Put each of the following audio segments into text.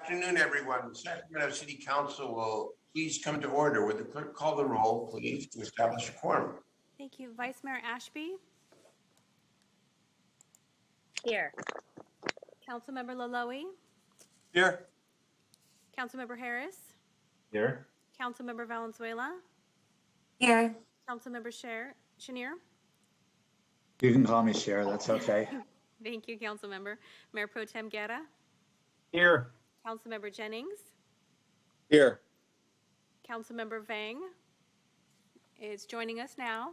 Afternoon, everyone. The Sacramento City Council will please come to order. Would the clerk call the roll, please, to establish a quorum? Thank you. Vice Mayor Ashby. Here. Councilmember Laloe. Here. Councilmember Harris. Here. Councilmember Valenzuela. Here. Councilmember Chenier. You can call me Cher, that's okay. Thank you, Councilmember. Mayor Pro Tem Guerra. Here. Councilmember Jennings. Here. Councilmember Vang is joining us now.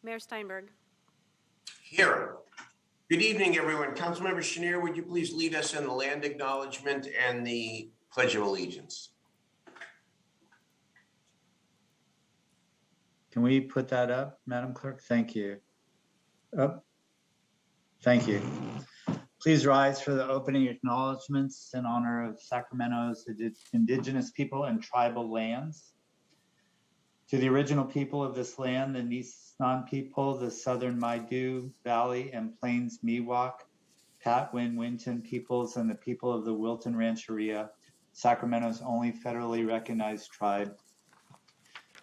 Mayor Steinberg. Here. Good evening, everyone. Councilmember Chenier, would you please lead us in the land acknowledgement and the Pledge of Allegiance? Can we put that up, Madam Clerk? Thank you. Up. Thank you. Please rise for the opening acknowledgements in honor of Sacramento's indigenous people and tribal lands. To the original people of this land, the Nissan people, the Southern Maidu Valley and Plains Miwok, Patwin Winton peoples, and the people of the Wilton Rancheria, Sacramento's only federally recognized tribe.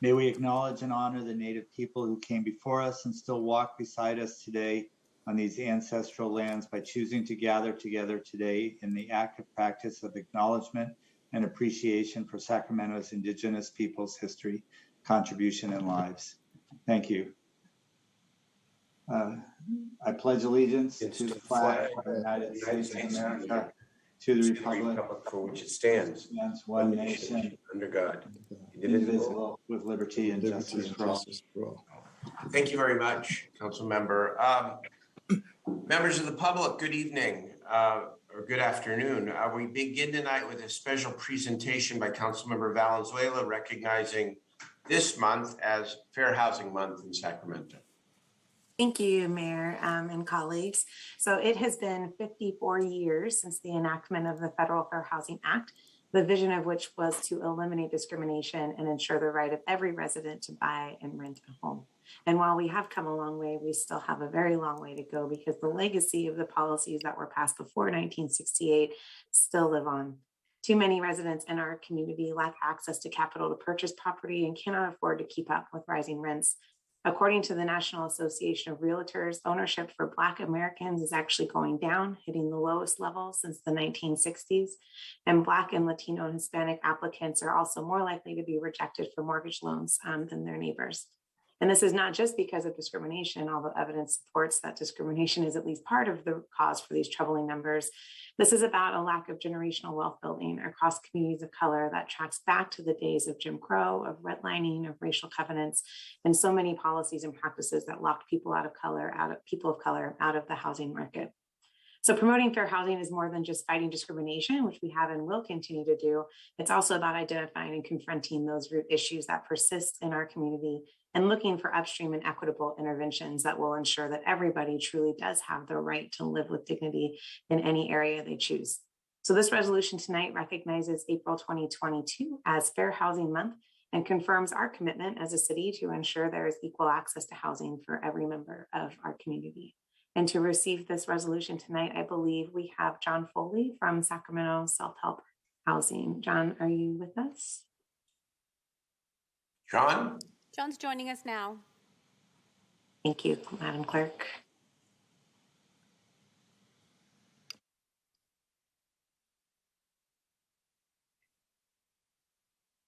May we acknowledge and honor the Native people who came before us and still walk beside us today on these ancestral lands by choosing to gather together today in the active practice of acknowledgement and appreciation for Sacramento's indigenous people's history, contribution, and lives. Thank you. I pledge allegiance to the flag of the United States of America, to the republic for which it stands, one nation, under God, indivisible, with liberty and justice for all. Thank you very much, Councilmember. Members of the public, good evening or good afternoon. We begin tonight with a special presentation by Councilmember Valenzuela recognizing this month as Fair Housing Month in Sacramento. Thank you, Mayor and colleagues. So it has been 54 years since the enactment of the Federal Fair Housing Act, the vision of which was to eliminate discrimination and ensure the right of every resident to buy and rent a home. And while we have come a long way, we still have a very long way to go because the legacy of the policies that were passed before 1968 still live on. Too many residents in our community lack access to capital to purchase property and cannot afford to keep up with rising rents. According to the National Association of Realtors, ownership for Black Americans is actually going down, hitting the lowest level since the 1960s. And Black and Latino and Hispanic applicants are also more likely to be rejected for mortgage loans than their neighbors. And this is not just because of discrimination, although evidence supports that discrimination is at least part of the cause for these troubling numbers. This is about a lack of generational wealth building across communities of color that tracks back to the days of Jim Crow, of redlining, of racial covenants, and so many policies and practices that locked people of color out of the housing market. So promoting fair housing is more than just fighting discrimination, which we have and will continue to do. It's also about identifying and confronting those root issues that persist in our community and looking for upstream and equitable interventions that will ensure that everybody truly does have the right to live with dignity in any area they choose. So this resolution tonight recognizes April 2022 as Fair Housing Month and confirms our commitment as a city to ensure there is equal access to housing for every member of our community. And to receive this resolution tonight, I believe we have John Foley from Sacramento Self-Help Housing. John, are you with us? John? John's joining us now. Thank you, Madam Clerk.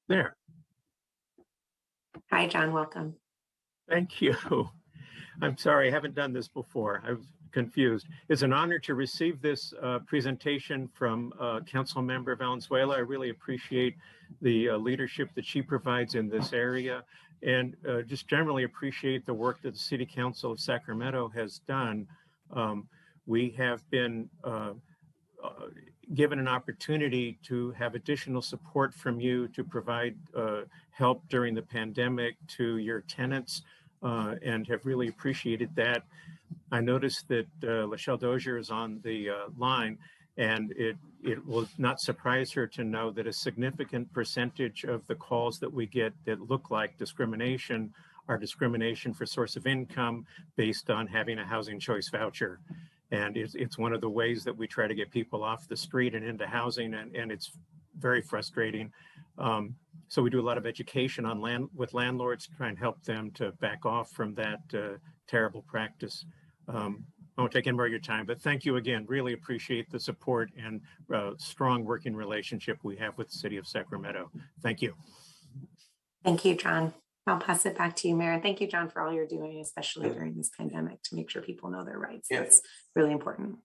There. Hi, John, welcome. Thank you. I'm sorry, I haven't done this before. I was confused. It's an honor to receive this presentation from Councilmember Valenzuela. I really appreciate the leadership that she provides in this area and just generally appreciate the work that the City Council of Sacramento has done. We have been given an opportunity to have additional support from you to provide help during the pandemic to your tenants and have really appreciated that. I noticed that Lachelle Dozier is on the line, and it will not surprise her to know that a significant percentage of the calls that we get that look like discrimination are discrimination for source of income based on having a housing choice voucher. And it's one of the ways that we try to get people off the street and into housing, and it's very frustrating. So we do a lot of education on with landlords to try and help them to back off from that terrible practice. I won't take any more of your time, but thank you again. Really appreciate the support and strong working relationship we have with the city of Sacramento. Thank you. Thank you, John. I'll pass it back to you, Mayor. And thank you, John, for all you're doing, especially during this pandemic, to make sure people know their rights. Yeah. That's really important.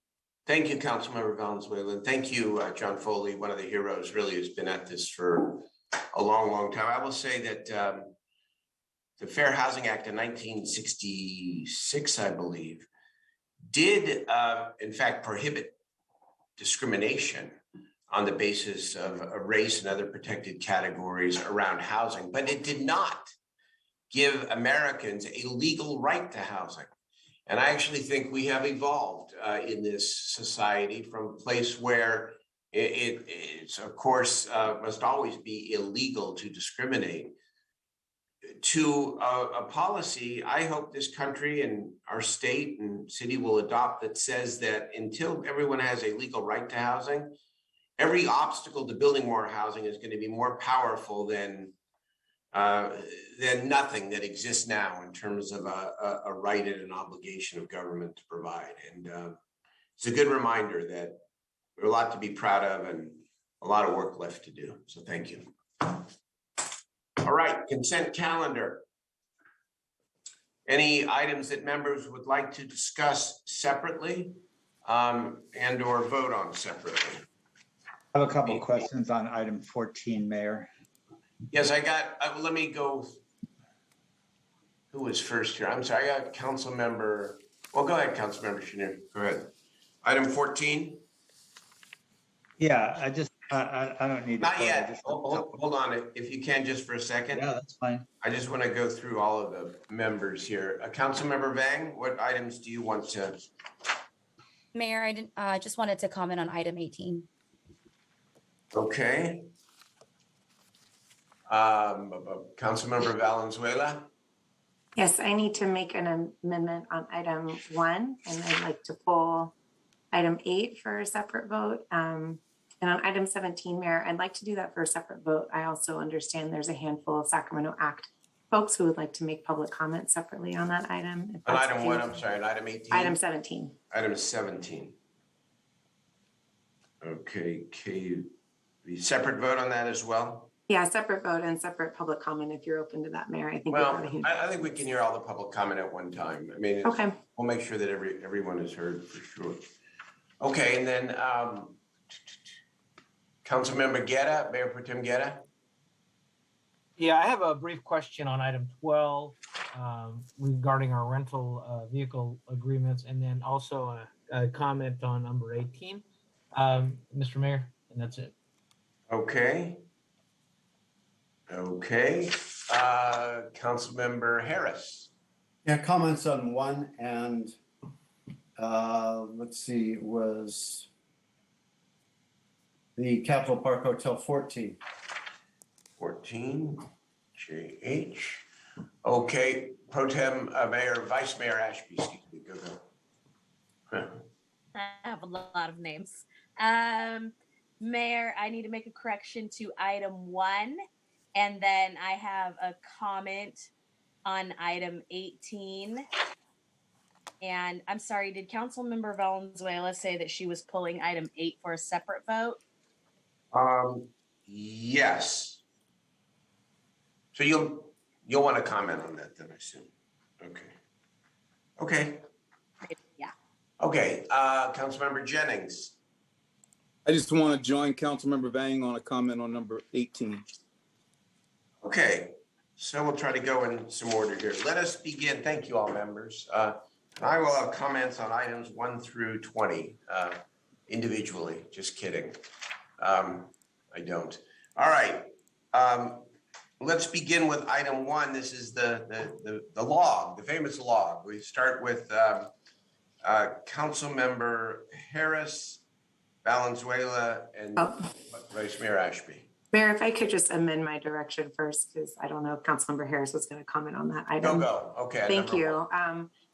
Thank you, Councilmember Valenzuela. And thank you, John Foley, one of the heroes, really has been at this for a long, long time. I will say that the Fair Housing Act of 1966, I believe, did in fact prohibit discrimination on the basis of race and other protected categories around housing, but it did not give Americans a legal right to housing. And I actually think we have evolved in this society from a place where it's of course must always be illegal to discriminate, to a policy I hope this country and our state and city will adopt that says that until everyone has a legal right to housing, every obstacle to building more housing is going to be more powerful than nothing that exists now in terms of a right and an obligation of government to provide. And it's a good reminder that there's a lot to be proud of and a lot of work left to do. So thank you. All right, consent calendar. Any items that members would like to discuss separately and or vote on separately? I have a couple of questions on item 14, Mayor. Yes, I got, let me go. Who was first here? I'm sorry, I got council member. Well, go ahead, council member Chenier. Go ahead. Item 14. Yeah, I don't need to Not vote, yet. Hold on, if you can, just for a second. Yeah, that's fine. I just want to go through all of the members here. Council member Vang, what items do you want to? Mayor, I didn't, just wanted to comment on item 18. Okay. Councilmember Valenzuela. Yes, I need to make an amendment on item 1, and I'd like to pull item 8 for a separate vote. And on item 17, Mayor, I'd like to do that for a separate vote. I also understand there's a handful of Sacramento Act folks who would like to make public comments separately on that item. If On that's item okay. 1, I'm sorry, on item 18? Item 17. Item 17. Okay, the separate vote on that as well? Yeah, separate vote and separate public comment if you're open to that, Mayor. I think we've Well, got a huge- I think we can hear all the public comment at one time. I mean, Okay. we'll make sure that everyone is heard for sure. Okay, and then Councilmember Guerra, Mayor Pro Tem Guerra. Yeah, I have a brief question on item 12 regarding our rental vehicle agreements, and then also a comment on number 18, Mr. Mayor, and that's it. Okay. Okay, Councilmember Harris. Yeah, comments on 1 and let's see, it was the Capitol Park Hotel 14. 14, JH. Okay, Pro Tem Vice Mayor Ashby, excuse me, go. I have a lot of names. Mayor, I need to make a correction to item 1, and then I have a comment on item 18. And I'm sorry, did Councilmember Valenzuela say that she was pulling item 8 for a separate vote? Yes. So you'll want to comment on that then, I assume. Okay. Okay. Yeah. Okay, Councilmember Jennings. I just want to join Councilmember Vang on a comment on number 18. Okay, so we'll try to go in some order here. Let us begin. Thank you all members. I will have comments on items 1 through 20 individually. Just kidding. I don't. All right. Let's begin with item 1. This is the log, the famous log. We start with Councilmember Harris, Valenzuela, and Vice Mayor Ashby. Mayor, if I could just amend my direction first, because I don't know if Councilmember Harris was going to comment on that item. Go. Okay. Thank you.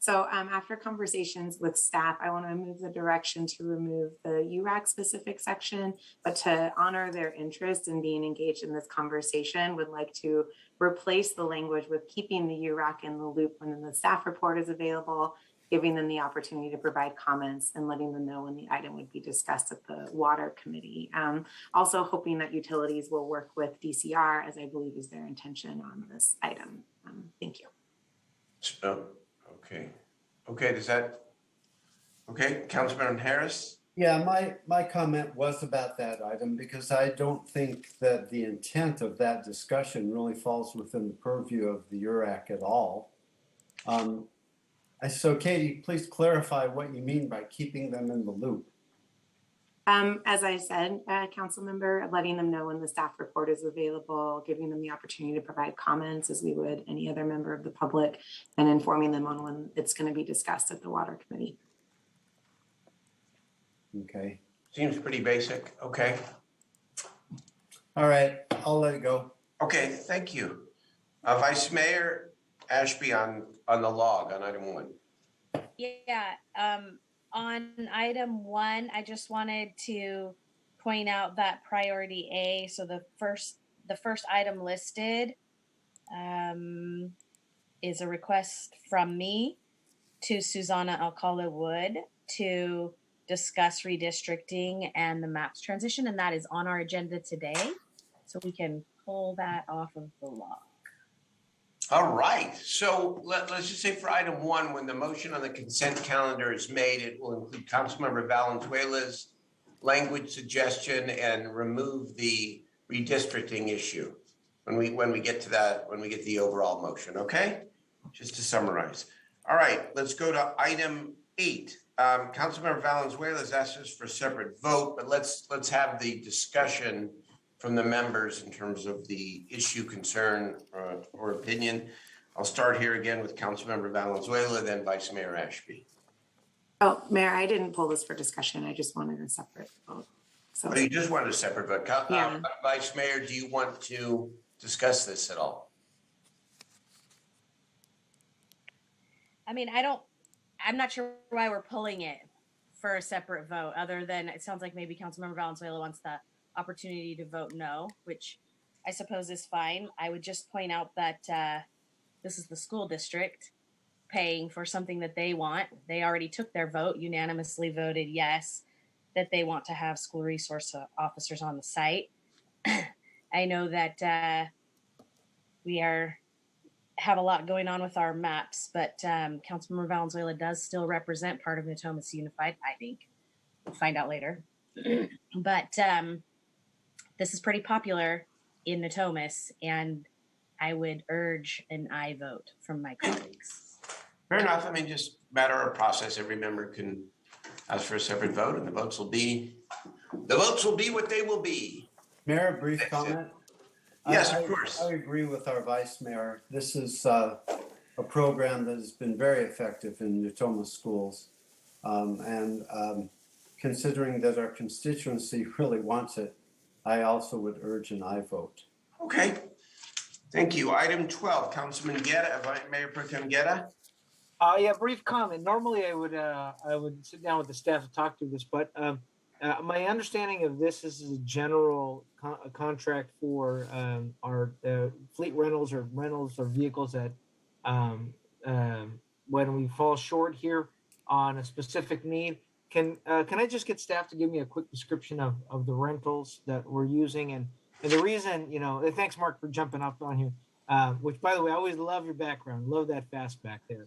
So after conversations with staff, I want to move the direction to remove the URAC specific section, but to honor their interest in being engaged in this conversation, would like to replace the language with keeping the URAC in the loop when the staff report is available, giving them the opportunity to provide comments and letting them know when the item would be discussed at the water committee. Also hoping that utilities will work with DCR, as I believe is their intention on this item. Thank you. Okay. Okay, Councilmember Harris? Yeah, my comment was about that item because I don't think that the intent of that discussion really falls within the purview of the URAC at all. So Katie, please clarify what you mean by keeping them in the loop. As I said, council member, letting them know when the staff report is available, giving them the opportunity to provide comments as we would any other member of the public, and informing them on when it's going to be discussed at the water committee. Okay. Seems pretty basic. Okay. All right, I'll let it go. Okay, thank you. Vice Mayor Ashby on the log on item 1. Yeah, on item 1, I just wanted to point out that priority A, so the first item listed is a request from me to Susanna Alcala Wood to discuss redistricting and the maps transition, and that is on our agenda today, so we can pull that off of the log. All right, so let's just say for item 1, when the motion on the consent calendar is made, it will include Councilmember Valenzuela's language suggestion and remove the redistricting issue when we get to that, when we get the overall motion, okay? Just to summarize. All right, let's go to item 8. Councilmember Valenzuela has asked us for a separate vote, but let's have the discussion from the members in terms of the issue, concern, or opinion. I'll start here again with Councilmember Valenzuela, then Vice Mayor Ashby. Oh, Mayor, I didn't pull this for discussion. I just wanted a separate vote. So Oh, you just wanted a separate vote. Yeah. Vice Mayor, do you want to discuss this at all? I mean, I'm not sure why we're pulling it for a separate vote, other than it sounds like maybe Councilmember Valenzuela wants the opportunity to vote no, which I suppose is fine. I would just point out that this is the school district paying for something that they want. They already took their vote, unanimously voted yes, that they want to have school resource officers on the site. I know that we have a lot going on with our maps, but Councilmember Valenzuela does still represent part of Natomas Unified, I think. We'll find out later. But this is pretty popular in Natomas, and I would urge an aye vote from my colleagues. Fair enough. I mean, just matter of process. Every member can ask for a separate vote, and the votes will be what they will be. Mayor, a brief comment. Yes, of course. I agree with our Vice Mayor. This is a program that has been very effective in Natomas schools. Considering that our constituency really wants it, I also would urge an aye vote. Okay. Thank you. Item 12, Councilman Guerra, Mayor Pro Tem Guerra. Yeah, brief comment. Normally, I would sit down with the staff to talk through this, but my understanding of this is a general contract for our fleet rentals or vehicles that when we fall short here on a specific need. Can I just get staff to give me a quick description of the rentals that we're using and the reason, thanks Mark for jumping up on here, which by the way, I always love your background. Love that fast back there.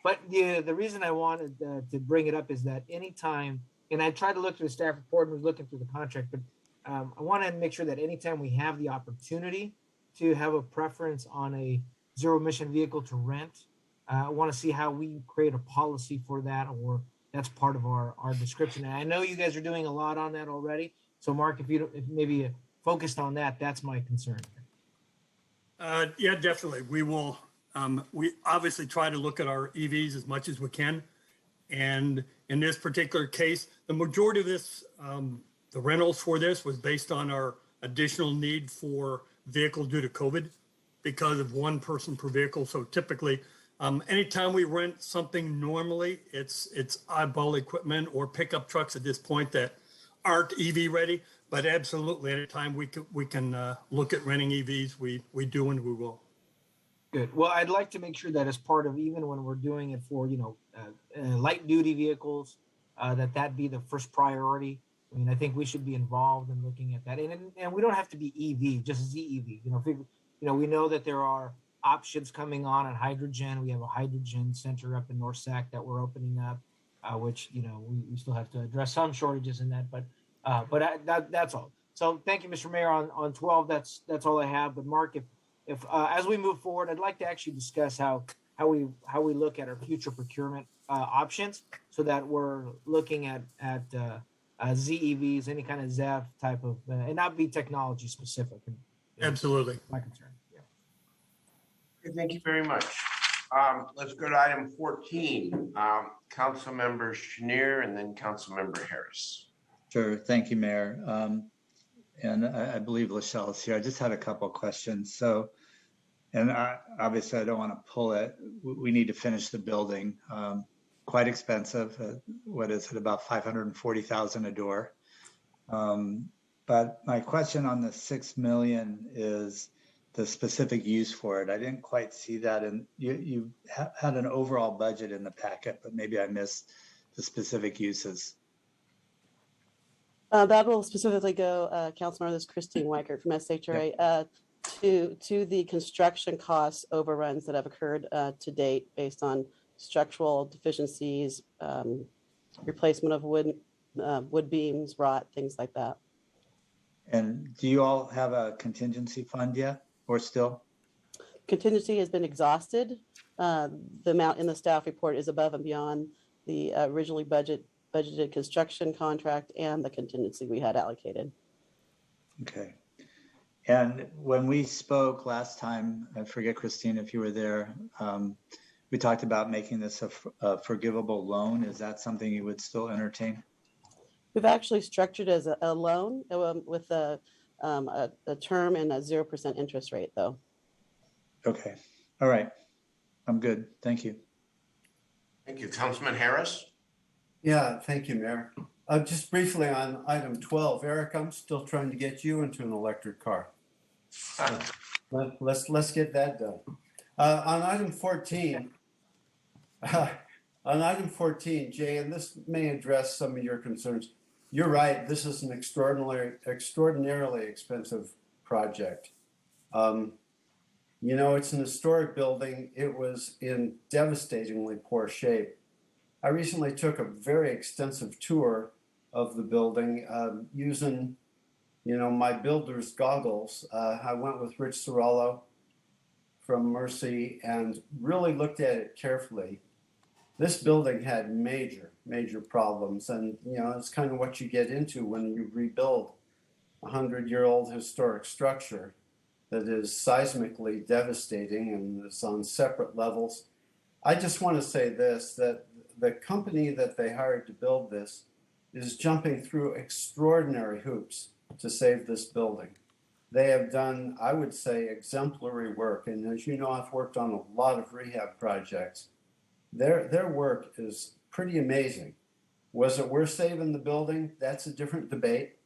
But the reason I wanted to bring it up is that anytime, and I tried to look through the staff report and was looking through the contract, but I want to make sure that anytime we have the opportunity to have a preference on a zero emission vehicle to rent, I want to see how we create a policy for that, or that's part of our description. And I know you guys are doing a lot on that already. So Mark, if maybe focused on that, that's my concern. Yeah, definitely. We will. We obviously try to look at our EVs as much as we can. And in this particular case, the majority of this, the rentals for this was based on our additional need for vehicles due to COVID because of one person per vehicle. So typically Anytime we rent something normally, it's oddball equipment or pickup trucks at this point that aren't EV ready. But absolutely, anytime we can look at renting EVs, we do and we will. Good. Well, I'd like to make sure that as part of, even when we're doing it for, light duty vehicles, that be the first priority. I mean, I think we should be involved in looking at that, and we don't have to be EV, just ZEV. We know that there are options coming on hydrogen. We have a hydrogen center up in North Sac that we're opening up, which we still have to address some shortages in that, but that's all. So thank you, Mr. Mayor. On 12, that's all I have. But Mark, if as we move forward, I'd like to actually discuss how we look at our future procurement options, so that we're looking at ZEVs, any kind of ZEV type of, and not be technology specific. Absolutely. My concern. Yeah. Okay, thank you very much. Let's go to item 14. Councilmember Chenier and then Councilmember Harris. Sure. Thank you, Mayor. And I believe Lachelle is here. I just had a couple of questions. So, and obviously I don't want to pull it. We need to finish the building. Quite expensive. What is it? About $540,000 a door. But my question on the $6 million is the specific use for it. I didn't quite see that, and you had an overall budget in the packet, but maybe I missed the specific uses. That will specifically go, Councilmember, this is Christine Weichert from SHRA, to the construction costs overruns that have occurred to date based on structural deficiencies, replacement of wood beams, rot, things like that. And do you all have a contingency fund yet, or still? Contingency has been exhausted. The amount in the staff report is above and beyond the originally budgeted construction contract and the contingency we had allocated. Okay. And when we spoke last time, I forget, Christine, if you were there, we talked about making this a forgivable loan. Is that something you would still entertain? We've actually structured as a loan with a term and a 0% interest rate, though. Okay. All right. I'm good. Thank you. Thank you. Councilman Harris? Yeah, thank you, Mayor. Just briefly on item 12, Eric, I'm still trying to get you into an electric car. Let's get that done. On item 14, Jay, and this may address some of your concerns. You're right. This is an extraordinarily expensive project. It's an historic building. It was in devastatingly poor shape. I recently took a very extensive tour of the building using, my builder's goggles. I went with Rich Sorello from Mercy and really looked at it carefully. This building had major, major problems. And, it's kind of what you get into when you rebuild a 100-year-old historic structure that is seismically devastating and is on separate levels. I just want to say this, that the company that they hired to build this is jumping through extraordinary hoops to save this building. They have done, I would say, exemplary work. And as you know, I've worked on a lot of rehab projects. Their work is pretty amazing. Was it worth saving the building? That's a different debate.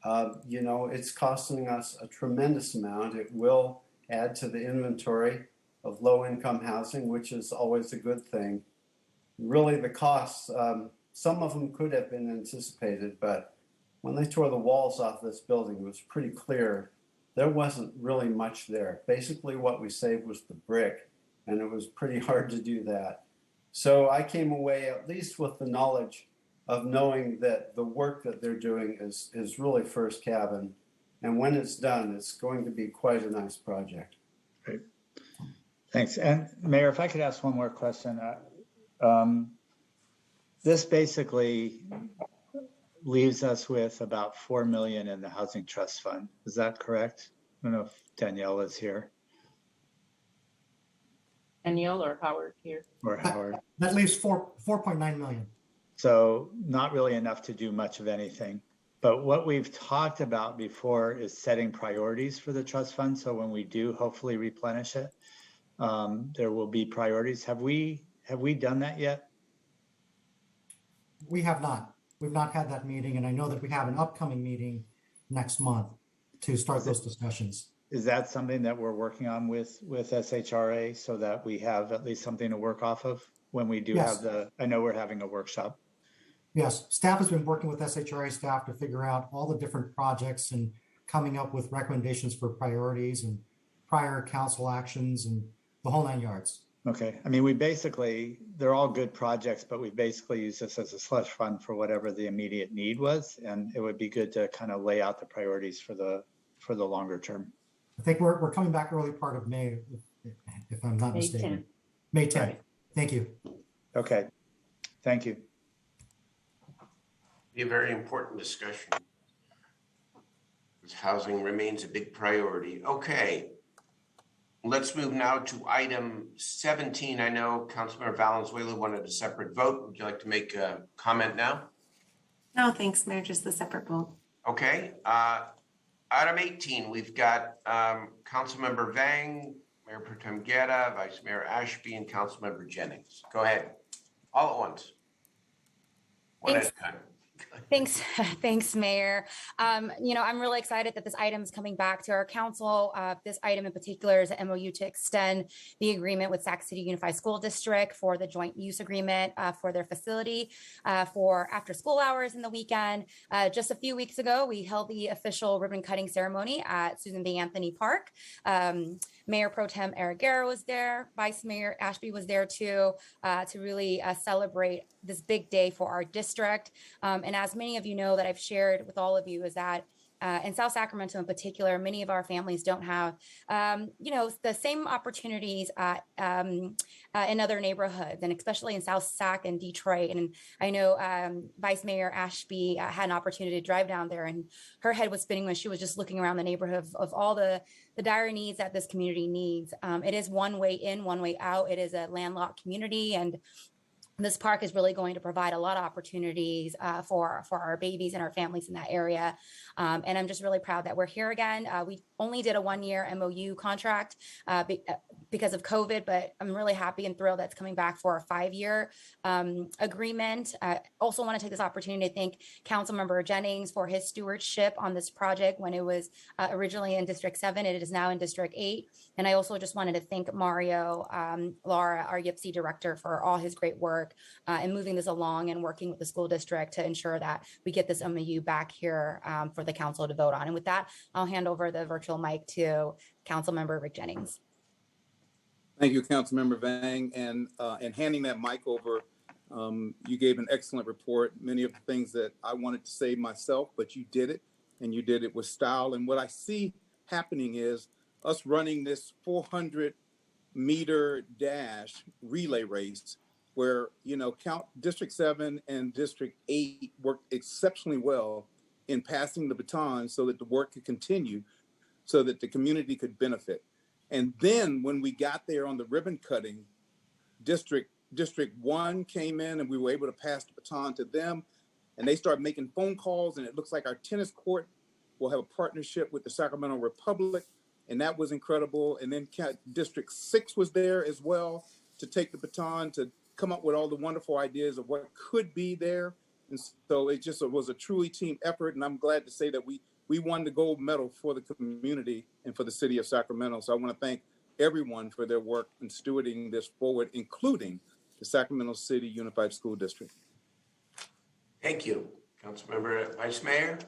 It's costing us a tremendous amount. It will add to the inventory of low-income housing, which is always a good thing. Really, the costs, some of them could have been anticipated, but when they tore the walls off this building, it was pretty clear there wasn't really much there. Basically, what we saved was the brick, and it was pretty hard to do that. So I came away at least with the knowledge of knowing that the work that they're doing is really first cabin. And when it's done, it's going to be quite a nice project. Great. Thanks. And Mayor, if I could ask one more question. This basically leaves us with about $4 million in the Housing Trust Fund. Is that correct? I don't know if Danielle is here. Danielle or Howard here? Or Howard. That leaves 4.9 million. So not really enough to do much of anything. But what we've talked about before is setting priorities for the trust fund. So when we do hopefully replenish it, there will be priorities. Have we done that yet? We have not. We've not had that meeting, and I know that we have an upcoming meeting next month to start those discussions. Is that something that we're working on with SHRA so that we have at least something to work off of when we do Yes. have I know we're having a workshop. Yes, staff has been working with SHRA staff to figure out all the different projects and coming up with recommendations for priorities and prior council actions and the whole 9 yards. Okay. I mean, they're all good projects, but we basically use this as a slush fund for whatever the immediate need was. And it would be good to kind of lay out the priorities for the longer term. I think we're coming back early part of May, if I'm not May mistaken. 10th. May 10th. Right. Thank you. Okay. Thank you. Be a very important discussion. Because housing remains a big priority. Okay. Let's move now to item 17. I know Councilmember Valenzuela wanted a separate vote. Would you like to make a comment now? No, thanks, Mayor, just the separate vote. Okay. Item 18, we've got Councilmember Vang, Mayor Pro Tem Guerra, Vice Mayor Ashby, and Councilmember Jennings. Go ahead. All at once. One at a time. Thanks, Mayor. I'm really excited that this item is coming back to our council. This item in particular is an MOU to extend the agreement with Sac City Unified School District for the joint use agreement for their facility for after school hours and the weekend. Just a few weeks ago, we held the official ribbon cutting ceremony at Susan B. Anthony Park. Mayor Pro Tem Eric Guerra was there. Vice Mayor Ashby was there too, to really celebrate this big day for our district. And as many of you know that I've shared with all of you is that in South Sacramento in particular, many of our families don't have, the same opportunities in other neighborhoods, and especially in South Sac and Detroit. And I know Vice Mayor Ashby had an opportunity to drive down there, and her head was spinning when she was just looking around the neighborhood of all the dire needs that this community needs. It is one way in, one way out. It is a landlocked community, and this park is really going to provide a lot of opportunities for our babies and our families in that area. And I'm just really proud that we're here again. We only did a 1-year MOU contract because of COVID, but I'm really happy and thrilled that's coming back for a 5-year agreement. I also want to take this opportunity to thank Councilmember Jennings for his stewardship on this project when it was originally in District 7. It is now in District 8. And I also just wanted to thank Mario Lara, our YPC director, for all his great work and moving this along and working with the school district to ensure that we get this MOU back here for the council to vote on. And with that, I'll hand over the virtual mic to Councilmember Rick Jennings. Thank you, Councilmember Vang. And handing that mic over, you gave an excellent report. Many of the things that I wanted to say myself, but you did it, and you did it with style. And what I see happening is us running this 400-meter dash relay race where, District 7 and District 8 worked exceptionally well in passing the baton so that the work could continue, so that the community could benefit. And then when we got there on the ribbon cutting, District 1 came in and we were able to pass the baton to them, and they started making phone calls, and it looks like our tennis court will have a partnership with the Sacramento Republic, and that was incredible. And then District 6 was there as well to take the baton, to come up with all the wonderful ideas of what could be there. And so it was a truly team effort, and I'm glad to say that we won the gold medal for the community and for the city of Sacramento. So I want to thank everyone for their work in stewarding this forward, including the Sacramento City Unified School District. Thank you. Councilmember Vice Mayor.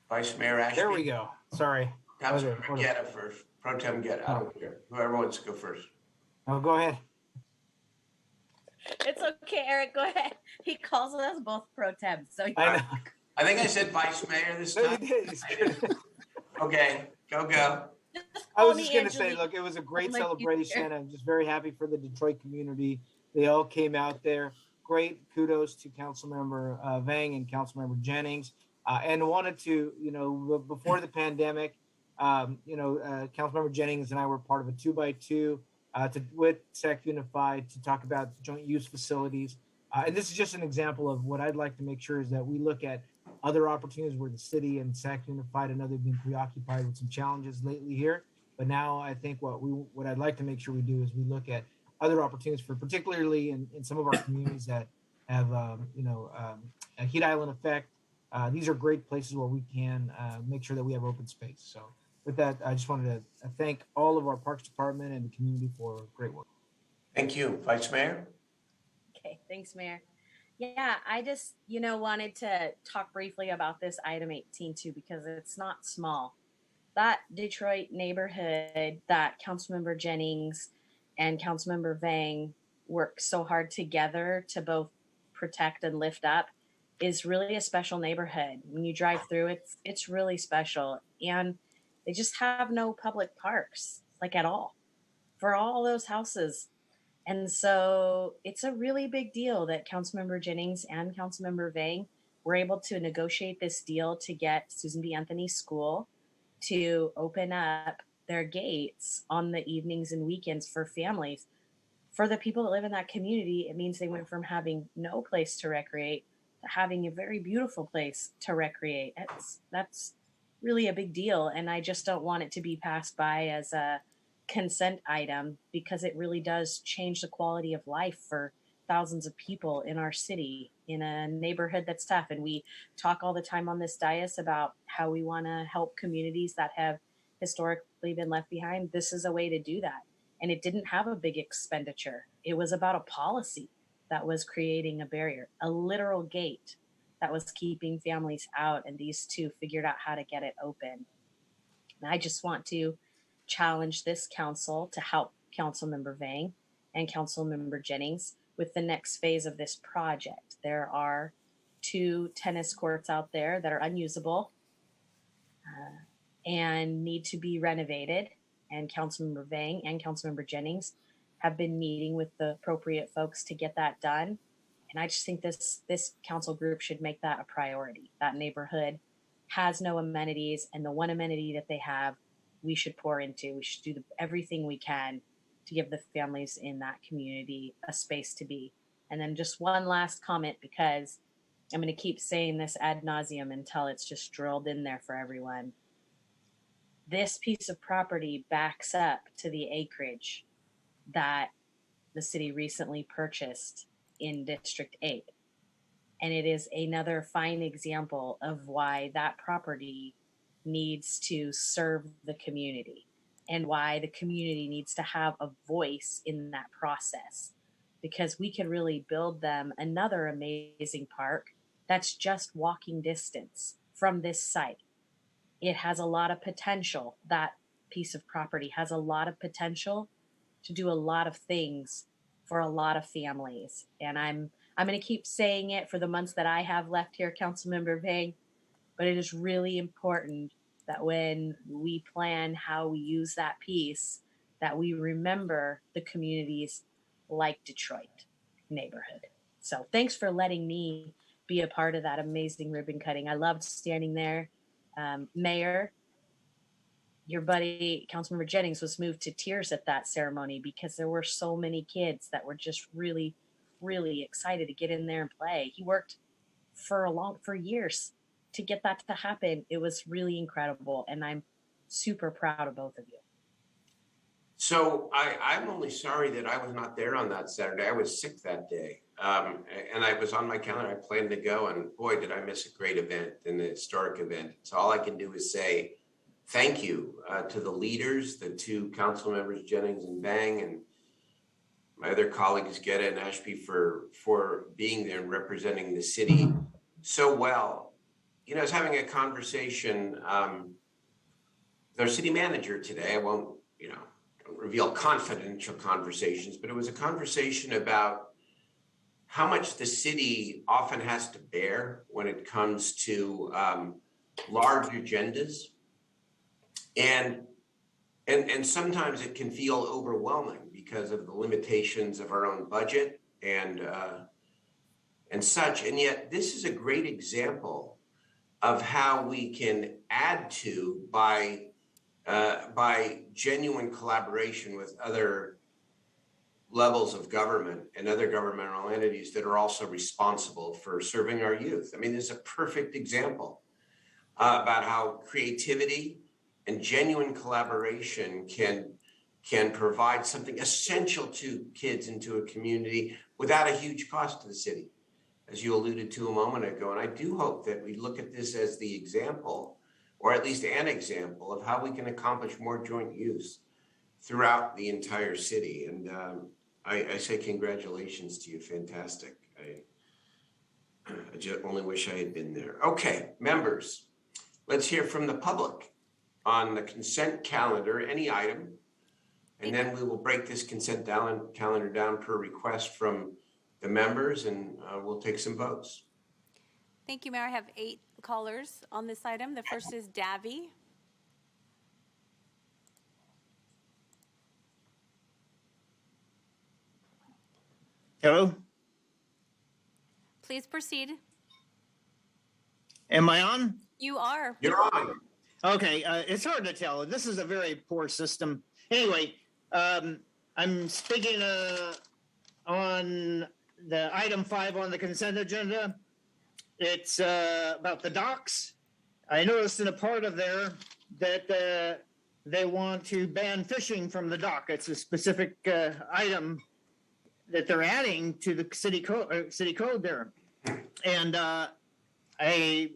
Vice Mayor Ashby. There we go. Sorry. Councilmember Guerra first. Pro Tem Guerra. I don't care. Whoever wants to go first. Oh, go ahead. It's okay, Eric. Go ahead. He calls us both pro tem. So I know. I think I said Vice Mayor this No, you time. did. It's good. Okay, go. I was just going to say, look, it was a great Like you celebration. I'm just very happy for the Detroit community. They all came out there. Great kudos to Councilmember Vang and Councilmember Jennings. And wanted to, before the pandemic, Councilmember Jennings and I were part of a 2x2 with SAC Unified to talk about joint use facilities. And this is just an example of what I'd like to make sure is that we look at other opportunities where the city and Sac Unified and others have been preoccupied with some challenges lately here. But now I think what I'd like to make sure we do is we look at other opportunities for particularly in some of our communities that have a heat island effect. These are great places where we can make sure that we have open space. So with that, I just wanted to thank all of our Parks Department and the community for great work. Thank you. Vice Mayor? Okay, thanks, Mayor. Yeah, I just, wanted to talk briefly about this item 18 too, because it's not small. That Detroit neighborhood that Councilmember Jennings and Councilmember Vang work so hard together to both protect and lift up is really a special neighborhood. When you drive through, it's really special. And they just have no public parks, like at all, for all those houses. And so it's a really big deal that Councilmember Jennings and Councilmember Vang were able to negotiate this deal to get Susan B. Anthony School to open up their gates on the evenings and weekends for families. For the people that live in that community, it means they went from having no place to recreate to having a very beautiful place to recreate. That's really a big deal. And I just don't want it to be passed by as a consent item because it really does change the quality of life for thousands of people in our city in a neighborhood that's tough. And we talk all the time on this dais about how we want to help communities that have historically been left behind. This is a way to do that. And it didn't have a big expenditure. It was about a policy that was creating a barrier, a literal gate that was keeping families out. And these two figured out how to get it open. And I just want to challenge this council to help Councilmember Vang and Councilmember Jennings with the next phase of this project. There are 2 tennis courts out there that are unusable and need to be renovated. And Councilmember Vang and Councilmember Jennings have been meeting with the appropriate folks to get that done. And I just think this council group should make that a priority. That neighborhood has no amenities, and the one amenity that they have, we should pour into. We should do everything we can to give the families in that community a space to be. And then just one last comment, because I'm going to keep saying this ad nauseum until it's just drilled in there for everyone. This piece of property backs up to the acreage that the city recently purchased in District 8. And it is another fine example of why that property needs to serve the community and why the community needs to have a voice in that process, because we could really build them another amazing park that's just walking distance from this site. It has a lot of potential. That piece of property has a lot of potential to do a lot of things for a lot of families. And I'm going to keep saying it for the months that I have left here, Councilmember Vang, but it is really important that when we plan how we use that piece, that we remember the communities like Detroit neighborhood. So thanks for letting me be a part of that amazing ribbon cutting. I loved standing there. Mayor, your buddy, Councilmember Jennings, was moved to tears at that ceremony because there were so many kids that were just really, really excited to get in there and play. He worked for years to get that to happen. It was really incredible, and I'm super proud of both of you. So I'm only sorry that I was not there on that Saturday. I was sick that day. And I was on my calendar. I planned to go, and boy, did I miss a great event and a historic event. So all I can do is say thank you to the leaders, the 2 council members, Jennings and Vang, and my other colleagues, Getta and Ashby, for being there and representing the city so well. I was having a conversation with our city manager today. I won't, don't reveal confidential conversations, but it was a conversation about how much the city often has to bear when it comes to large agendas. And sometimes it can feel overwhelming because of the limitations of our own budget and such. And yet this is a great example of how we can add to by genuine collaboration with other levels of government and other governmental entities that are also responsible for serving our youth. I mean, there's a perfect example about how creativity and genuine collaboration can provide something essential to kids and to a community without a huge cost to the city, as you alluded to a moment ago. And I do hope that we look at this as the example, or at least an example, of how we can accomplish more joint use throughout the entire city. And I say congratulations to you. Fantastic. I just only wish I had been there. Okay, members, let's hear from the public on the consent calendar, any item. And then we will break this consent calendar down per request from the members, and we'll take some votes. Thank you, Mayor. I have 8 callers on this item. The first is Davy. Hello, Please proceed. am I on? You are. You're on. Okay, it's hard to tell. This is a very poor system. Anyway, I'm speaking on the item 5 on the consent agenda. It's about the docks. I noticed in a part of there that they want to ban fishing from the dock. It's a specific item that they're adding to the city code there. And I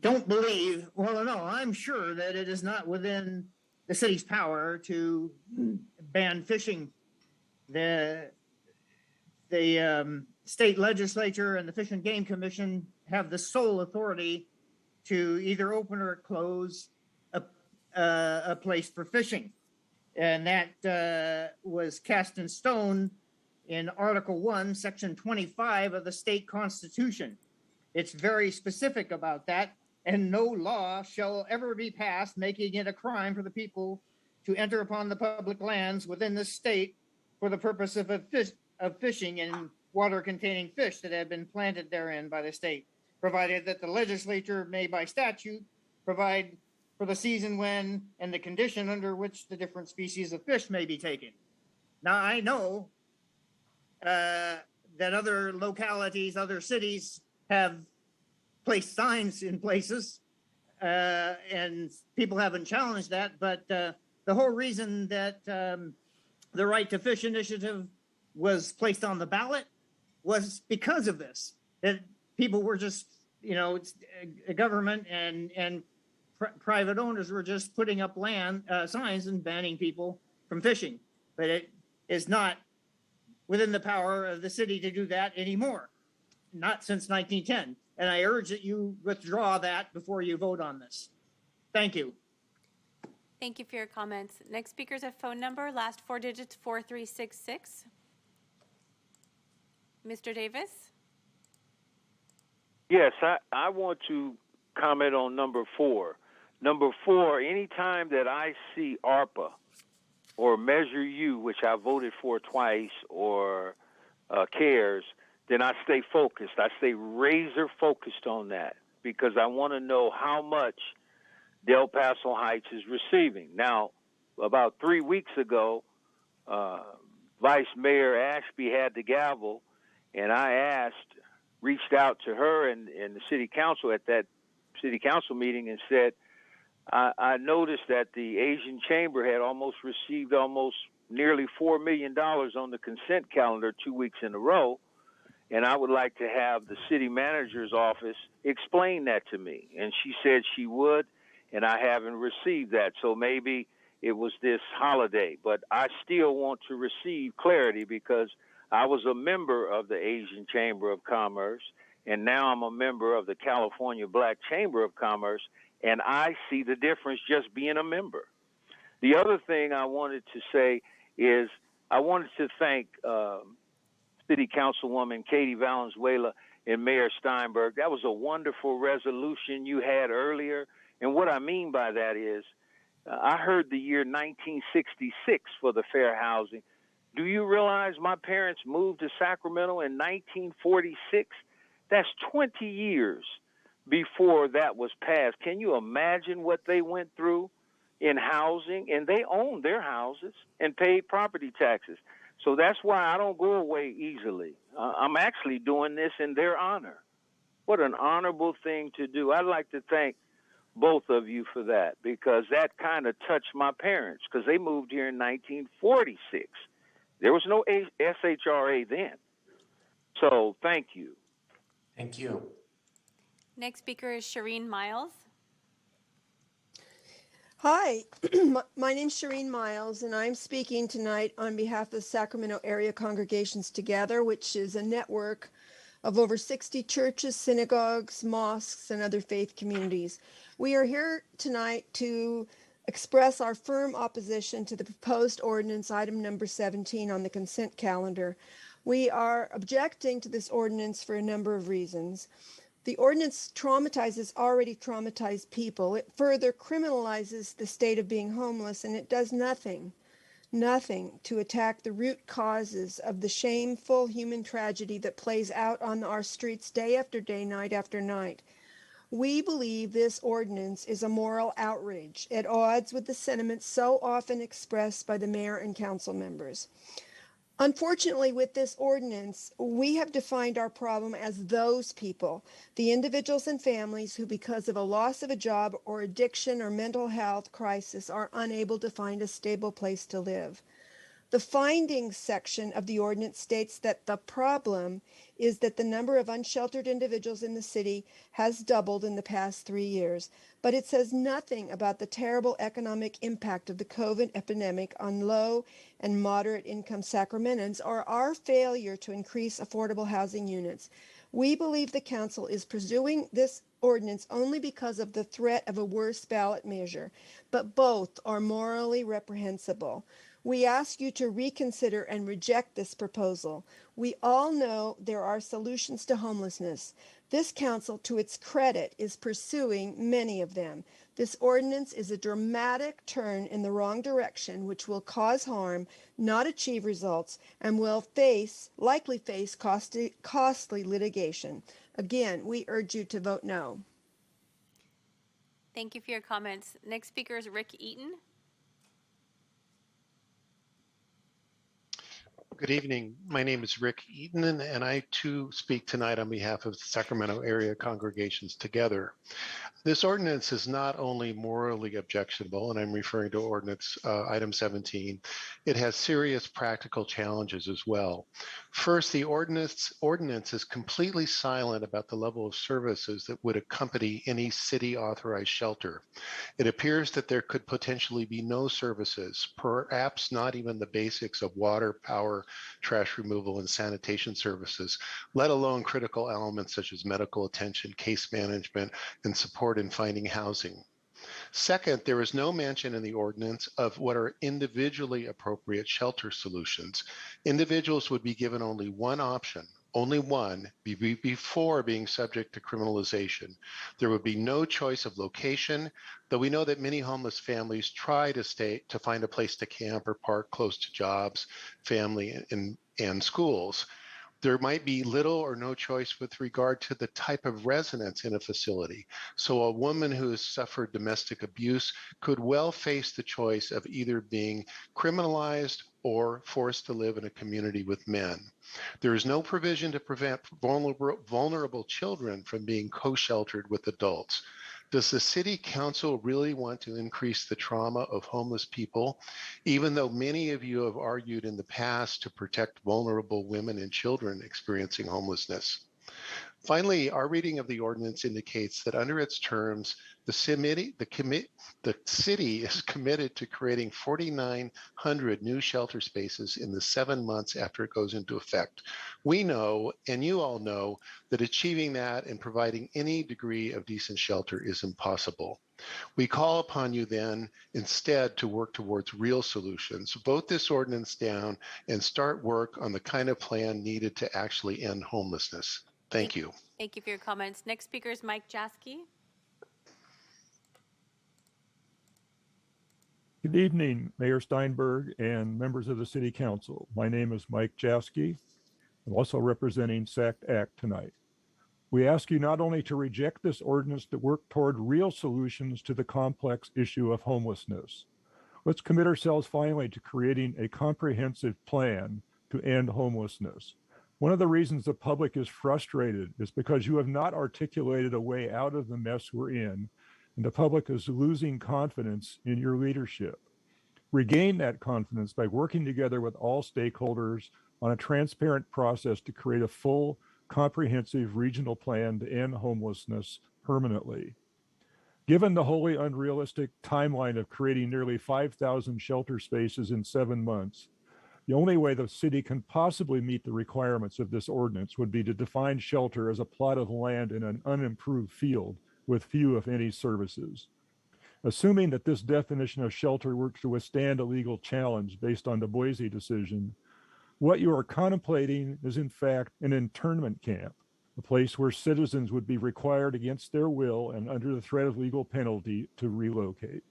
don't believe, well, no, I'm sure that it is not within the city's power to ban fishing. The state legislature and the Fish and Game Commission have the sole authority to either open or close a place for fishing. And that was cast in stone in Article 1, Section 25 of the state constitution. It's very specific about that, and no law shall ever be passed making it a crime for the people to enter upon the public lands within the state for the purpose of fishing in water containing fish that have been planted therein by the state, provided that the legislature may by statute provide for the season when and the condition under which the different species of fish may be taken. Now, I know that other localities, other cities have placed signs in places, and people haven't challenged that. But the whole reason that the Right to Fish initiative was placed on the ballot was because of this. That people were just, government and private owners were just putting up signs and banning people from fishing. But it is not within the power of the city to do that anymore, not since 1910. And I urge that you withdraw that before you vote on this. Thank you. Thank you for your comments. Next speaker is a phone number, last 4 digits, 4366. Mr. Davis? Yes, I want to comment on number 4. Number 4, anytime that I see ARPA or Measure U, which I voted for twice, or CARES, then I stay focused. I stay razor focused on that because I want to know how much Del Paso Heights is receiving. Now, about 3 weeks ago, Vice Mayor Ashby had the gavel, and I reached out to her and the city council at that city council meeting and said, I noticed that the Asian Chamber had received nearly $4 million on the consent calendar 2 weeks in a row. And I would like to have the city manager's office explain that to me. And she said she would, and I haven't received that. So maybe it was this holiday. But I still want to receive clarity because I was a member of the Asian Chamber of Commerce, and now I'm a member of the California Black Chamber of Commerce, and I see the difference just being a member. The other thing I wanted to say is I wanted to thank City Councilwoman Katie Valenzuela and Mayor Steinberg. That was a wonderful resolution you had earlier. And what I mean by that is I heard the year 1966 for the fair housing. Do you realize my parents moved to Sacramento in 1946? That's 20 years before that was passed. Can you imagine what they went through in housing? And they owned their houses and paid property taxes. So that's why I don't go away easily. I'm actually doing this in their honor. What an honorable thing to do. I'd like to thank both of you for that, because that kind of touched my parents, because they moved here in 1946. There was no SHRA then. So thank you. Thank you. Next speaker is Shireen Miles. Hi, my name's Shireen Miles, and I'm speaking tonight on behalf of Sacramento Area Congregations Together, which is a network of over 60 churches, synagogues, mosques, and other faith communities. We are here tonight to express our firm opposition to the proposed ordinance item number 17 on the consent calendar. We are objecting to this ordinance for a number of reasons. The ordinance traumatizes already traumatized people. It further criminalizes the state of being homeless, and it does nothing to attack the root causes of the shameful human tragedy that plays out on our streets day after day, night after night. We believe this ordinance is a moral outrage at odds with the sentiments so often expressed by the mayor and council members. Unfortunately, with this ordinance, we have defined our problem as those people, the individuals and families who, because of a loss of a job or addiction or mental health crisis, are unable to find a stable place to live. The findings section of the ordinance states that the problem is that the number of unsheltered individuals in the city has doubled in the past 3 years, but it says nothing about the terrible economic impact of the COVID epidemic on low and moderate income Sacramentans or our failure to increase affordable housing units. We believe the council is pursuing this ordinance only because of the threat of a worse ballot measure, but both are morally reprehensible. We ask you to reconsider and reject this proposal. We all know there are solutions to homelessness. This council, to its credit, is pursuing many of them. This ordinance is a dramatic turn in the wrong direction, which will cause harm, not achieve results, and will likely face costly litigation. Again, we urge you to vote no. Thank you for your comments. Next speaker is Rick Eaton. Good evening. My name is Rick Eaton, and I too speak tonight on behalf of the Sacramento Area Congregations Together. This ordinance is not only morally objectionable, and I'm referring to ordinance item 17, it has serious practical challenges as well. First, the ordinance is completely silent about the level of services that would accompany any city authorized shelter. It appears that there could potentially be no services, perhaps not even the basics of water, power, trash removal, and sanitation services, let alone critical elements such as medical attention, case management, and support in finding housing. Second, there is no mention in the ordinance of what are individually appropriate shelter solutions. Individuals would be given only one option, only one, before being subject to criminalization. There would be no choice of location, though we know that many homeless families try to find a place to camp or park close to jobs, family, and schools. There might be little or no choice with regard to the type of residence in a facility. So a woman who has suffered domestic abuse could well face the choice of either being criminalized or forced to live in a community with men. There is no provision to prevent vulnerable children from being co-sheltered with adults. Does the city council really want to increase the trauma of homeless people, even though many of you have argued in the past to protect vulnerable women and children experiencing homelessness? Finally, our reading of the ordinance indicates that under its terms, the city is committed to creating 4,900 new shelter spaces in the 7 months after it goes into effect. We know, and you all know, that achieving that and providing any degree of decent shelter is impossible. We call upon you then instead to work towards real solutions. Vote this ordinance down and start work on the kind of plan needed to actually end homelessness. Thank you. Thank you for your comments. Next speaker is Mike Jaskey. Good evening, Mayor Steinberg and members of the City Council. My name is Mike Jaskey. I'm also representing SACT ACT tonight. We ask you not only to reject this ordinance, to work toward real solutions to the complex issue of homelessness. Let's commit ourselves finally to creating a comprehensive plan to end homelessness. One of the reasons the public is frustrated is because you have not articulated a way out of the mess we're in, and the public is losing confidence in your leadership. Regain that confidence by working together with all stakeholders on a transparent process to create a full, comprehensive regional plan to end homelessness permanently. Given the wholly unrealistic timeline of creating nearly 5,000 shelter spaces in 7 months, the only way the city can possibly meet the requirements of this ordinance would be to define shelter as a plot of land in an unimproved field with few, if any, services. Assuming that this definition of shelter works to withstand a legal challenge based on the Boise decision, what you are contemplating is in fact an internment camp, a place where citizens would be required against their will and under the threat of legal penalty to relocate.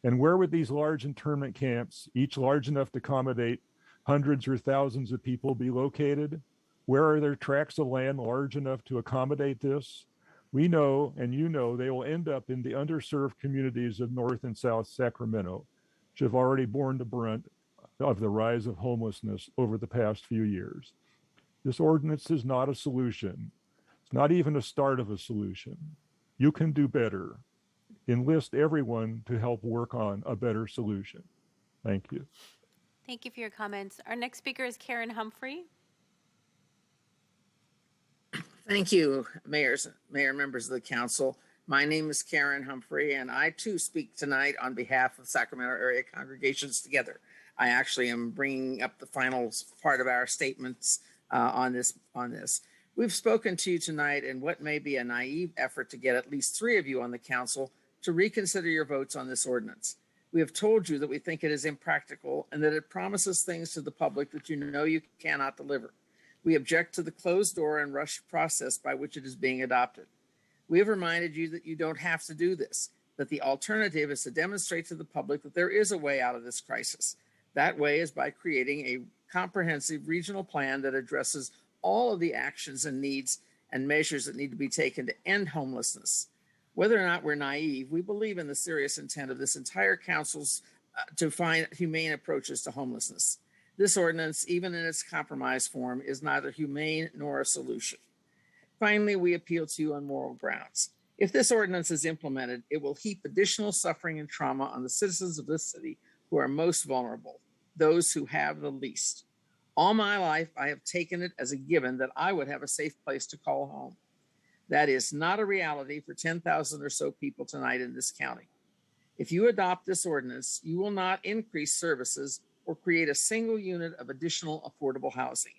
And where would these large internment camps, each large enough to accommodate hundreds or thousands of people, be located? Where are there tracts of land large enough to accommodate this? We know, and you know, they will end up in the underserved communities of North and South Sacramento, which have already borne the brunt of the rise of homelessness over the past few years. This ordinance is not a solution. It's not even a start of a solution. You can do better. Enlist everyone to help work on a better solution. Thank you. Thank you for your comments. Our next speaker is Karen Humphrey. Thank you, Mayor, members of the council. My name is Karen Humphrey, and I too speak tonight on behalf of Sacramento Area Congregations Together. I actually am bringing up the final part of our statements on this. We've spoken to you tonight in what may be a naive effort to get at least 3 of you on the council to reconsider your votes on this ordinance. We have told you that we think it is impractical and that it promises things to the public that you know you cannot deliver. We object to the closed door and rushed process by which it is being adopted. We have reminded you that you don't have to do this, that the alternative is to demonstrate to the public that there is a way out of this crisis. That way is by creating a comprehensive regional plan that addresses all of the actions and needs and measures that need to be taken to end homelessness. Whether or not we're naive, we believe in the serious intent of this entire council's to find humane approaches to homelessness. This ordinance, even in its compromised form, is neither humane nor a solution. Finally, we appeal to you on moral grounds. If this ordinance is implemented, it will heap additional suffering and trauma on the citizens of this city who are most vulnerable, those who have the least. All my life, I have taken it as a given that I would have a safe place to call home. That is not a reality for 10,000 or so people tonight in this county. If you adopt this ordinance, you will not increase services or create a single unit of additional affordable housing.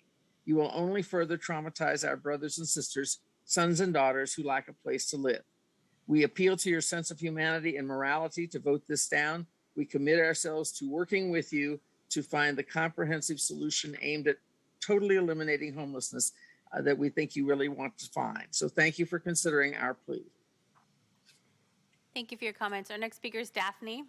You will only further traumatize our brothers and sisters, sons and daughters who lack a place to live. We appeal to your sense of humanity and morality to vote this down. We commit ourselves to working with you to find the comprehensive solution aimed at totally eliminating homelessness that we think you really want to find. So thank you for considering our plea. Thank you for your comments. Our next speaker is Daphne.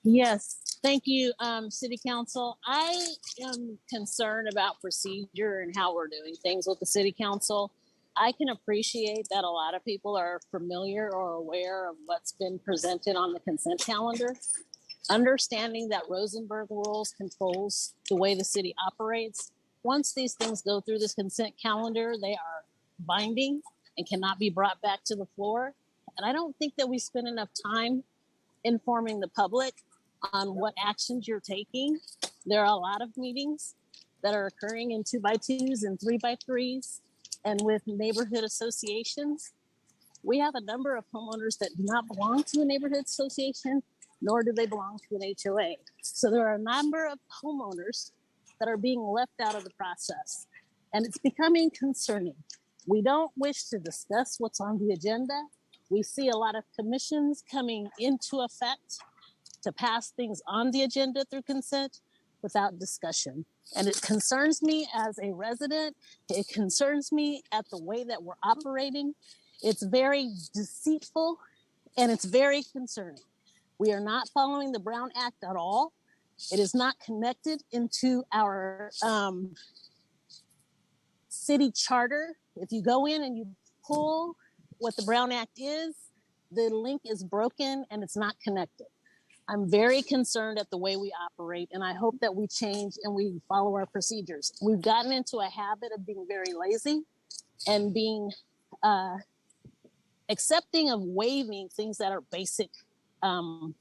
Yes, thank you, City Council. I am concerned about procedure and how we're doing things with the City Council. I can appreciate that a lot of people are familiar or aware of what's been presented on the consent calendar. Understanding that Rosenberg rules controls the way the city operates. Once these things go through this consent calendar, they are binding and cannot be brought back to the floor. And I don't think that we spend enough time informing the public on what actions you're taking. There are a lot of meetings that are occurring in 2x2s and 3x3s and with neighborhood associations. We have a number of homeowners that do not belong to a neighborhood association, nor do they belong to an HOA. So there are a number of homeowners that are being left out of the process, and it's becoming concerning. We don't wish to discuss what's on the agenda. We see a lot of commissions coming into effect to pass things on the agenda through consent without discussion. And it concerns me as a resident. It concerns me at the way that we're operating. It's very deceitful and it's very concerning. We are not following the Brown Act at all. It is not connected into our city charter. If you go in and you pull what the Brown Act is, the link is broken and it's not connected. I'm very concerned at the way we operate, and I hope that we change and we follow our procedures. We've gotten into a habit of being very lazy and being accepting of waiving things that are basic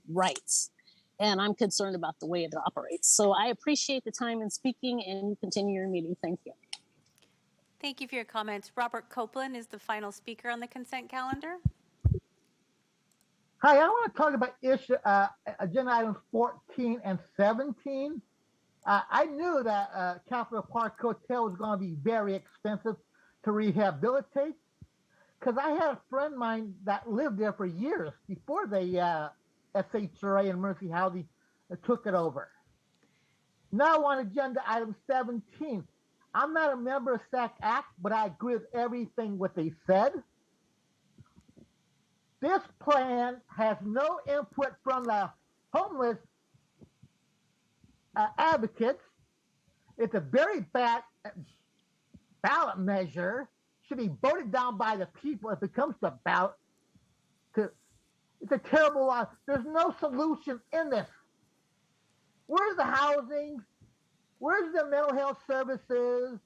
rights. And I'm concerned about the way it operates. So I appreciate the time in speaking, and you continue your meeting. Thank you. Thank you for your comments. Robert Copeland is the final speaker on the consent calendar. Hi, I want to talk about issue agenda items 14 and 17. I knew that Capitol Park Hotel was going to be very expensive to rehabilitate because I had a friend of mine that lived there for years before the SHRA and Mercy Housing took it over. Now on agenda item 17, I'm not a member of SAC Act, but I agree with everything what they said. This plan has no input from the homeless advocates. It's a very bad ballot measure. Should be voted down by the people if it comes to ballot. It's a terrible law. There's no solution in this. Where's the housing? Where's the mental health services?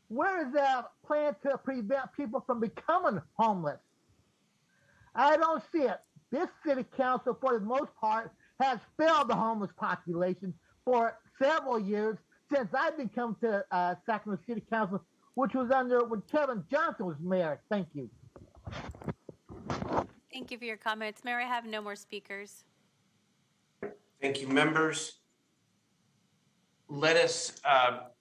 Where is the plan to prevent people from becoming homeless? I don't see it. This city council, for the most part, has failed the homeless population for several years since I've become to Sacramento City Council, which was under when Kevin Johnson was mayor. Thank you. Thank you for your comments. Mayor, I have no more speakers. Thank you, members. Let us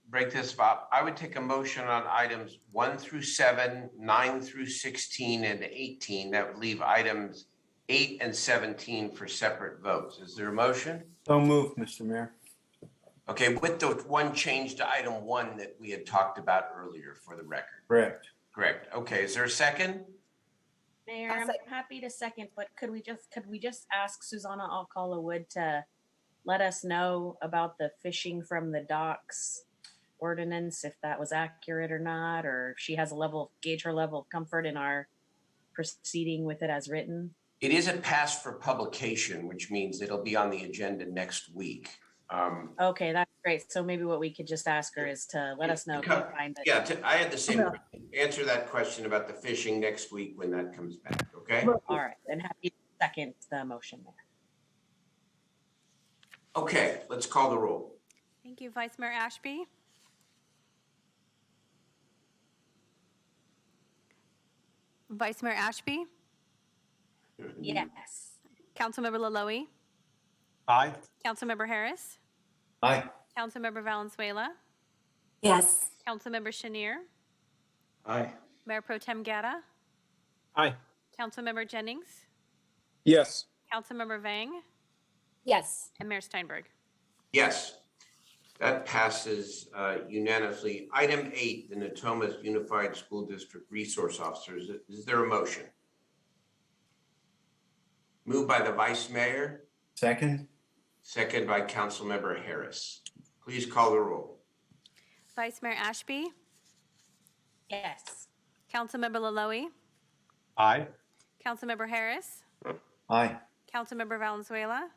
break this up. I would take a motion on items 1 through 7, 9 through 16, and 18. That would leave items 8 and 17 for separate votes. Is there a motion? So moved, Mr. Mayor. Okay, with the one change to item 1 that we had talked about earlier for the record. Correct. Correct. Okay, is there a second? Mayor, I'm happy to second, but could we just ask Susanna Alcala Wood to let us know about the fishing from the docks ordinance, if that was accurate or not, or if she has gauge her level of comfort in our proceeding with it as written? It is a pass for publication, which means it'll be on the agenda next week. Okay, that's great. So maybe what we could just ask her is to let us know. Yeah, I had the same answer that question about the fishing next week when that comes back. Okay. All right, then happy to second the motion there. Okay, let's call the roll. Thank you, Vice Mayor Ashby. Vice Mayor Ashby. Yes. Councilmember Laloe. Aye. Councilmember Harris. Aye. Councilmember Valenzuela. Yes. Councilmember Chenier. Aye. Mayor Pro Tem Gatta. Aye. Councilmember Jennings. Yes. Councilmember Vang. Yes. And Mayor Steinberg. Yes, that passes unanimously. Item 8, the Natomas Unified School District Resource Officers. Is there a motion? Moved by the Vice Mayor. Second. Second by Councilmember Harris. Please call the roll. Vice Mayor Ashby. Yes. Councilmember Laloe. Aye. Councilmember Harris. Aye. Councilmember Valenzuela.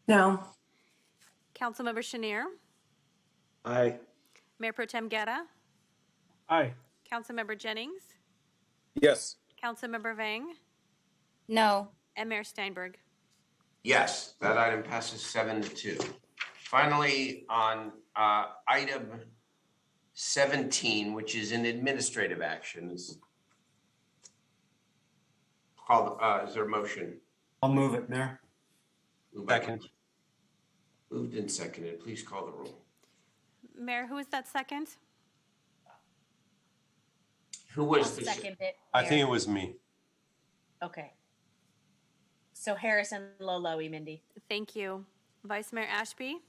No. Councilmember Chenier. Aye. Mayor Pro Tem Gatta. Aye. Councilmember Jennings. Yes. Councilmember Vang. No. And Mayor Steinberg. Yes, that item passes 7-2. Finally, on item 17, which is an administrative action, is called, is there a motion? I'll move it, Mayor. Second. Moved and seconded. Please call the roll. Mayor, who is that second? Who was I'll the second it. I think it was me. Okay. So Harris and Laloe, Mindy. Thank you. Vice Mayor Ashby.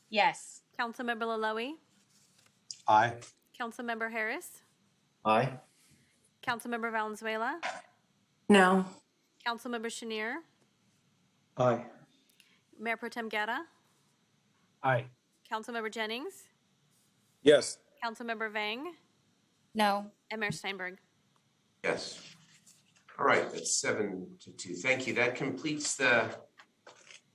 Yes. Councilmember Laloe. Aye. Councilmember Harris. Aye. Councilmember Valenzuela. No. Councilmember Chenier. Aye. Mayor Pro Tem Gatta. Aye. Councilmember Jennings. Yes. Councilmember Vang. No. And Mayor Steinberg. Yes. All right, that's 7-2. Thank you. That completes the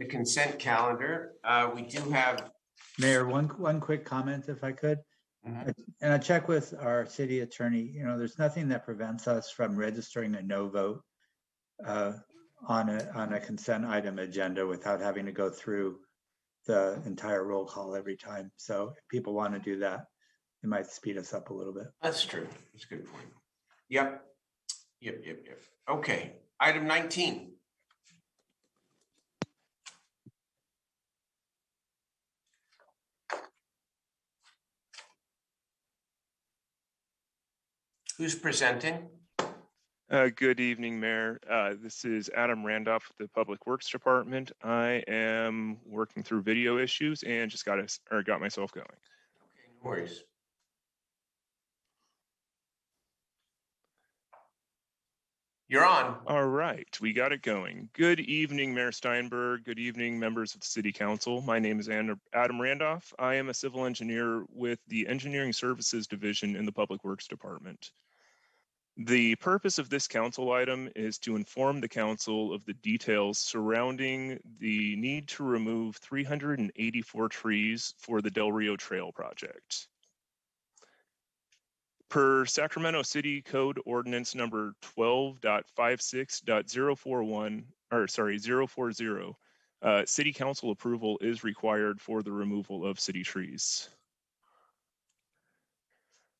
the consent calendar. We do have. Mayor, one quick comment if I could. Mhm. And I check with our city attorney, there's nothing that prevents us from registering a no vote on a consent item agenda without having to go through the entire roll call every time. So if people want to do that, it might speed us up a little bit. That's true. That's a good point. Yep. Okay, item 19. Who's presenting? Good evening, Mayor. This is Adam Randolph with the Public Works Department. I am working through video issues and just got myself going. Okay, no worries. You're on. All right, we got it going. Good evening, Mayor Steinberg. Good evening, members of the City Council. My name is Adam Randolph. I am a civil engineer with the Engineering Services Division in the Public Works Department. The purpose of this council item is to inform the council of the details surrounding the need to remove 384 trees for the Del Rio Trail project. Per Sacramento City Code Ordinance number 12.56.040, City Council approval is required for the removal of city trees.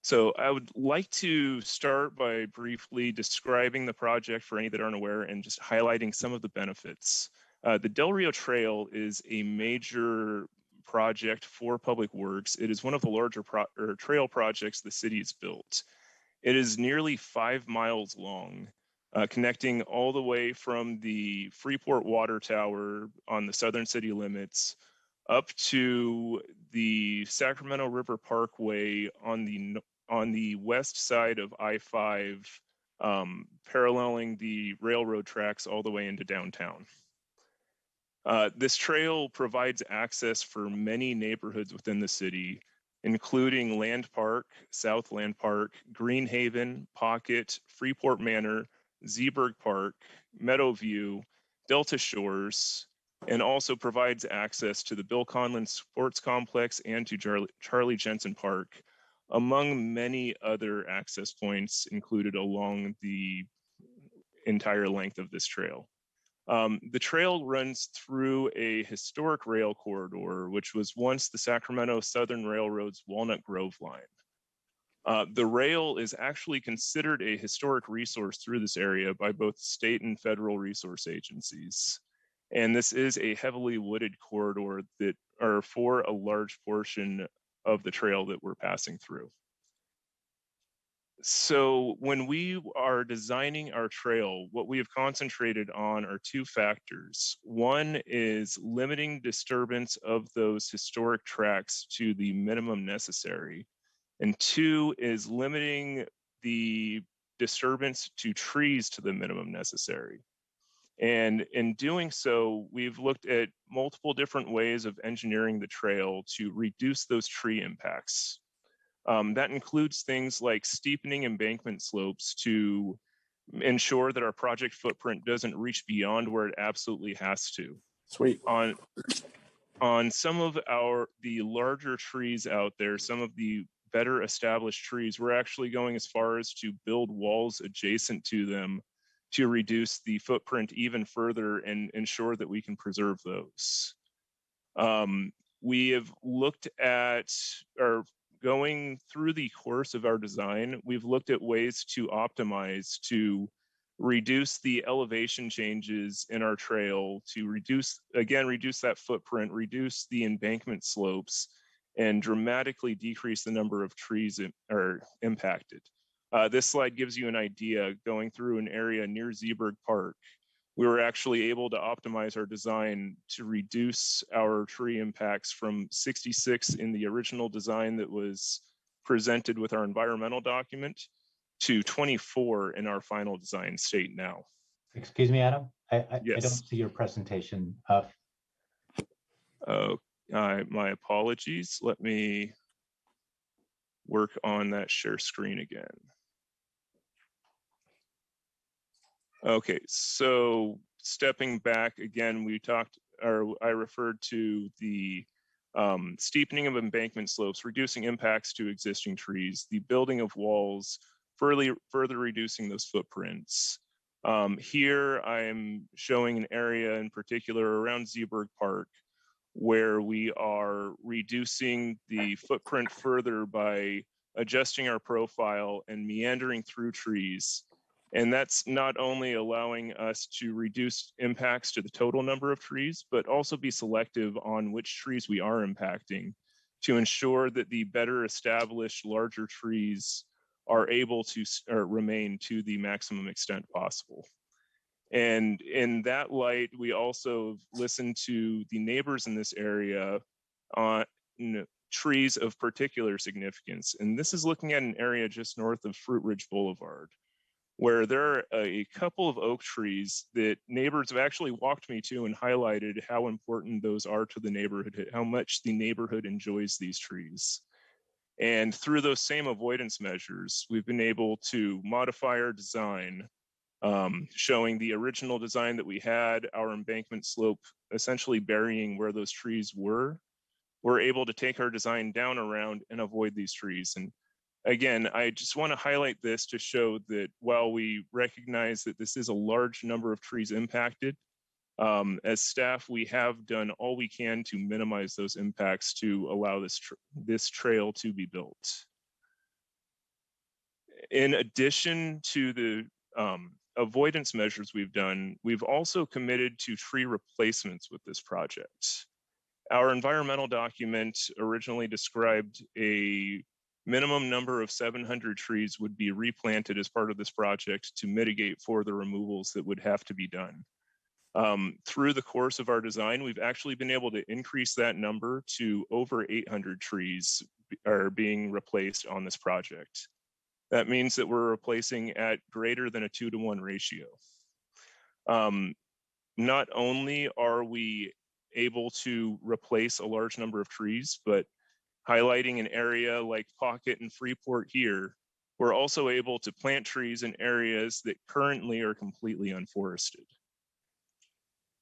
So I would like to start by briefly describing the project for any that aren't aware and just highlighting some of the benefits. The Del Rio Trail is a major project for Public Works. It is one of the larger trail projects the city has built. It is nearly 5 miles long, connecting all the way from the Freeport Water Tower on the southern city limits up to the Sacramento River Parkway on the west side of I-5, paralleling the railroad tracks all the way into downtown. This trail provides access for many neighborhoods within the city, including Land Park, South Land Park, Greenhaven, Pocket, Freeport Manor, Zeeburg Park, Meadowview, Delta Shores, and also provides access to the Bill Conlon Sports Complex and to Charlie Jensen Park, among many other access points included along the entire length of this trail. The trail runs through a historic rail corridor, which was once the Sacramento Southern Railroad's Walnut Grove line. The rail is actually considered a historic resource through this area by both state and federal resource agencies. And this is a heavily wooded corridor that are for a large portion of the trail that we're passing through. So when we are designing our trail, what we have concentrated on are two factors. One is limiting disturbance of those historic tracks to the minimum necessary. And two is limiting the disturbance to trees to the minimum necessary. And in doing so, we've looked at multiple different ways of engineering the trail to reduce those tree impacts. That includes things like steepening embankment slopes to ensure that our project footprint doesn't reach beyond where it absolutely has to. Sweet. On some of the larger trees out there, some of the better established trees, we're actually going as far as to build walls adjacent to them to reduce the footprint even further and ensure that we can preserve those. We have looked at, or going through the course of our design, we've looked at ways to optimize to reduce the elevation changes in our trail, to reduce that footprint, reduce the embankment slopes, and dramatically decrease the number of trees impacted. This slide gives you an idea. Going through an area near Zeeburg Park, we were actually able to optimize our design to reduce our tree impacts from 66 in the original design that was presented with our environmental document to 24 in our final design state now. Excuse me, Adam? I Yes. don't see your presentation. My apologies. Let me work on that share screen again. Okay, so stepping back again, we talked I referred to the steepening of embankment slopes, reducing impacts to existing trees, the building of walls, further reducing those footprints. Here I am showing an area in particular around Zeeburg Park where we are reducing the footprint further by adjusting our profile and meandering through trees. And that's not only allowing us to reduce impacts to the total number of trees, but also be selective on which trees we are impacting to ensure that the better established larger trees are able to remain to the maximum extent possible. And in that light, we also listened to the neighbors in this area on trees of particular significance. And this is looking at an area just north of Fruit Ridge Boulevard, where there are a couple of oak trees that neighbors have actually walked me to and highlighted how important those are to the neighborhood, how much the neighborhood enjoys these trees. And through those same avoidance measures, we've been able to modify our design, showing the original design that we had, our embankment slope essentially burying where those trees were. We're able to take our design down around and avoid these trees. And again, I just want to highlight this to show that while we recognize that this is a large number of trees impacted, as staff, we have done all we can to minimize those impacts to allow this trail to be built. In addition to the avoidance measures we've done, we've also committed to tree replacements with this project. Our environmental document originally described a minimum number of 700 trees would be replanted as part of this project to mitigate for the removals that would have to be done. Through the course of our design, we've actually been able to increase that number to over 800 trees are being replaced on this project. That means that we're replacing at greater than a 2-to-1 ratio. Not only are we able to replace a large number of trees, but highlighting an area like Pocket and Freeport here, we're also able to plant trees in areas that currently are completely unforested.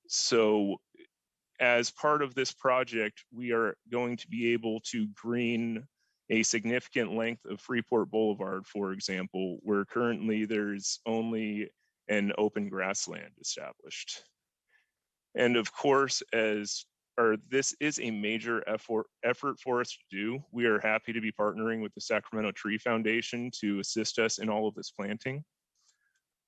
So as part of this project, we are going to be able to green a significant length of Freeport Boulevard, for example, where currently there's only an open grassland established. And of course, this is a major effort for us to do. We are happy to be partnering with the Sacramento Tree Foundation to assist us in all of this planting.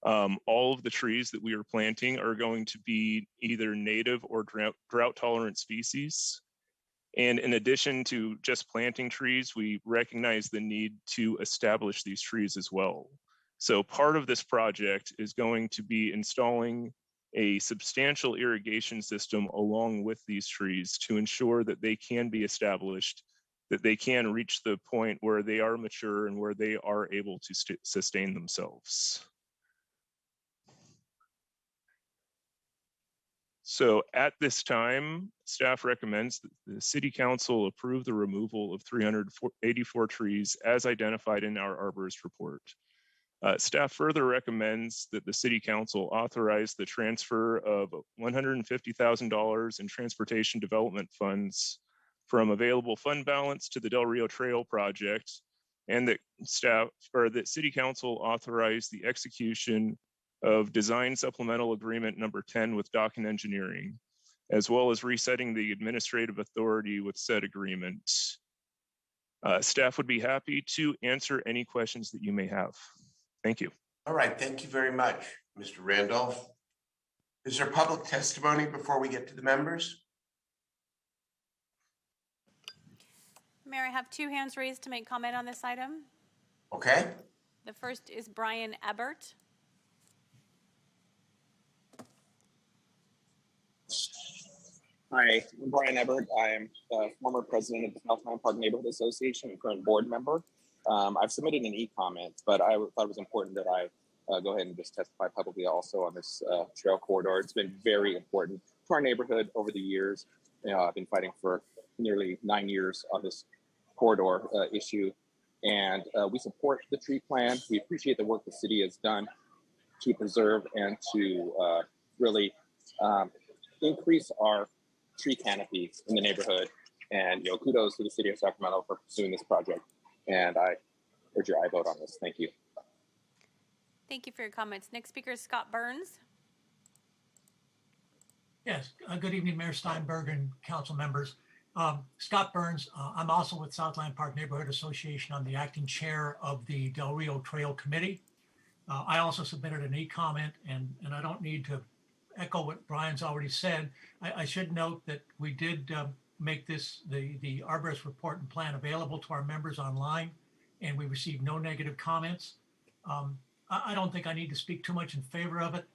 All of the trees that we are planting are going to be either native or drought tolerant species. And in addition to just planting trees, we recognize the need to establish these trees as well. So part of this project is going to be installing a substantial irrigation system along with these trees to ensure that they can be established, that they can reach the point where they are mature and where they are able to sustain themselves. So at this time, staff recommends that the City Council approve the removal of 384 trees as identified in our arborist report. Staff further recommends that the City Council authorize the transfer of $150,000 in transportation development funds from available fund balance to the Del Rio Trail project, and that City Council authorize the execution of Design Supplemental Agreement number 10 with Dock and Engineering, as well as resetting the administrative authority with said agreement. Staff would be happy to answer any questions that you may have. Thank you. All right, thank you very much, Mr. Randolph. Is there public testimony before we get to the members? Mayor, I have 2 hands raised to make comment on this item. Okay. The first is Brian Ebert. Hi, I'm Brian Ebert. I am the former president of the Southland Park Neighborhood Association and current board member. I've submitted an e-comment, but I thought it was important that I go ahead and just testify publicly also on this trail corridor. It's been very important to our neighborhood over the years. I've been fighting for nearly 9 years on this corridor issue, and we support the tree plan. We appreciate the work the city has done to preserve and to really increase our tree canopy in the neighborhood. And kudos to the city of Sacramento for pursuing this project. And I urge your aye vote on this. Thank you. Thank you for your comments. Next speaker is Scott Burns. Yes, good evening, Mayor Steinberg and council members. Scott Burns, I'm also with Southland Park Neighborhood Association. I'm the acting chair of the Del Rio Trail Committee. I also submitted an e-comment, and I don't need to echo what Brian's already said. I should note that we did make the arborist report and plan available to our members online, and we received no negative comments. I don't think I need to speak too much in favor of it.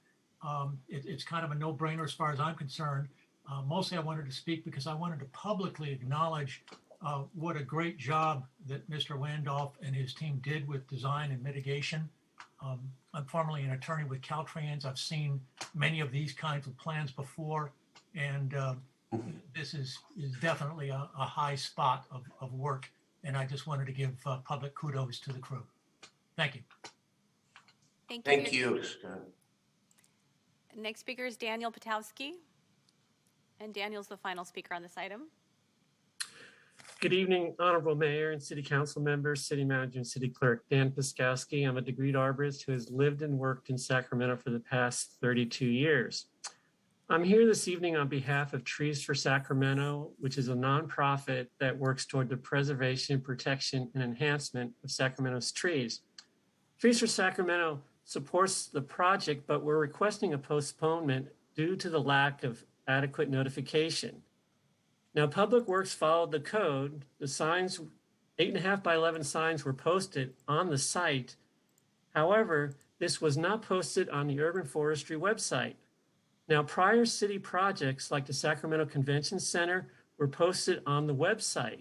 It's kind of a no-brainer as far as I'm concerned. Mostly I wanted to speak because I wanted to publicly acknowledge what a great job that Mr. Randolph and his team did with design and mitigation. I'm formerly an attorney with Caltrans. I've seen many of these kinds of plans before, and this is definitely a high spot of work, and I just wanted to give public kudos to the crew. Thank you. Thank you, Scott. Next speaker is Daniel Potowski, and Daniel's the final speaker on this item. Good evening, Honorable Mayor and City Council members, City Manager and City Clerk. Dan Piskowski. I'm a degreed arborist who has lived and worked in Sacramento for the past 32 years. I'm here this evening on behalf of Trees for Sacramento, which is a nonprofit that works toward the preservation, protection, and enhancement of Sacramento's trees. Trees for Sacramento supports the project, but we're requesting a postponement due to the lack of adequate notification. Now, Public Works followed the code. The signs, 8.5 by 11 signs were posted on the site. However, this was not posted on the Urban Forestry website. Now, prior city projects like the Sacramento Convention Center were posted on the website.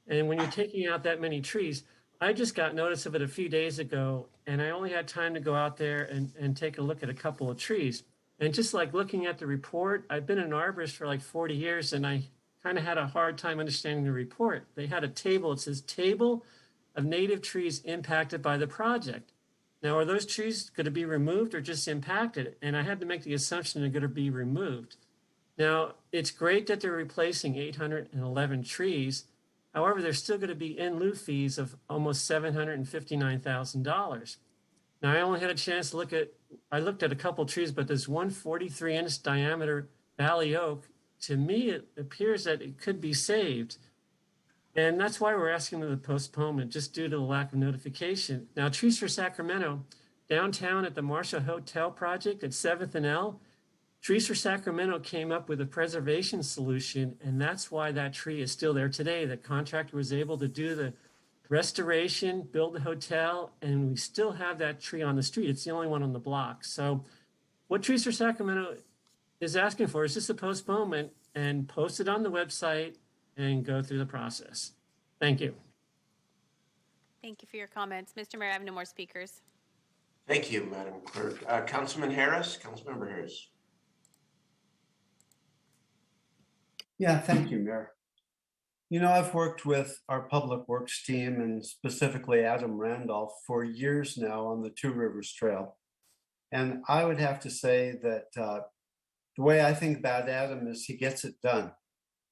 And when you're taking out that many trees, I just got notice of it a few days ago, and I only had time to go out there and take a look at a couple of trees. And just like looking at the report, I've been an arborist for like 40 years, and I kind of had a hard time understanding the report. They had a table. It says table of native trees impacted by the project. Now, are those trees going to be removed or just impacted? And I had to make the assumption they're going to be removed. Now, it's great that they're replacing 811 trees. However, there's still going to be in lieu fees of almost $759,000. Now, I only had a chance to I looked at a couple trees, but there's one 43-inch diameter valley oak. To me, it appears that it could be saved. And that's why we're asking the postponement, just due to the lack of notification. Now, Trees for Sacramento, downtown at the Marshall Hotel project at 7th and L, Trees for Sacramento came up with a preservation solution, and that's why that tree is still there today. The contractor was able to do the restoration, build the hotel, and we still have that tree on the street. It's the only one on the block. So what Trees for Sacramento is asking for is just a postponement and post it on the website and go through the process. Thank you. Thank you for your comments. Mr. Mayor, I have no more speakers. Thank you, Madam Clerk. Councilman Harris, Councilmember Harris. Yeah, thank you, Mayor. I've worked with our Public Works team and specifically Adam Randolph for years now on the Two Rivers Trail. And I would have to say that the way I think about Adam is he gets it done.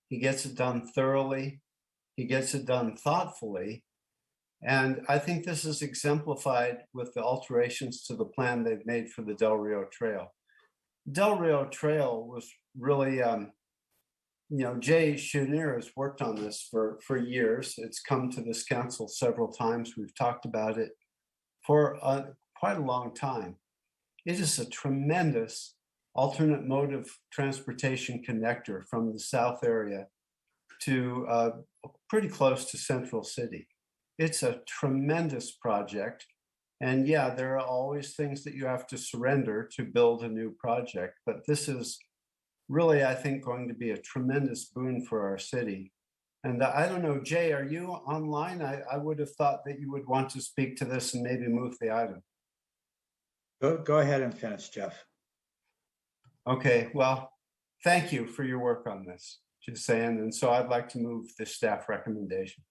He gets it done thoroughly. He gets it done thoughtfully. And I think this is exemplified with the alterations to the plan they've made for the Del Rio Trail. Del Rio Trail was really, Jay Chenier has worked on this for years. It's come to this council several times. We've talked about it for quite a long time. It is a tremendous alternate mode of transportation connector from the south area to pretty close to Central City. It's a tremendous project. And yeah, there are always things that you have to surrender to build a new project, but this is really, I think, going to be a tremendous boon for our city. And I don't know, Jay, are you online? I would have thought that you would want to speak to this and maybe move the item. Go ahead and finish, Jeff. Okay, well, thank you for your work on this, just saying. And so I'd like to move the staff recommendation.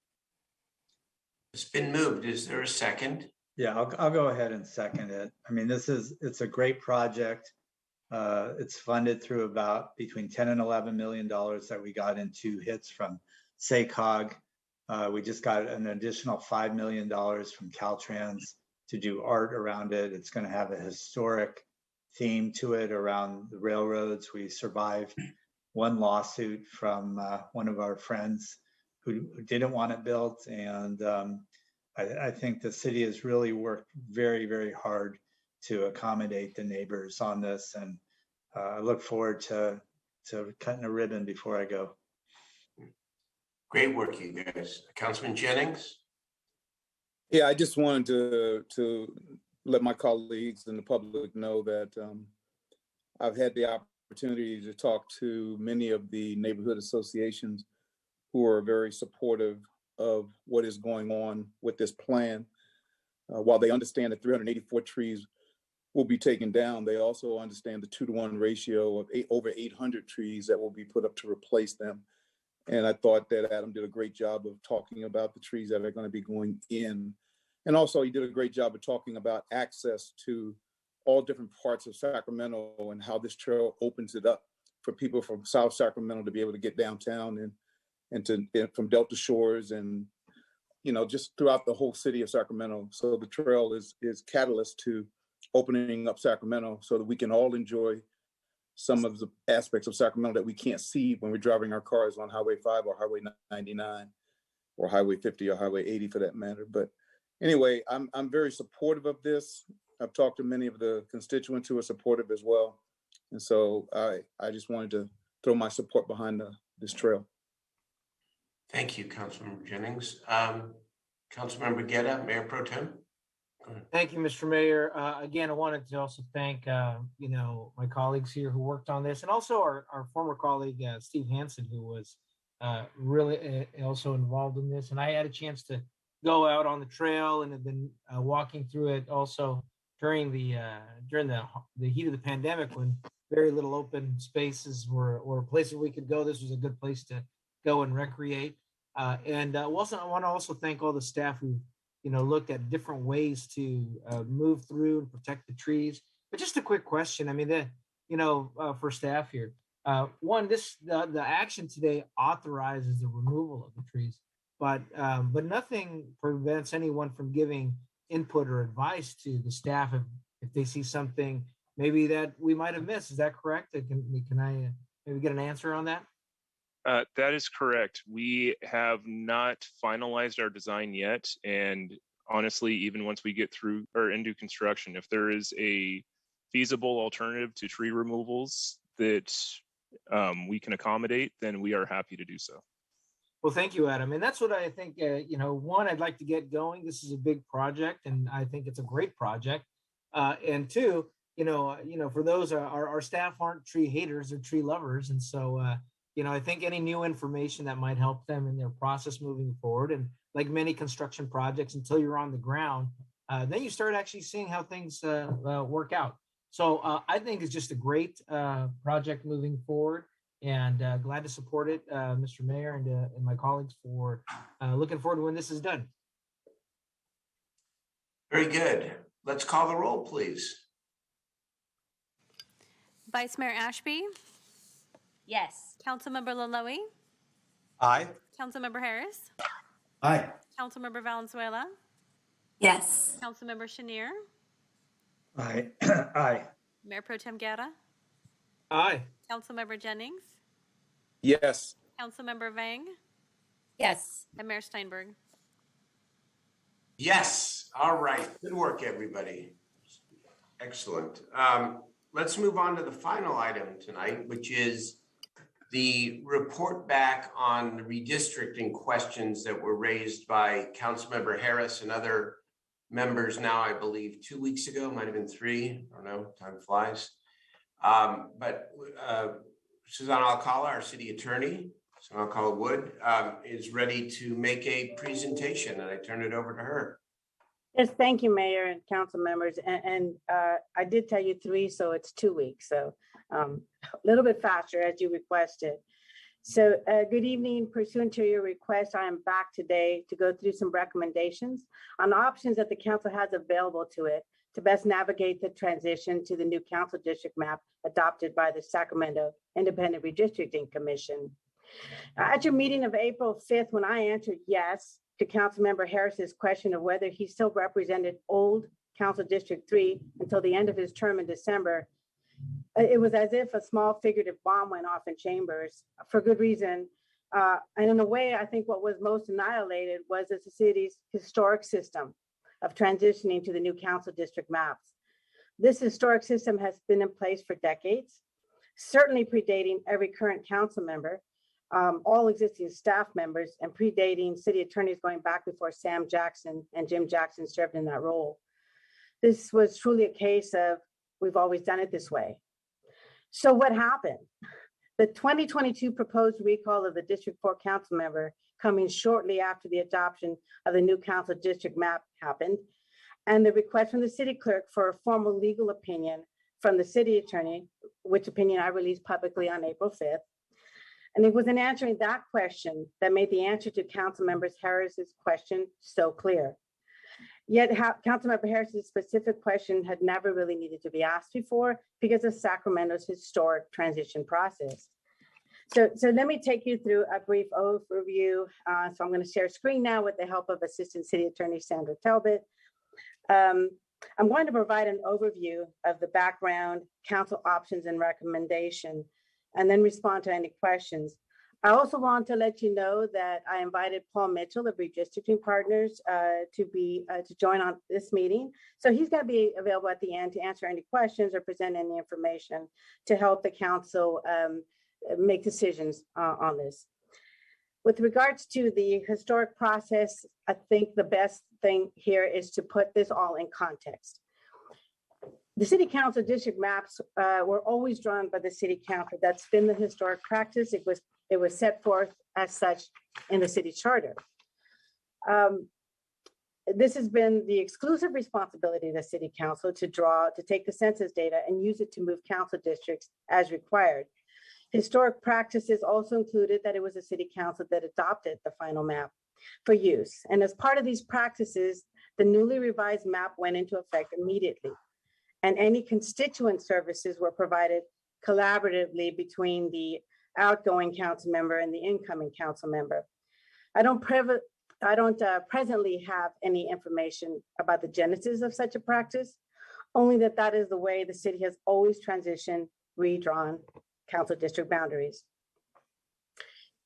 It's been moved. Is there a second? Yeah, I'll go ahead and second it. I mean, it's a great project. It's funded through about between 10 and $11 million that we got in 2 hits from SACOG. We just got an additional $5 million from Caltrans to do art around it. It's going to have a historic theme to it around the railroads. We survived one lawsuit from one of our friends who didn't want it built. And I think the city has really worked very, very hard to accommodate the neighbors on this. And I look forward to cutting a ribbon before I go. Great work, you guys. Councilman Jennings? Yeah, I just wanted to let my colleagues and the public know that I've had the opportunity to talk to many of the neighborhood associations who are very supportive of what is going on with this plan. While they understand that 384 trees will be taken down, they also understand the 2-to-1 ratio of over 800 trees that will be put up to replace them. And I thought that Adam did a great job of talking about the trees that are going to be going in. And also he did a great job of talking about access to all different parts of Sacramento and how this trail opens it up for people from South Sacramento to be able to get downtown and from Delta Shores and, you know, just throughout the whole city of Sacramento. So the trail is catalyst to opening up Sacramento so that we can all enjoy some of the aspects of Sacramento that we can't see when we're driving our cars on Highway 5 or Highway 99 or Highway 50 or Highway 80 for that matter. But anyway, I'm very supportive of this. I've talked to many of the constituents who are supportive as well. And so I just wanted to throw my support behind this trail. Thank you, Councilmember Jennings. Councilmember Guerra, Mayor Pro Tem. Thank you, Mr. Mayor. Again, I wanted to also thank, my colleagues here who worked on this, and also our former colleague, Steve Hansen, who was really also involved in this. And I had a chance to go out on the trail and have been walking through it also during the heat of the pandemic, when very little open spaces were places we could go. This was a good place to go and recreate. And also, I want to also thank all the staff who looked at different ways to move through and protect the trees. But just a quick question. I mean, for staff here, one, the action today authorizes the removal of the trees, but nothing prevents anyone from giving input or advice to the staff if they see something maybe that we might have missed. Is that correct? Can I maybe get an answer on that? That is correct. We have not finalized our design yet. And honestly, even once we get through or into construction, if there is a feasible alternative to tree removals that we can accommodate, then we are happy to do so. Well, thank you, Adam. And that's what I think, one, I'd like to get going. This is a big project, and I think it's a great project. And two, for those, our staff aren't tree haters, they're tree lovers. And so, I think any new information that might help them in their process moving forward, and like many construction projects, until you're on the ground, then you start actually seeing how things work out. So I think it's just a great project moving forward, and glad to support it, Mr. Mayor and my colleagues, for looking forward to when this is done. Very good. Let's call the roll, please. Vice Mayor Ashby? Yes. Councilmember Laloe? Aye. Councilmember Harris? Aye. Councilmember Valenzuela? Yes. Councilmember Chenier? Aye. Aye. Mayor Pro Tem Guerra? Aye. Councilmember Jennings? Yes. Councilmember Vang? Yes. And Mayor Steinberg? Yes. All right. Good work, everybody. Excellent. Let's move on to the final item tonight, which is the report back on the redistricting questions that were raised by Councilmember Harris and other members now, I believe, 2 weeks ago, might have been 3. I don't know, time flies. But Susanna Alcala, our city attorney, Susanna Alcala Wood, is ready to make a presentation, and I turn it over to her. Yes, thank you, Mayor and council members. And I did tell you 3, so it's 2 weeks. So a little bit faster as you requested. So good evening. Pursuant to your request, I am back today to go through some recommendations on options that the council has available to it to best navigate the transition to the new council district map adopted by the Sacramento Independent Redistricting Commission. At your meeting of April 5th, when I answered yes to Councilmember Harris's question of whether he still represented old Council District 3 until the end of his term in December, it was as if a small figurative bomb went off in chambers for good reason. And in a way, I think what was most annihilated was the city's historic system of transitioning to the new council district maps. This historic system has been in place for decades, certainly predating every current council member, all existing staff members, and predating city attorneys going back before Sam Jackson and Jim Jackson served in that role. This was truly a case of we've always done it this way. So what happened? The 2022 proposed recall of the District 4 council member coming shortly after the adoption of the new council district map happened, and the request from the city clerk for a formal legal opinion from the city attorney, which opinion I released publicly on April 5th. And it was in answering that question that made the answer to Councilmember Harris's question so clear. Yet Councilmember Harris's specific question had never really needed to be asked before because of Sacramento's historic transition process. So let me take you through a brief overview. So I'm going to share screen now with the help of Assistant City Attorney Sandra Talbot. I'm going to provide an overview of the background, council options, and recommendation, and then respond to any questions. I also want to let you know that I invited Paul Mitchell of Redistricting Partners to join on this meeting. So he's going to be available at the end to answer any questions or present any information to help the council make decisions on this. With regards to the historic process, I think the best thing here is to put this all in context. The city council district maps were always drawn by the city council. That's been the historic practice. It was set forth as such in the city charter. This has been the exclusive responsibility of the city council to take the census data and use it to move council districts as required. Historic practices also included that it was the city council that adopted the final map for use. And as part of these practices, the newly revised map went into effect immediately. And any constituent services were provided collaboratively between the outgoing council member and the incoming council member. I don't presently have any information about the genesis of such a practice, only that is the way the city has always transitioned, redrawn council district boundaries.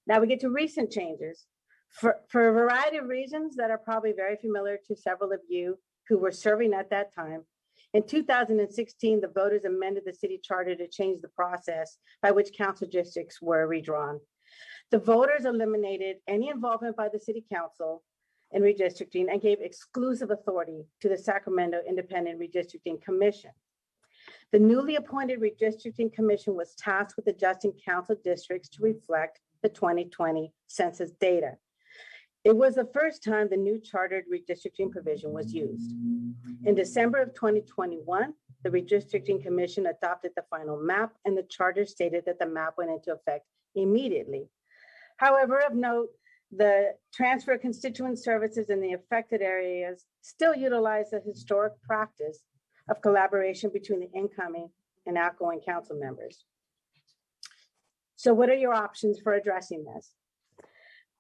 Now we get to recent changes. For a variety of reasons that are probably very familiar to several of you who were serving at that time, in 2016, the voters amended the city charter to change the process by which council districts were redrawn. The voters eliminated any involvement by the city council in redistricting and gave exclusive authority to the Sacramento Independent Redistricting Commission. The newly appointed Redistricting Commission was tasked with adjusting council districts to reflect the 2020 census data. It was the first time the new chartered redistricting provision was used. In December of 2021, the Redistricting Commission adopted the final map, and the charter stated that the map went into effect immediately. However, of note, the transfer of constituent services in the affected areas still utilize the historic practice of collaboration between the incoming and outgoing council members. So what are your options for addressing this?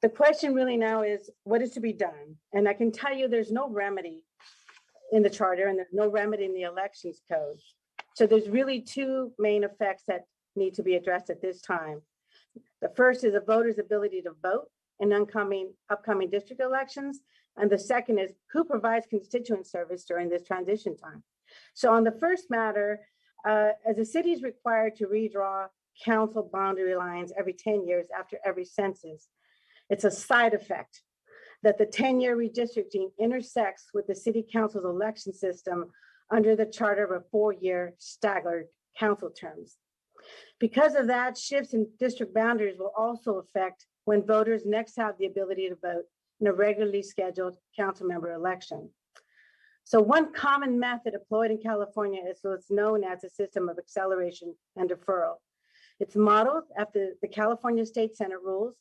The question really now is, what is to be done? And I can tell you there's no remedy in the charter and there's no remedy in the elections code. So there's really two main effects that need to be addressed at this time. The first is a voter's ability to vote in upcoming district elections. And the second is who provides constituent service during this transition time. So on the first matter, as a city is required to redraw council boundary lines every 10 years after every census, it's a side effect that the 10-year redistricting intersects with the city council's election system under the charter of a 4-year staggered council terms. Because of that, shifts in district boundaries will also affect when voters next have the ability to vote in a regularly scheduled council member election. So one common method employed in California is what's known as a system of acceleration and deferral. It's modeled after the California State Senate rules.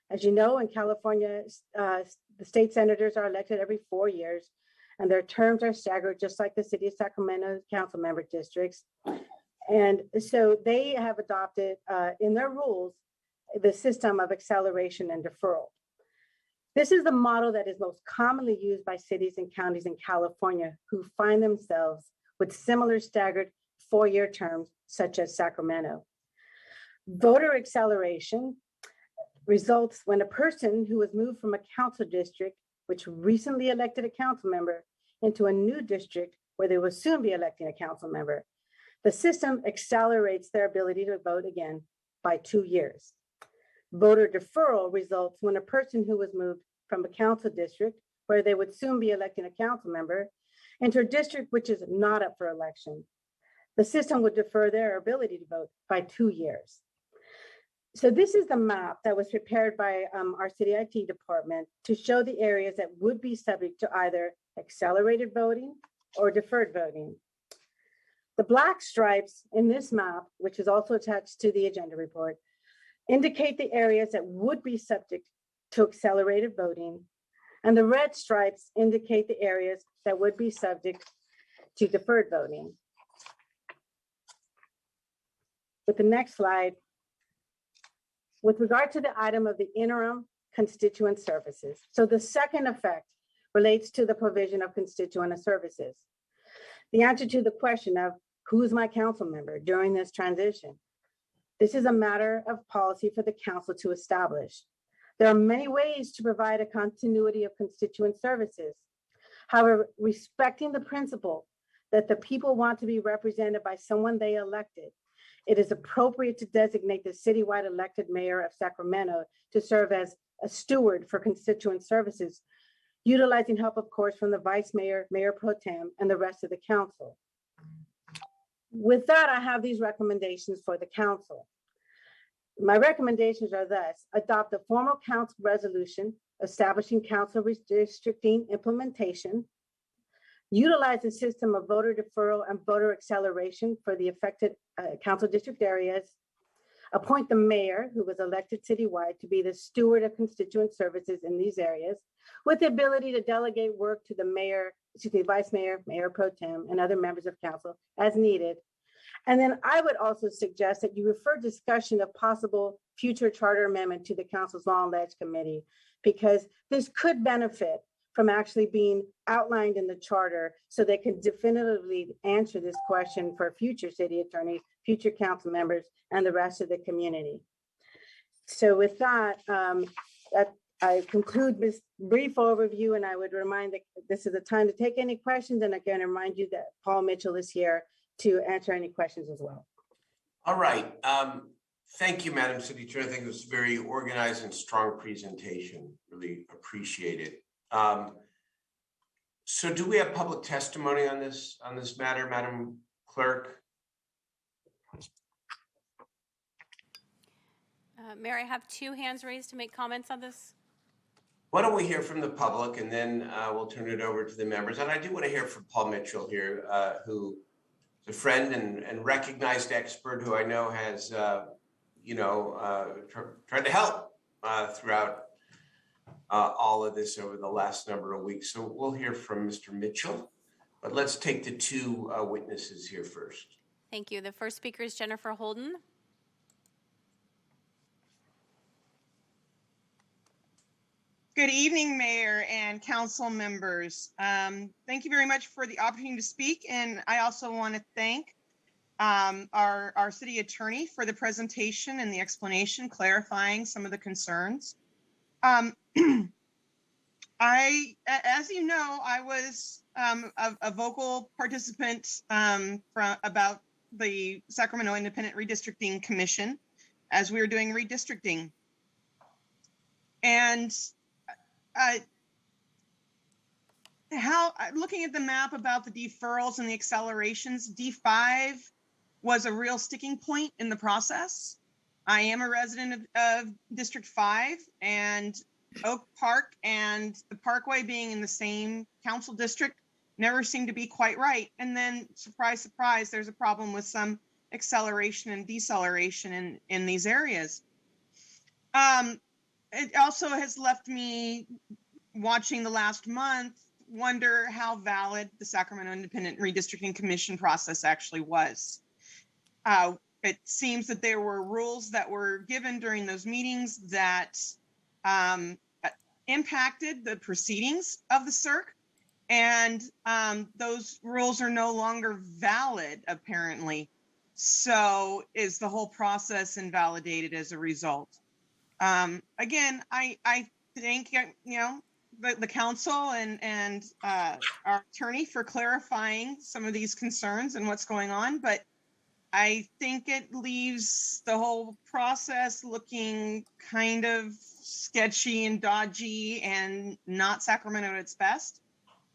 As you know, in California, the state senators are elected every 4 years, and their terms are staggered, just like the city of Sacramento council member districts. And so they have adopted in their rules the system of acceleration and deferral. This is the model that is most commonly used by cities and counties in California who find themselves with similar staggered four-year terms, such as Sacramento. Voter acceleration results when a person who was moved from a council district, which recently elected a council member, into a new district where they will soon be electing a council member. The system accelerates their ability to vote again by 2 years. Voter deferral results when a person who was moved from a council district where they would soon be electing a council member into a district which is not up for election. The system would defer their ability to vote by 2 years. So this is the map that was prepared by our city IT department to show the areas that would be subject to either accelerated voting or deferred voting. The black stripes in this map, which is also attached to the agenda report, indicate the areas that would be subject to accelerated voting, and the red stripes indicate the areas that would be subject to deferred voting. With the next slide, with regard to the item of the interim constituent services. So the second effect relates to the provision of constituent services. The answer to the question of who's my council member during this transition. This is a matter of policy for the council to establish. There are many ways to provide a continuity of constituent services. However, respecting the principle that the people want to be represented by someone they elected, it is appropriate to designate the citywide elected mayor of Sacramento to serve as a steward for constituent services, utilizing help, of course, from the vice mayor, mayor pro tem, and the rest of the council. With that, I have these recommendations for the council. My recommendations are thus: adopt a formal council resolution establishing council redistricting implementation, utilize a system of voter deferral and voter acceleration for the affected council district areas, appoint the mayor who was elected citywide to be the steward of constituent services in these areas, with the ability to delegate work to the mayor, vice mayor, mayor pro tem, and other members of council as needed. And then I would also suggest that you refer discussion of possible future charter amendment to the council's Law and Ledge Committee, because this could benefit from actually being outlined in the charter so they can definitively answer this question for future city attorneys, future council members, and the rest of the community. So with that, I conclude this brief overview, and I would remind that this is the time to take any questions. And again, remind you that Paul Mitchell is here to answer any questions as well. All right. Thank you, Madam City Attorney. I think it was a very organized and strong presentation. Really appreciate it. So do we have public testimony on this matter, Madam Clerk? Mayor, I have 2 hands raised to make comments on this. Why don't we hear from the public, and then we'll turn it over to the members. And I do want to hear from Paul Mitchell here, who is a friend and recognized expert who I know has, tried to help throughout all of this over the last number of weeks. So we'll hear from Mr. Mitchell, but let's take the 2 witnesses here first. Thank you. The first speaker is Jennifer Holden. Good evening, Mayor and council members. Thank you very much for the opportunity to speak. And I also want to thank our city attorney for the presentation and the explanation, clarifying some of the concerns. As you know, I was a vocal participant about the Sacramento Independent Redistricting Commission as we were doing redistricting. And looking at the map about the deferrals and the accelerations, D5 was a real sticking point in the process. I am a resident of District 5, and Oak Park and the Parkway being in the same council district never seemed to be quite right. And then, surprise, surprise, there's a problem with some acceleration and deceleration in these areas. It also has left me watching the last month wonder how valid the Sacramento Independent Redistricting Commission process actually was. It seems that there were rules that were given during those meetings that impacted the proceedings of the CIRC, and those rules are no longer valid, apparently. So is the whole process invalidated as a result? Again, I thank the council and our attorney for clarifying some of these concerns and what's going on, but I think it leaves the whole process looking kind of sketchy and dodgy and not Sacramento at its best.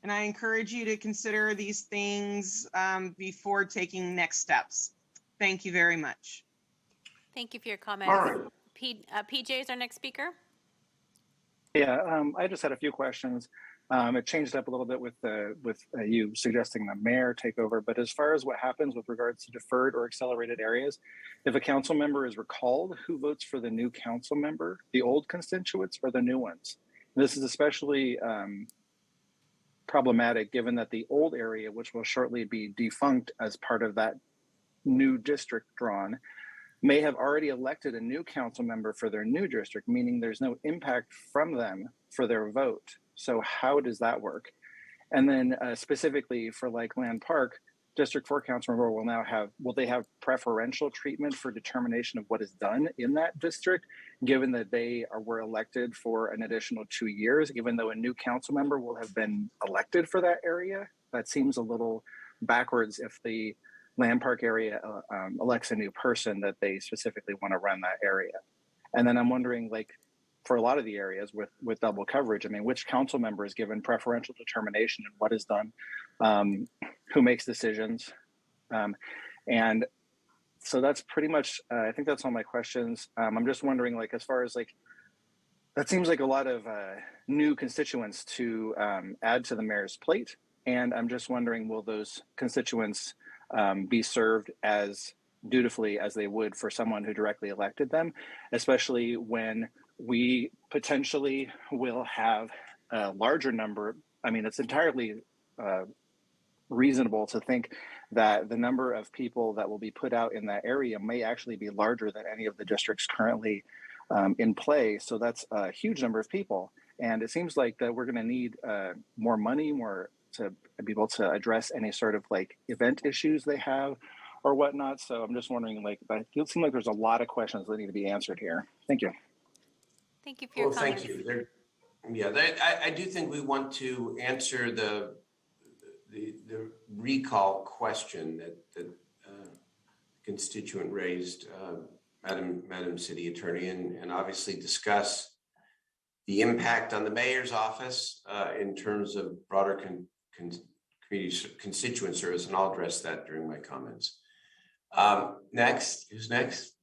And I encourage you to consider these things before taking next steps. Thank you very much. Thank you for your comments. All right. PJ is our next speaker. Yeah, I just had a few questions. It changed up a little bit with you suggesting the mayor take over, but as far as what happens with regards to deferred or accelerated areas, if a council member is recalled, who votes for the new council member, the old constituents or the new ones? This is especially problematic given that the old area, which will shortly be defunct as part of that new district drawn, may have already elected a new council member for their new district, meaning there's no impact from them for their vote. So how does that work? And then specifically for like Land Park, District 4 council member will they have preferential treatment for determination of what is done in that district, given that they were elected for an additional 2 years, even though a new council member will have been elected for that area? That seems a little backwards if the Land Park area elects a new person that they specifically want to run that area. And then I'm wondering, like, for a lot of the areas with double coverage, I mean, which council member is given preferential determination and what is done, who makes decisions? And so that's pretty much, I think that's all my questions. I'm just wondering, like, as far as like, that seems like a lot of new constituents to add to the mayor's plate. And I'm just wondering, will those constituents be served as dutifully as they would for someone who directly elected them, especially when we potentially will have a larger number. I mean, it's entirely reasonable to think that the number of people that will be put out in that area may actually be larger than any of the districts currently in play. So that's a huge number of people. And it seems like that we're going to need more money, more to be able to address any sort of like event issues they have or whatnot. So I'm just wondering, like, it seems like there's a lot of questions that need to be answered here. Thank you. Thank you for your comments. Thank you. I do think we want to answer the recall question that the constituent raised, Madam City Attorney, and obviously discuss the impact on the mayor's office in terms of broader community constituent service, and I'll address that during my comments. Next, who's next?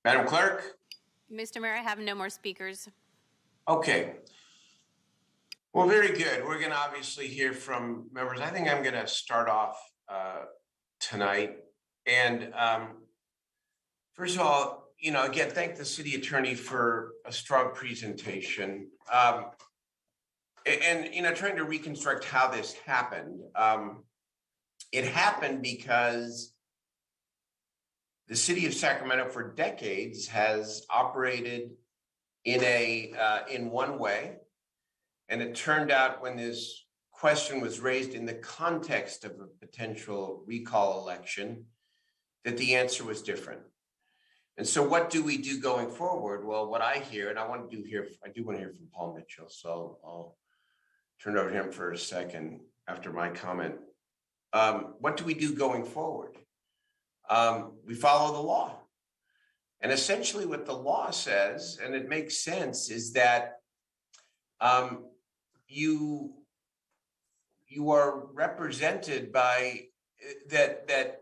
Madam Clerk? Mr. Mayor, I have no more speakers. Okay. Well, very good. We're going to obviously hear from members. I think I'm going to start off tonight. And first of all, again, thank the city attorney for a strong presentation. And trying to reconstruct how this happened. It happened because the city of Sacramento for decades has operated in one way. And it turned out when this question was raised in the context of a potential recall election, that the answer was different. And so what do we do going forward? Well, what I hear, and I do want to hear from Paul Mitchell, so I'll turn it over to him for a second after my comment. What do we do going forward? We follow the law. And essentially what the law says, and it makes sense, is that you are represented by that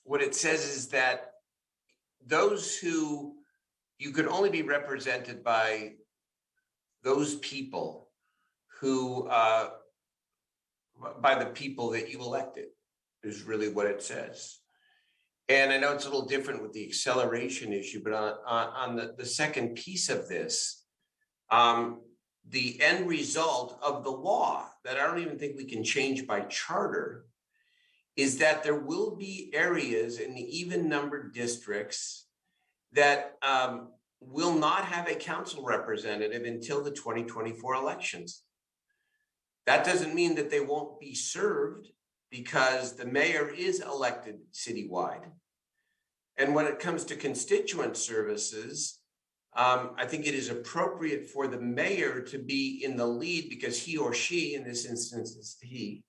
what it says is that you could only be represented by those people who by the people that you elected, is really what it says. And I know it's a little different with the acceleration issue, but on the second piece of this, the end result of the law that I don't even think we can change by charter is that there will be areas in the even numbered districts that will not have a council representative until the 2024 elections. That doesn't mean that they won't be served because the mayor is elected citywide. And when it comes to constituent services, I think it is appropriate for the mayor to be in the lead because he or she, in this instance is he,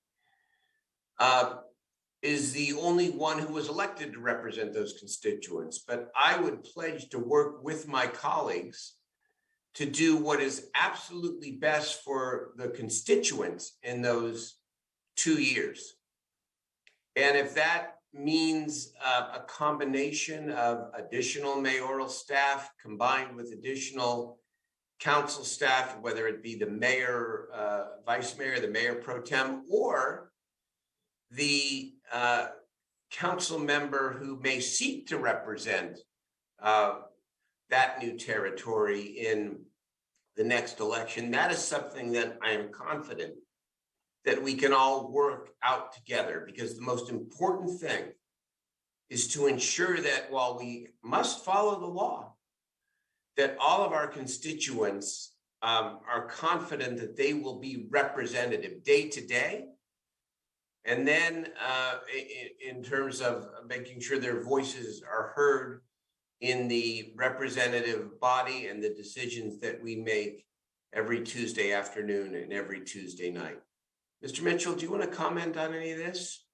is the only one who was elected to represent those constituents. But I would pledge to work with my colleagues to do what is absolutely best for the constituents in those 2 years. And if that means a combination of additional mayoral staff combined with additional council staff, whether it be the mayor, vice mayor, the mayor pro tem, or the council member who may seek to represent that new territory in the next election, that is something that I am confident that we can all work out together, because the most important thing is to ensure that while we must follow the law, that all of our constituents are confident that they will be representative day to day. And then in terms of making sure their voices are heard in the representative body and the decisions that we make every Tuesday afternoon and every Tuesday night. Mr. Mitchell, do you want to comment on any of this?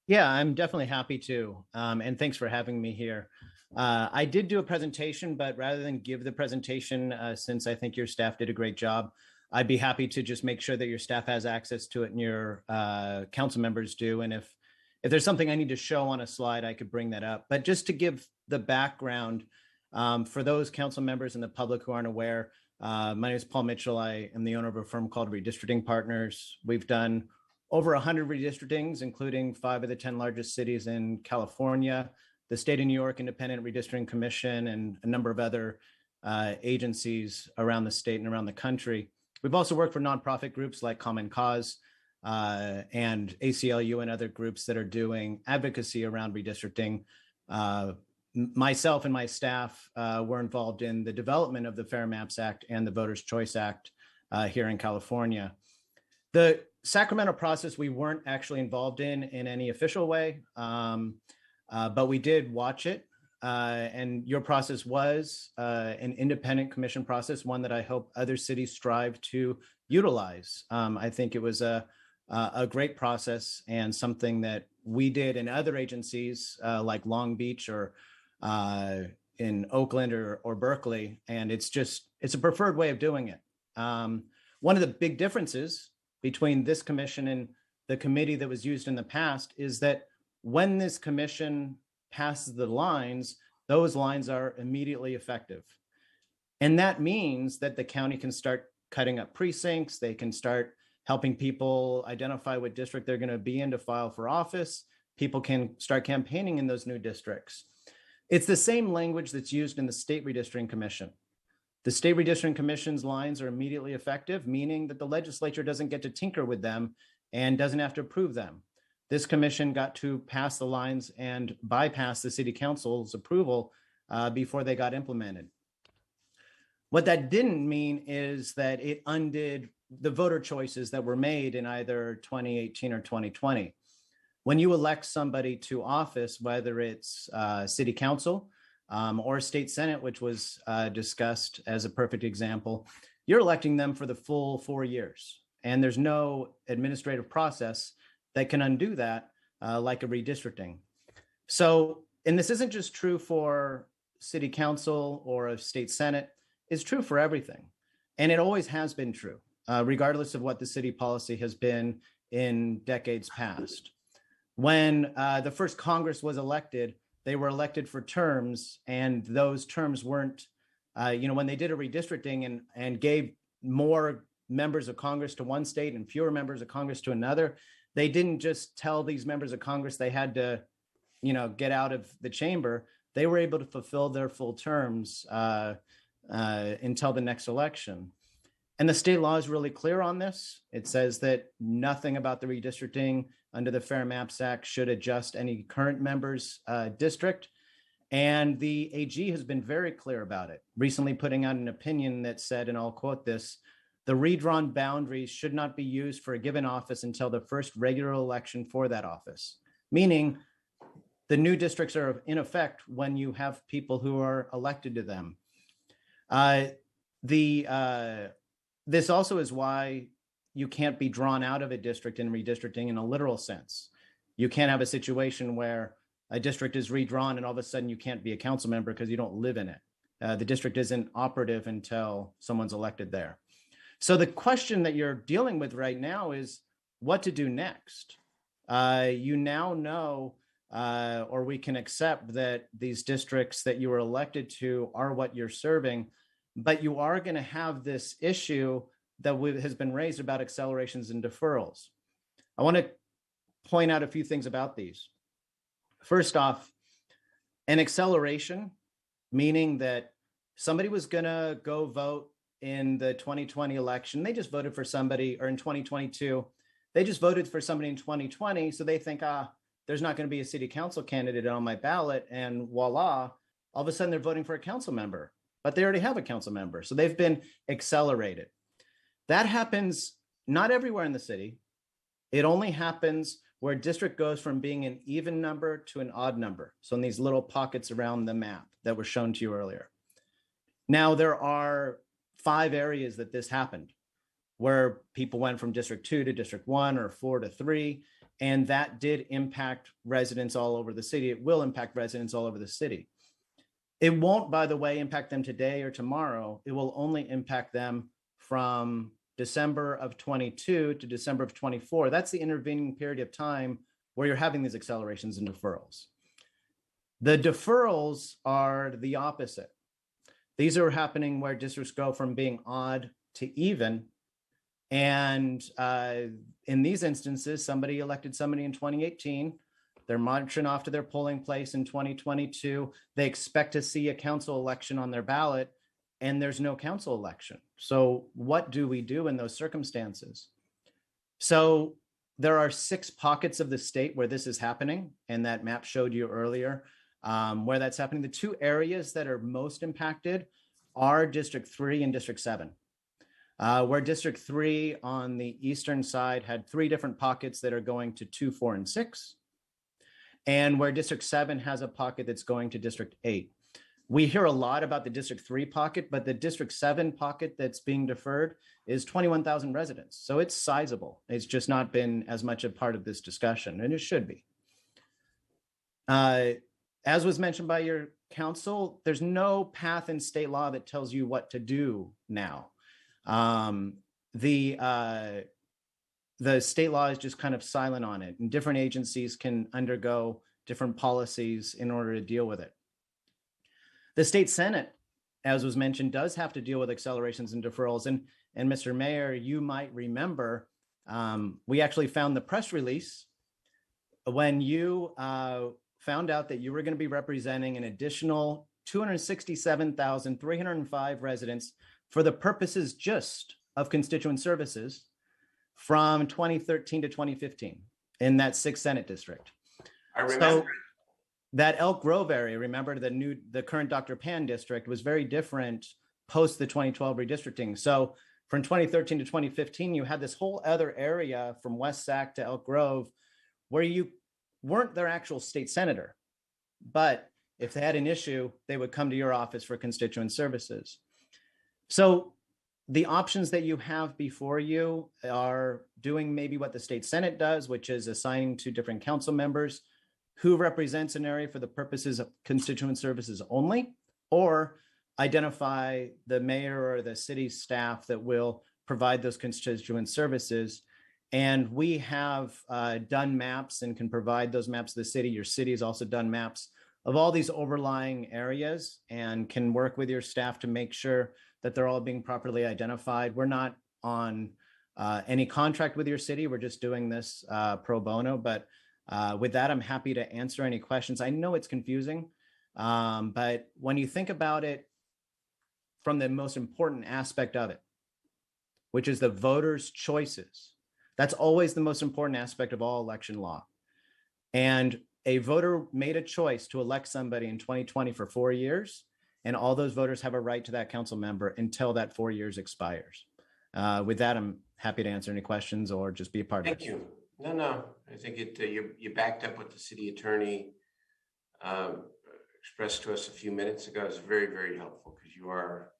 Yeah, I'm definitely happy to. And thanks for having me here. I did do a presentation, but rather than give the presentation, since I think your staff did a great job, I'd be happy to just make sure that your staff has access to it and your council members do. And if there's something I need to show on a slide, I could bring that up. But just to give the background for those council members and the public who aren't aware, my name is Paul Mitchell. I am the owner of a firm called Redistricting Partners. We've done over 100 redistrictings, including 5 of the 10 largest cities in California, the state of New York Independent Redistricting Commission, and a number of other agencies around the state and around the country. We've also worked for nonprofit groups like Common Cause and ACLU and other groups that are doing advocacy around redistricting. Myself and my staff were involved in the development of the Fair Maps Act and the Voters' Choice Act here in California. The Sacramento process we weren't actually involved in any official way, but we did watch it. And your process was an independent commission process, one that I hope other cities strive to utilize. I think it was a great process and something that we did in other agencies like Long Beach or in Oakland or Berkeley. And it's a preferred way of doing it. One of the big differences between this commission and the committee that was used in the past is that when this commission passes the lines, those lines are immediately effective. And that means that the county can start cutting up precincts. They can start helping people identify what district they're going to be in to file for office. People can start campaigning in those new districts. It's the same language that's used in the State Redistricting Commission. The State Redistricting Commission's lines are immediately effective, meaning that the legislature doesn't get to tinker with them and doesn't have to approve them. This commission got to pass the lines and bypass the city council's approval before they got implemented. What that didn't mean is that it undid the voter choices that were made in either 2018 or 2020. When you elect somebody to office, whether it's city council or state senate, which was discussed as a perfect example, you're electing them for the full 4 years. And there's no administrative process that can undo that like a redistricting. So, and this isn't just true for city council or a state senate, it's true for everything. And it always has been true, regardless of what the city policy has been in decades past. When the first Congress was elected, they were elected for terms, and those terms weren't, when they did a redistricting and gave more members of Congress to one state and fewer members of Congress to another, they didn't just tell these members of Congress they had to get out of the chamber, they were able to fulfill their full terms until the next election. And the state law is really clear on this. It says that nothing about the redistricting under the Fair Maps Act should adjust any current member's district. And the AG has been very clear about it, recently putting out an opinion that said, and I'll quote this, "The redrawn boundaries should not be used for a given office until the first regular election for that office," meaning the new districts are in effect when you have people who are elected to them. This also is why you can't be drawn out of a district in redistricting in a literal sense. You can't have a situation where a district is redrawn and all of a sudden you can't be a council member because you don't live in it. The district isn't operative until someone's elected there. So the question that you're dealing with right now is what to do next. You now know, or we can accept that these districts that you were elected to are what you're serving, but you are going to have this issue that has been raised about accelerations and deferrals. I want to point out a few things about these. First off, an acceleration, meaning that somebody was going to go vote in the 2020 election. They just voted for somebody, or in 2022, they just voted for somebody in 2020. So they think, there's not going to be a city council candidate on my ballot. And voila, all of a sudden they're voting for a council member, but they already have a council member. So they've been accelerated. That happens not everywhere in the city. It only happens where a district goes from being an even number to an odd number. So in these little pockets around the map that were shown to you earlier. Now, there are 5 areas that this happened, where people went from District 2 to District 1 or 4 to 3, and that did impact residents all over the city. It will impact residents all over the city. It won't, by the way, impact them today or tomorrow. It will only impact them from December of 22 to December of 24. That's the intervening period of time where you're having these accelerations and deferrals. The deferrals are the opposite. These are happening where districts go from being odd to even. And in these instances, somebody elected somebody in 2018. They're marching off to their polling place in 2022. They expect to see a council election on their ballot, and there's no council election. So what do we do in those circumstances? So there are 6 pockets of the state where this is happening, and that map showed you earlier where that's happening. The 2 areas that are most impacted are District 3 and District 7. Where District 3 on the eastern side had 3 different pockets that are going to 2, 4, and 6. And where District 7 has a pocket that's going to District 8. We hear a lot about the District 3 pocket, but the District 7 pocket that's being deferred is 21,000 residents. So it's sizable. It's just not been as much a part of this discussion, and it should be. As was mentioned by your council, there's no path in state law that tells you what to do now. The state law is just kind of silent on it, and different agencies can undergo different policies in order to deal with it. The state Senate, as was mentioned, does have to deal with accelerations and deferrals. And Mr. Mayor, you might remember, we actually found the press release when you found out that you were going to be representing an additional 267,305 residents for the purposes just of constituent services from 2013 to 2015 in that 6th Senate district. I remember. So that Elk Grove area, remember the current Dr. Pan district was very different post the 2012 redistricting. So from 2013 to 2015, you had this whole other area from West Sac to Elk Grove where you weren't their actual state senator. But if they had an issue, they would come to your office for constituent services. So the options that you have before you are doing maybe what the state Senate does, which is assigning to different council members who represents an area for the purposes of constituent services only, or identify the mayor or the city staff that will provide those constituent services. And we have done maps and can provide those maps to the city. Your city has also done maps of all these overlying areas and can work with your staff to make sure that they're all being properly identified. We're not on any contract with your city. We're just doing this pro bono, but With that, I'm happy to answer any questions. I know it's confusing, but when you think about it from the most important aspect of it, which is the voters' choices, that's always the most important aspect of all election law. And a voter made a choice to elect somebody in 2020 for 4 years, and all those voters have a right to that council member until that 4 years expires. With that, I'm happy to answer any questions or just be a part of it. Thank you. No, I think you backed up what the city attorney expressed to us a few minutes ago. It's very, very helpful because you are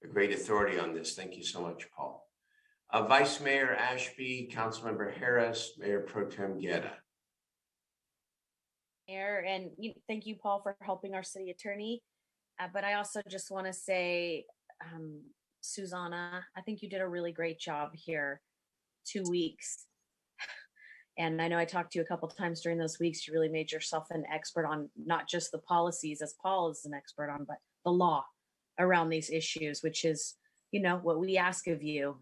a great authority on this. Thank you so much, Paul. Vice Mayor Ashby, Councilmember Harris, Mayor Pro Tem Guerra. Mayor, and thank you, Paul, for helping our city attorney. But I also just want to say, Susanna, I think you did a really great job here. 2 weeks. And I know I talked to you a couple of times during those weeks. You really made yourself an expert on not just the policies, as Paul is an expert on, but the law around these issues, which is, what we ask of you,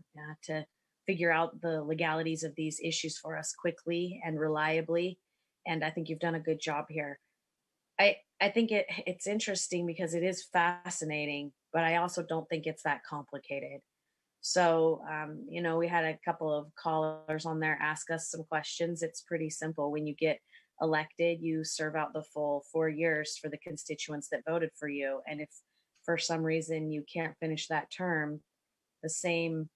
to figure out the legalities of these issues for us quickly and reliably. And I think you've done a good job here. I think it's interesting because it is fascinating, but I also don't think it's that complicated. So, we had a couple of callers on there ask us some questions. It's pretty simple. When you get elected, you serve out the full 4 years for the constituents that voted for you. And if for some reason you can't finish that term, the same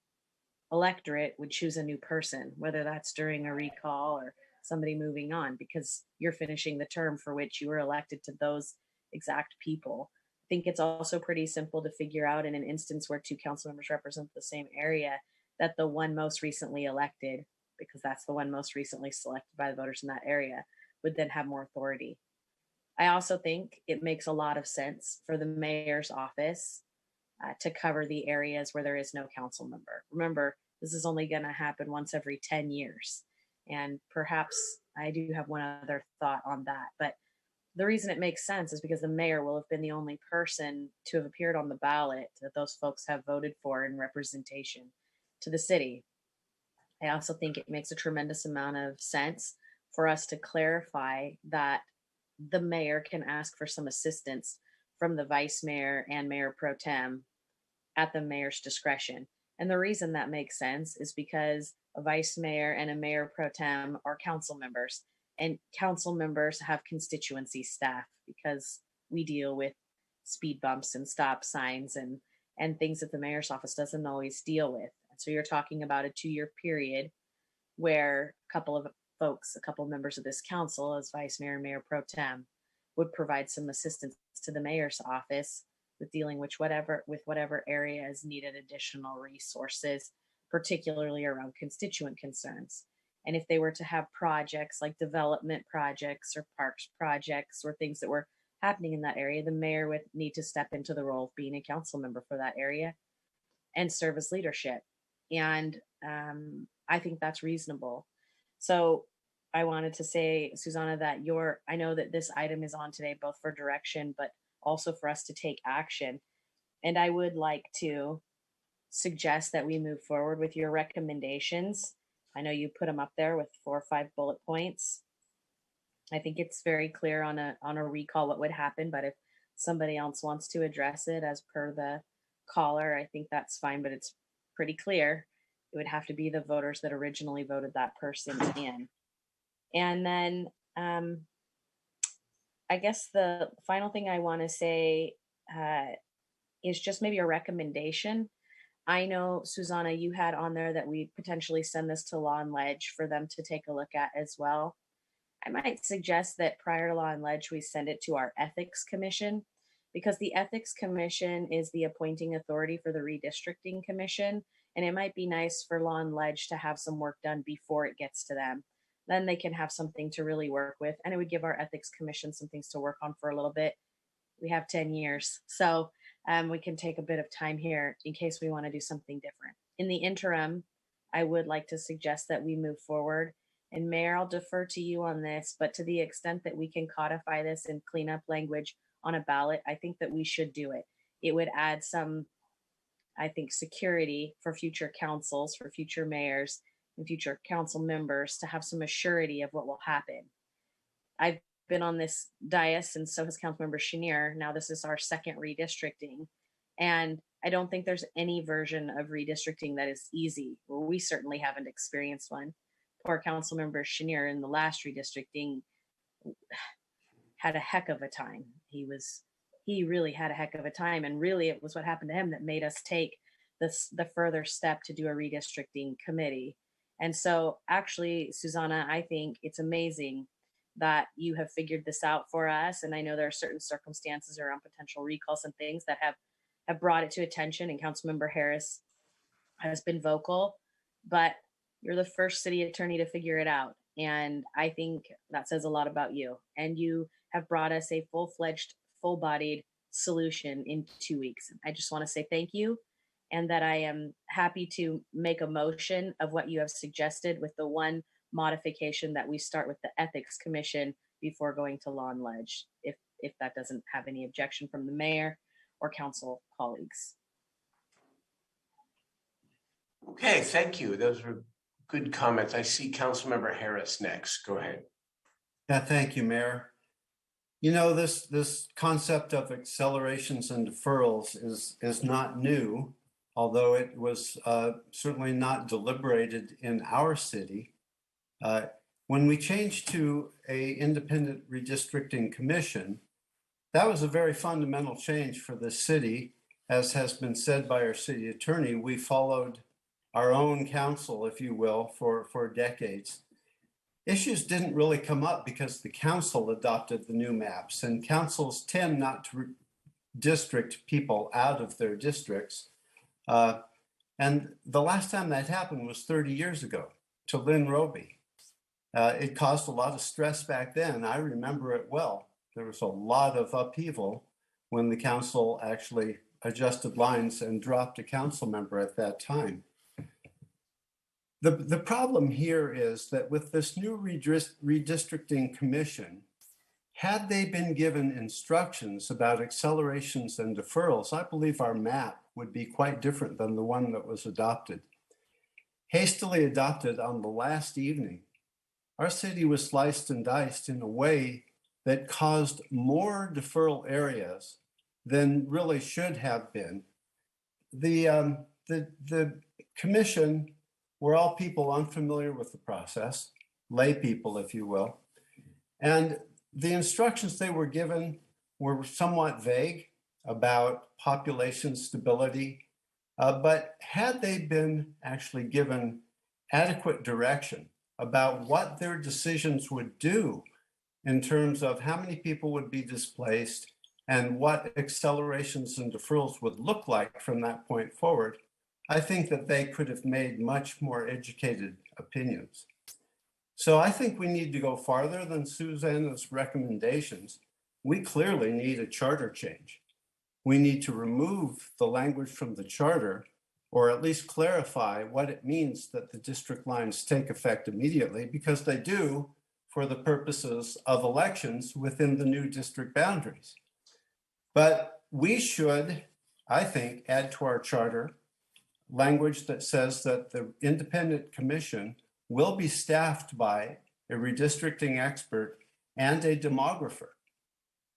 electorate would choose a new person, whether that's during a recall or somebody moving on, because you're finishing the term for which you were elected to those exact people. I think it's also pretty simple to figure out in an instance where two council members represent the same area, that the one most recently elected, because that's the one most recently selected by the voters in that area, would then have more authority. I also think it makes a lot of sense for the mayor's office to cover the areas where there is no council member. Remember, this is only going to happen once every 10 years. And perhaps I do have one other thought on that, but the reason it makes sense is because the mayor will have been the only person to have appeared on the ballot that those folks have voted for in representation to the city. I also think it makes a tremendous amount of sense for us to clarify that the mayor can ask for some assistance from the vice mayor and mayor pro tem at the mayor's discretion. And the reason that makes sense is because a vice mayor and a mayor pro tem are council members, and council members have constituency staff because we deal with speed bumps and stop signs and things that the mayor's office doesn't always deal with. And so you're talking about a 2-year period where a couple of members of this council as vice mayor and mayor pro tem would provide some assistance to the mayor's office with dealing with whatever areas needed additional resources, particularly around constituent concerns. And if they were to have projects like development projects or parks projects or things that were happening in that area, the mayor would need to step into the role of being a council member for that area and serve as leadership. And I think that's reasonable. So I wanted to say, Susanna, that I know that this item is on today, both for direction, but also for us to take action. And I would like to suggest that we move forward with your recommendations. I know you put them up there with 4 or 5 bullet points. I think it's very clear on a recall what would happen, but if somebody else wants to address it as per the caller, I think that's fine, but it's pretty clear. It would have to be the voters that originally voted that person in. And then I guess the final thing I want to say is just maybe a recommendation. I know, Susanna, you had on there that we potentially send this to Law and Ledge for them to take a look at as well. I might suggest that prior to Law and Ledge, we send it to our Ethics Commission, because the Ethics Commission is the appointing authority for the Redistricting Commission. And it might be nice for Law and Ledge to have some work done before it gets to them. Then they can have something to really work with. And it would give our Ethics Commission some things to work on for a little bit. We have 10 years. So we can take a bit of time here in case we want to do something different. In the interim, I would like to suggest that we move forward. And Mayor, I'll defer to you on this, but to the extent that we can codify this and clean up language on a ballot, I think that we should do it. It would add some, I think, security for future councils, for future mayors and future council members to have some assurity of what will happen. I've been on this dais, and so has Councilmember Chenier. Now this is our second redistricting. And I don't think there's any version of redistricting that is easy. Well, we certainly haven't experienced one. Poor Councilmember Chenier in the last redistricting had a heck of a time. He really had a heck of a time. And really it was what happened to him that made us take the further step to do a redistricting committee. And so actually, Susanna, I think it's amazing that you have figured this out for us. And I know there are certain circumstances around potential recalls and things that have brought it to attention, and Councilmember Harris has been vocal, but you're the first city attorney to figure it out. And I think that says a lot about you. And you have brought us a full-fledged, full-bodied solution in 2 weeks. I just want to say thank you, and that I am happy to make a motion of what you have suggested, with the one modification that we start with the Ethics Commission before going to Law and Ledge, if that doesn't have any objection from the mayor or council colleagues. Okay, thank you. Those were good comments. I see Councilmember Harris next. Go ahead. Yeah, thank you, Mayor. You know, this concept of accelerations and deferrals is not new, although it was certainly not deliberated in our city. When we changed to an independent redistricting commission, that was a very fundamental change for the city. As has been said by our city attorney, we followed our own council, if you will, for decades. Issues didn't really come up because the council adopted the new maps, and councils tend not to district people out of their districts. And the last time that happened was 30 years ago to Lynn Roby. It caused a lot of stress back then. I remember it well. There was a lot of upheaval when the council actually adjusted lines and dropped a council member at that time. The problem here is that with this new redistricting commission, had they been given instructions about accelerations and deferrals, I believe our map would be quite different than the one that was adopted. Hastily adopted on the last evening, our city was sliced and diced in a way that caused more deferral areas than really should have been. The commission were all people unfamiliar with the process, lay people, if you will. And the instructions they were given were somewhat vague about population stability. But had they been actually given adequate direction about what their decisions would do in terms of how many people would be displaced and what accelerations and deferrals would look like from that point forward, I think that they could have made much more educated opinions. So I think we need to go farther than Susanna's recommendations. We clearly need a charter change. We need to remove the language from the charter, or at least clarify what it means that the district lines take effect immediately, because they do for the purposes of elections within the new district boundaries. But we should, I think, add to our charter language that says that the independent commission will be staffed by a redistricting expert and a demographer,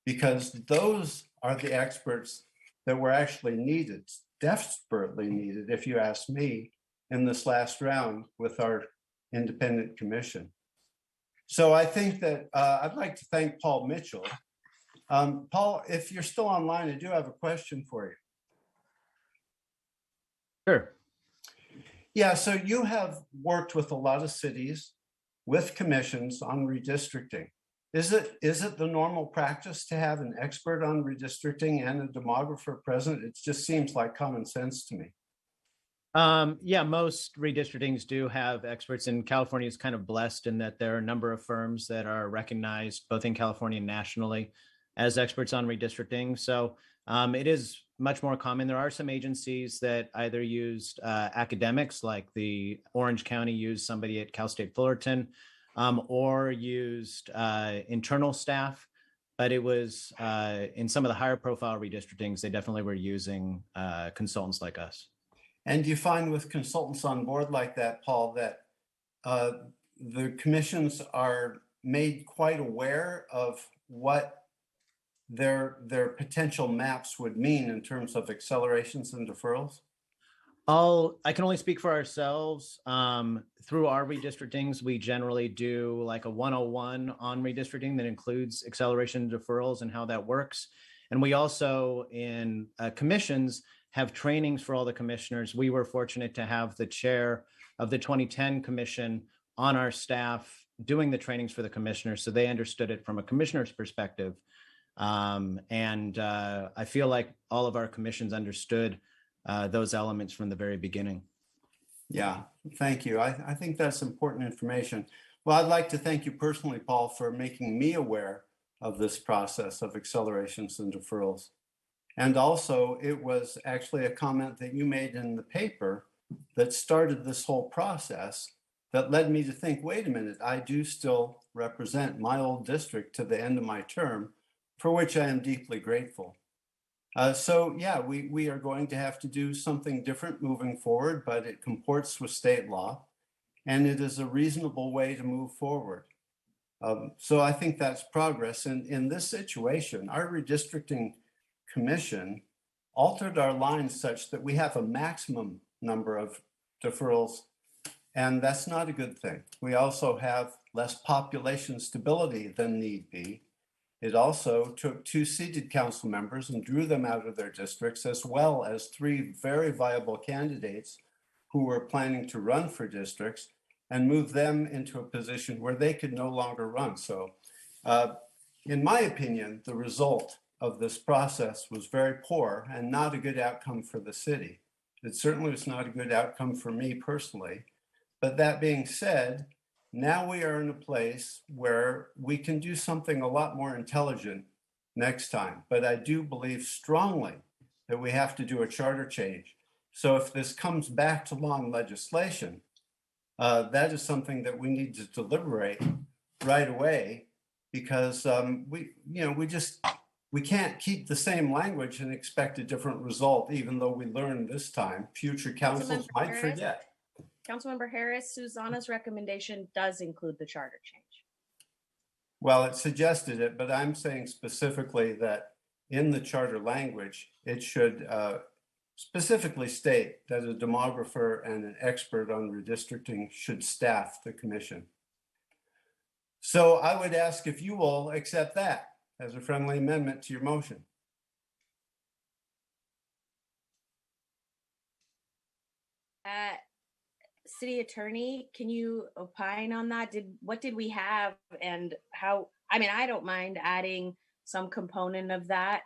because those are the experts that were actually needed, desperately needed, if you ask me, in this last round with our independent commission. So I think that I'd like to thank Paul Mitchell. Paul, if you're still online, I do have a question for you. Sure. Yeah, so you have worked with a lot of cities, with commissions on redistricting. Is it the normal practice to have an expert on redistricting and a demographer present? It just seems like common sense to me. Yeah, most redistrictings do have experts, and California is kind of blessed in that there are a number of firms that are recognized both in California and nationally as experts on redistricting. So it is much more common. There are some agencies that either used academics, like the Orange County used somebody at Cal State Fullerton, or used internal staff. But it was in some of the higher profile redistrictings, they definitely were using consultants like us. And do you find with consultants on board like that, Paul, that the commissions are made quite aware of what their potential maps would mean in terms of accelerations and deferrals? I can only speak for ourselves. Through our redistrictings, we generally do like a 101 on redistricting that includes acceleration deferrals and how that works. And we also in commissions have trainings for all the commissioners. We were fortunate to have the chair of the 2010 commission on our staff doing the trainings for the commissioners, so they understood it from a commissioner's perspective. I feel like all of our commissions understood those elements from the very beginning. Yeah, thank you. I think that's important information. Well, I'd like to thank you personally, Paul, for making me aware of this process of accelerations and deferrals. And also, it was actually a comment that you made in the paper that started this whole process that led me to think, wait a minute, I do still represent my old district to the end of my term, for which I am deeply grateful. So yeah, we are going to have to do something different moving forward, but it comports with state law, and it is a reasonable way to move forward. So I think that's progress. And in this situation, our redistricting commission altered our lines such that we have a maximum number of deferrals, and that's not a good thing. We also have less population stability than need be. It also took 2 seated council members and drew them out of their districts, as well as 3 very viable candidates who were planning to run for districts, and moved them into a position where they could no longer run. So in my opinion, the result of this process was very poor and not a good outcome for the city. It certainly was not a good outcome for me personally. But that being said, now we are in a place where we can do something a lot more intelligent next time. But I do believe strongly that we have to do a charter change. So if this comes back to law and legislation, that is something that we need to deliberate right away, because we can't keep the same language and expect a different result, even though we learned this time. Future councils might forget. Councilmember Harris, Susanna's recommendation does include the charter change. Well, it suggested it, but I'm saying specifically that in the charter language, it should specifically state that a demographer and an expert on redistricting should staff the commission. So I would ask if you will accept that as a friendly amendment to your motion. City Attorney, can you opine on that? What did we have, and how? I mean, I don't mind adding some component of that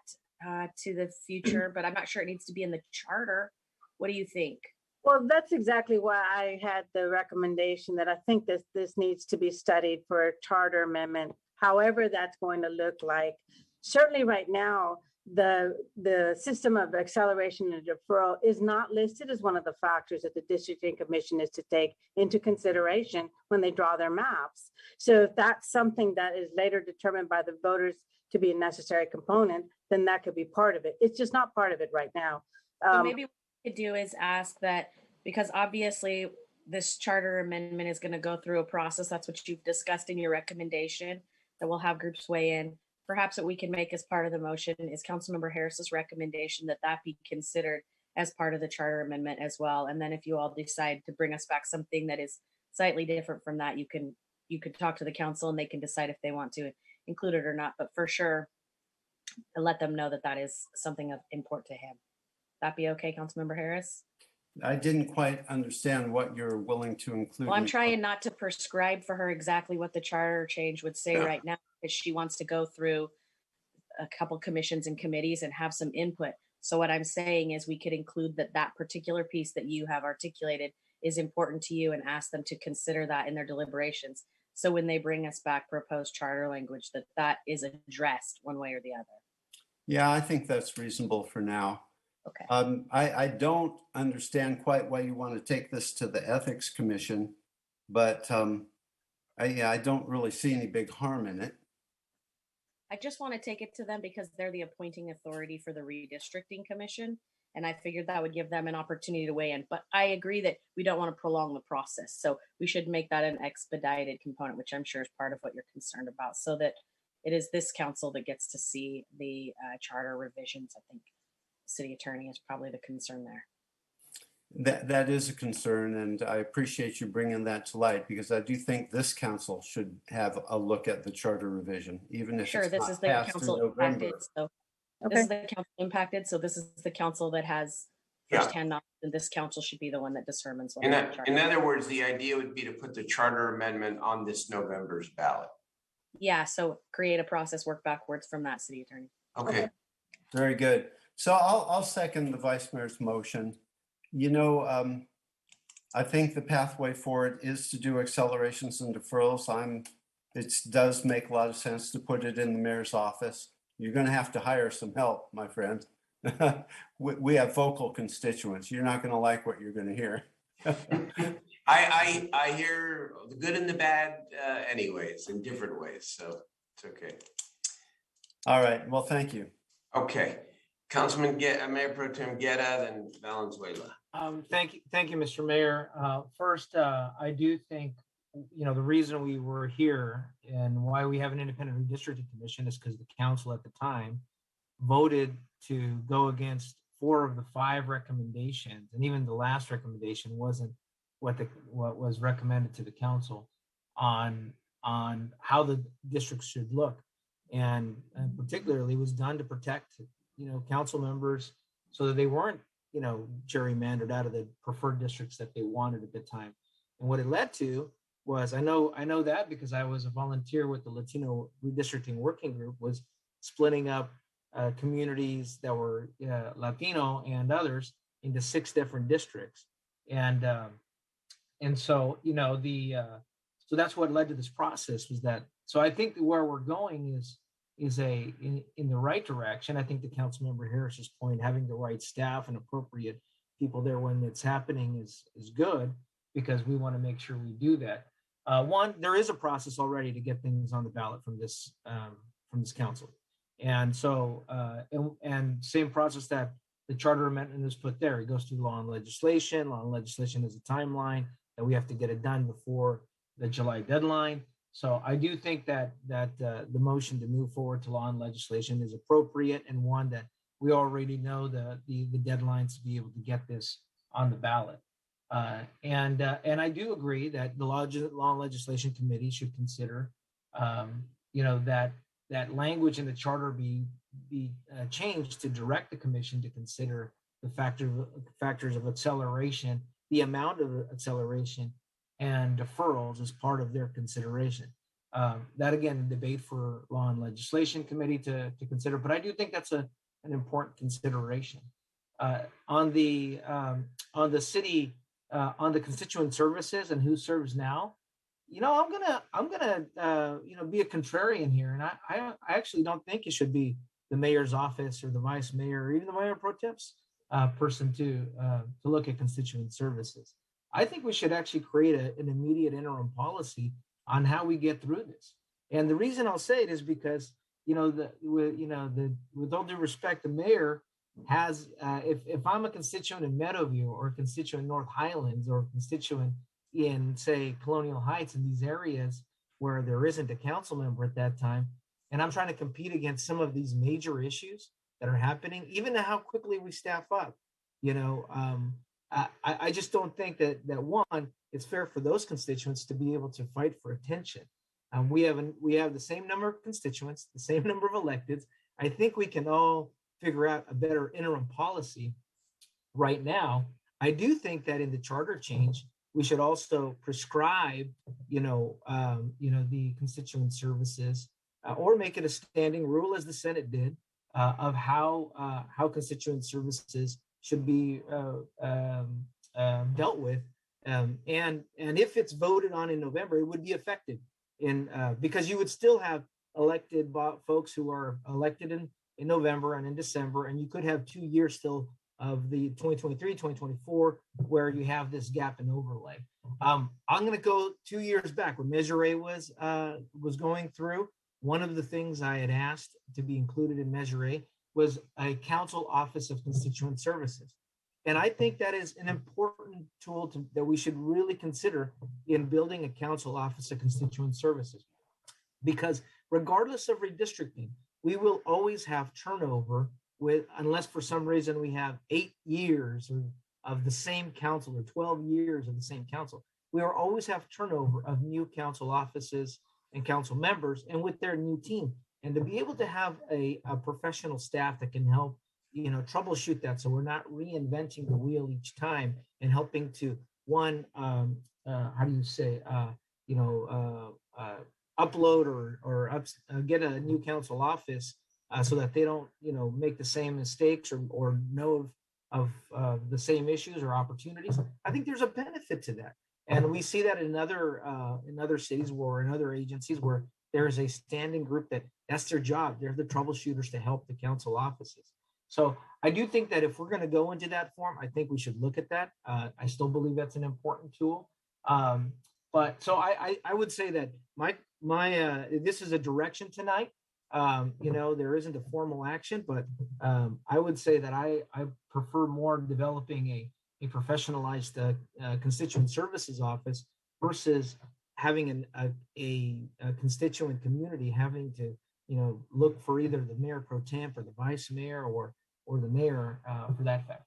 to the future, but I'm not sure it needs to be in the charter. What do you think? Well, that's exactly why I had the recommendation that I think this needs to be studied for a charter amendment, however that's going to look like. Certainly right now, the system of acceleration and deferral is not listed as one of the factors that the districting commission is to take into consideration when they draw their maps. So if that's something that is later determined by the voters to be a necessary component, then that could be part of it. It's just not part of it right now. So maybe what we could do is ask that, because obviously this charter amendment is going to go through a process. That's what you've discussed in your recommendation, that we'll have groups weigh in. Perhaps what we can make as part of the motion is Councilmember Harris's recommendation that be considered as part of the charter amendment as well. And then if you all decide to bring us back something that is slightly different from that, you can talk to the council and they can decide if they want to include it or not. But for sure, let them know that is something of import to him. That be okay, Councilmember Harris? I didn't quite understand what you're willing to include. Well, I'm trying not to prescribe for her exactly what the charter change would say right now, because she wants to go through a couple commissions and committees and have some input. So what I'm saying is we could include that particular piece that you have articulated is important to you, and ask them to consider that in their deliberations. So when they bring us back proposed charter language, that is addressed one way or the other. Yeah, I think that's reasonable for now. Okay. I don't understand quite why you want to take this to the Ethics Commission, but I don't really see any big harm in it. I just want to take it to them because they're the appointing authority for the redistricting commission. And I figured that would give them an opportunity to weigh in. But I agree that we don't want to prolong the process. So we should make that an expedited component, which I'm sure is part of what you're concerned about, so that it is this council that gets to see the charter revisions. I think city attorney is probably the concern there. That is a concern, and I appreciate you bringing that to light, because I do think this council should have a look at the charter revision, even if Sure, it's this not is the passed in council November. impacted. So this is the council impacted. So this is the council that has firsthand knowledge, and this council should be the one that determines what. In other words, the idea would be to put the charter amendment on this November's ballot. Yeah, so create a process, work backwards from that, city attorney. Okay. Very good. So I'll second the vice mayor's motion. You know, I think the pathway forward is to do accelerations and deferrals. It does make a lot of sense to put it in the mayor's office. You're going to have to hire some help, my friend. We have vocal constituents. You're not going to like what you're going to hear. I hear the good and the bad anyways, in different ways, so it's okay. All right, well, thank you. Okay, Councilman Mayor Pro Tem Guerra, then Valenzuela. Thank you, Mr. Mayor. First, I do think, the reason we were here and why we have an independent redistricting commission is because the council at the time voted to go against 4 of the 5 recommendations, and even the last recommendation wasn't what was recommended to the council on how the districts should look, and particularly was done to protect council members so that they weren't gerrymandered out of the preferred districts that they wanted at the time. And what it led to was, I know that because I was a volunteer with the Latino Redistricting Working Group, was splitting up communities that were Latino and others into 6 different districts, and so so that's what led to this process. Was that so? I think where we're going is in the right direction. I think the council member Harris's point, having the right staff and appropriate people there when it's happening is good, because we want to make sure we do that. One, there is a process already to get things on the ballot from this council. And so, and same process that the charter amendment is put there. It goes through law and legislation. Law and legislation is a timeline that we have to get it done before the July deadline. So I do think that the motion to move forward to law and legislation is appropriate, and one that we already know the deadlines to be able to get this on the ballot. And I do agree that the law and legislation committee should consider, that language in the charter be changed to direct the commission to consider the factors of acceleration, the amount of acceleration and deferrals as part of their consideration. That again, a debate for law and legislation committee to consider, but I do think that's an important consideration. On the city, on the constituent services and who serves now, I'm gonna be a contrarian here, and I actually don't think it should be the mayor's office or the vice mayor or even the mayor pro temp's person to look at constituent services. I think we should actually create an immediate interim policy on how we get through this. And the reason I'll say it is because with all due respect, the mayor has if I'm a constituent in Meadowview or a constituent in North Highlands or a constituent in, say, Colonial Heights, in these areas where there isn't a council member at that time, and I'm trying to compete against some of these major issues that are happening, even how quickly we staff up, I just don't think that one, it's fair for those constituents to be able to fight for attention. We have the same number of constituents, the same number of electeds. I think we can all figure out a better interim policy right now. I do think that in the charter change, we should also prescribe, the constituent services, or make it a standing rule, as the Senate did, of how constituent services should be dealt with, and if it's voted on in November, it would be effective because you would still have elected folks who are elected in November and in December, and you could have 2 years still of the 2023, 2024, where you have this gap and overlay. I'm going to go 2 years back when Measure A was going through. One of the things I had asked to be included in Measure A was a council office of constituent services. And I think that is an important tool that we should really consider in building a council office of constituent services. Because regardless of redistricting, we will always have turnover unless for some reason we have 8 years of the same council or 12 years of the same council. We will always have turnover of new council offices and council members and with their new team. And to be able to have a professional staff that can help, troubleshoot that, so we're not reinventing the wheel each time, and helping to upload or get a new council office so that they don't, make the same mistakes or know of the same issues or opportunities. I think there's a benefit to that. And we see that in other cities or in other agencies where there is a standing group that's their job. They're the troubleshooters to help the council offices. So I do think that if we're going to go into that form, I think we should look at that. I still believe that's an important tool. But so I would say that this is a direction tonight. There isn't a formal action, but I would say that I prefer more developing a professionalized constituent services office versus having a constituent community having to, look for either the mayor pro temp or the vice mayor or the mayor for that fact.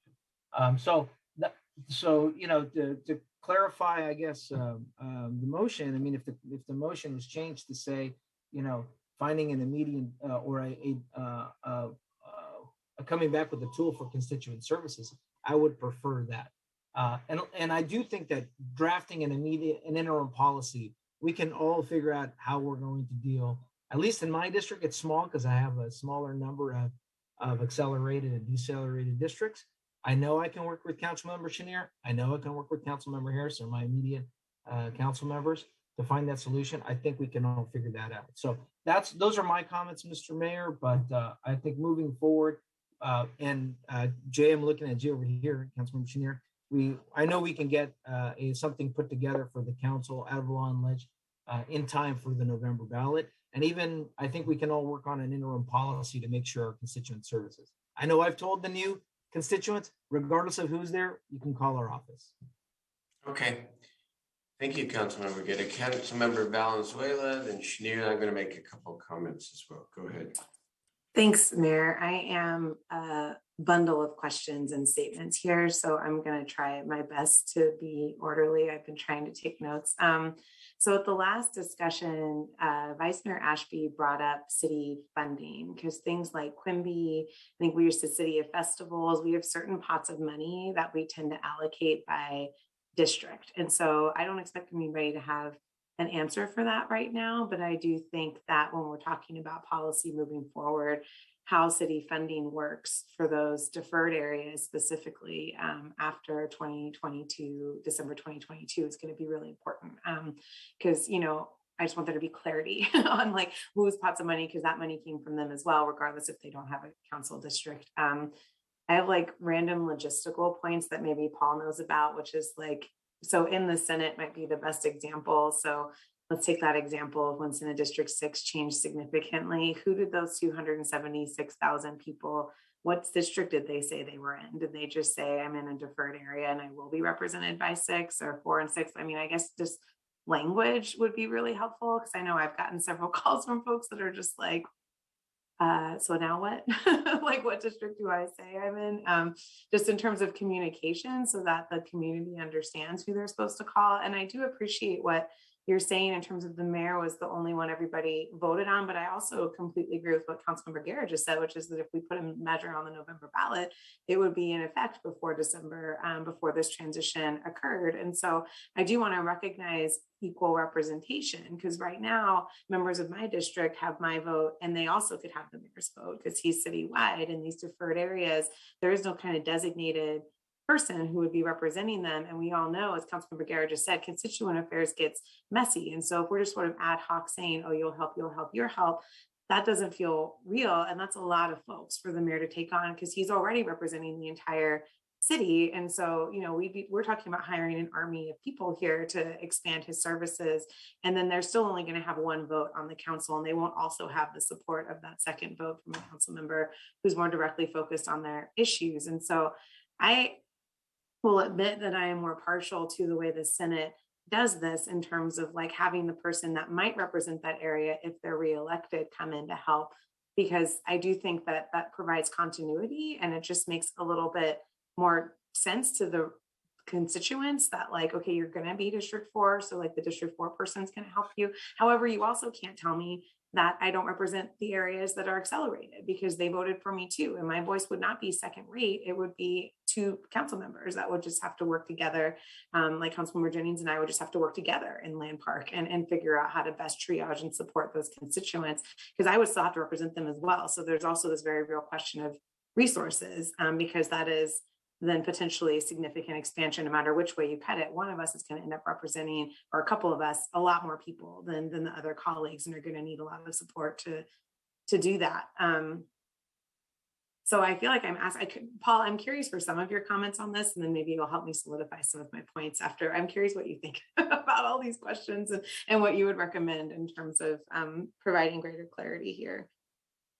To clarify, I guess, the motion, I mean, if the motion was changed to say, finding an immediate or coming back with a tool for constituent services, I would prefer that. And I do think that drafting an interim policy, we can all figure out how we're going to deal. At least in my district, it's small because I have a smaller number of accelerated and decelerated districts. I know I can work with Councilmember Chenier. I know I can work with Councilmember Harris or my immediate council members to find that solution. I think we can all figure that out. So those are my comments, Mr. Mayor. But I think moving forward, Jay, I'm looking at Jay over here, Councilmember Chenier. I know we can get something put together for the council, ad valorem ledge, in time for the November ballot. And even I think we can all work on an interim policy to make sure our constituent services. I know I've told the new constituents, regardless of who's there, you can call our office. Okay. Thank you, Councilmember Guerra. Councilmember Valenzuela, then Chenier. I'm going to make a couple of comments as well. Go ahead. Thanks, Mayor. I am a bundle of questions and statements here, so I'm going to try my best to be orderly. I've been trying to take notes. So at the last discussion, Vice Mayor Ashby brought up city funding because things like Quimby, I think we used to City of Festivals, we have certain pots of money that we tend to allocate by district. And so I don't expect anybody to have an answer for that right now, but I do think that when we're talking about policy moving forward, how city funding works for those deferred areas specifically after December 2022 is going to be really important because, I just want there to be clarity on like whose pots of money, because that money came from them as well, regardless if they don't have a council district. I have like random logistical points that maybe Paul knows about, which is like, so in the Senate might be the best example. So let's take that example of when Senate District 6 changed significantly. Who did those 276,000 people, what district did they say they were in? Did they just say, I'm in a deferred area and I will be represented by 6 or 4 and 6? I mean, I guess just language would be really helpful because I know I've gotten several calls from folks that are just like, so now what? Like, what district do I say I'm in? Just in terms of communication so that the community understands who they're supposed to call. And I do appreciate what you're saying in terms of the mayor was the only one everybody voted on, but I also completely agree with what Councilmember Guerra just said, which is that if we put a measure on the November ballot, it would be in effect before December, before this transition occurred. And so I do want to recognize equal representation because right now members of my district have my vote and they also could have the mayor's vote because he's citywide in these deferred areas. There is no kind of designated person who would be representing them. And we all know, as Councilmember Guerra just said, constituent affairs gets messy. And so if we're just sort of ad hoc saying, oh, you'll help, you'll help, that doesn't feel real. And that's a lot of folks for the mayor to take on because he's already representing the entire city. And so, we're talking about hiring an army of people here to expand his services. And then they're still only going to have one vote on the council, and they won't also have the support of that second vote from a council member who's more directly focused on their issues. And so I will admit that I am more partial to the way the Senate does this in terms of like having the person that might represent that area, if they're reelected, come in to help, because I do think that that provides continuity, and it just makes a little bit more sense to the constituents that like, okay, you're going to be District 4, so like the District 4 person's going to help you. However, you also can't tell me that I don't represent the areas that are accelerated, because they voted for me too, and my voice would not be second rate. It would be 2 council members that would just have to work together. Like Councilmember Jennings and I would just have to work together in Land Park and figure out how to best triage and support those constituents, because I would still have to represent them as well. So there's also this very real question of resources, because that is then potentially a significant expansion. No matter which way you cut it, one of us is going to end up representing, or a couple of us, a lot more people than the other colleagues, and are going to need a lot of support to do that. So I feel like Paul, I'm curious for some of your comments on this, and then maybe you'll help me solidify some of my points after. I'm curious what you think about all these questions, and what you would recommend in terms of providing greater clarity here.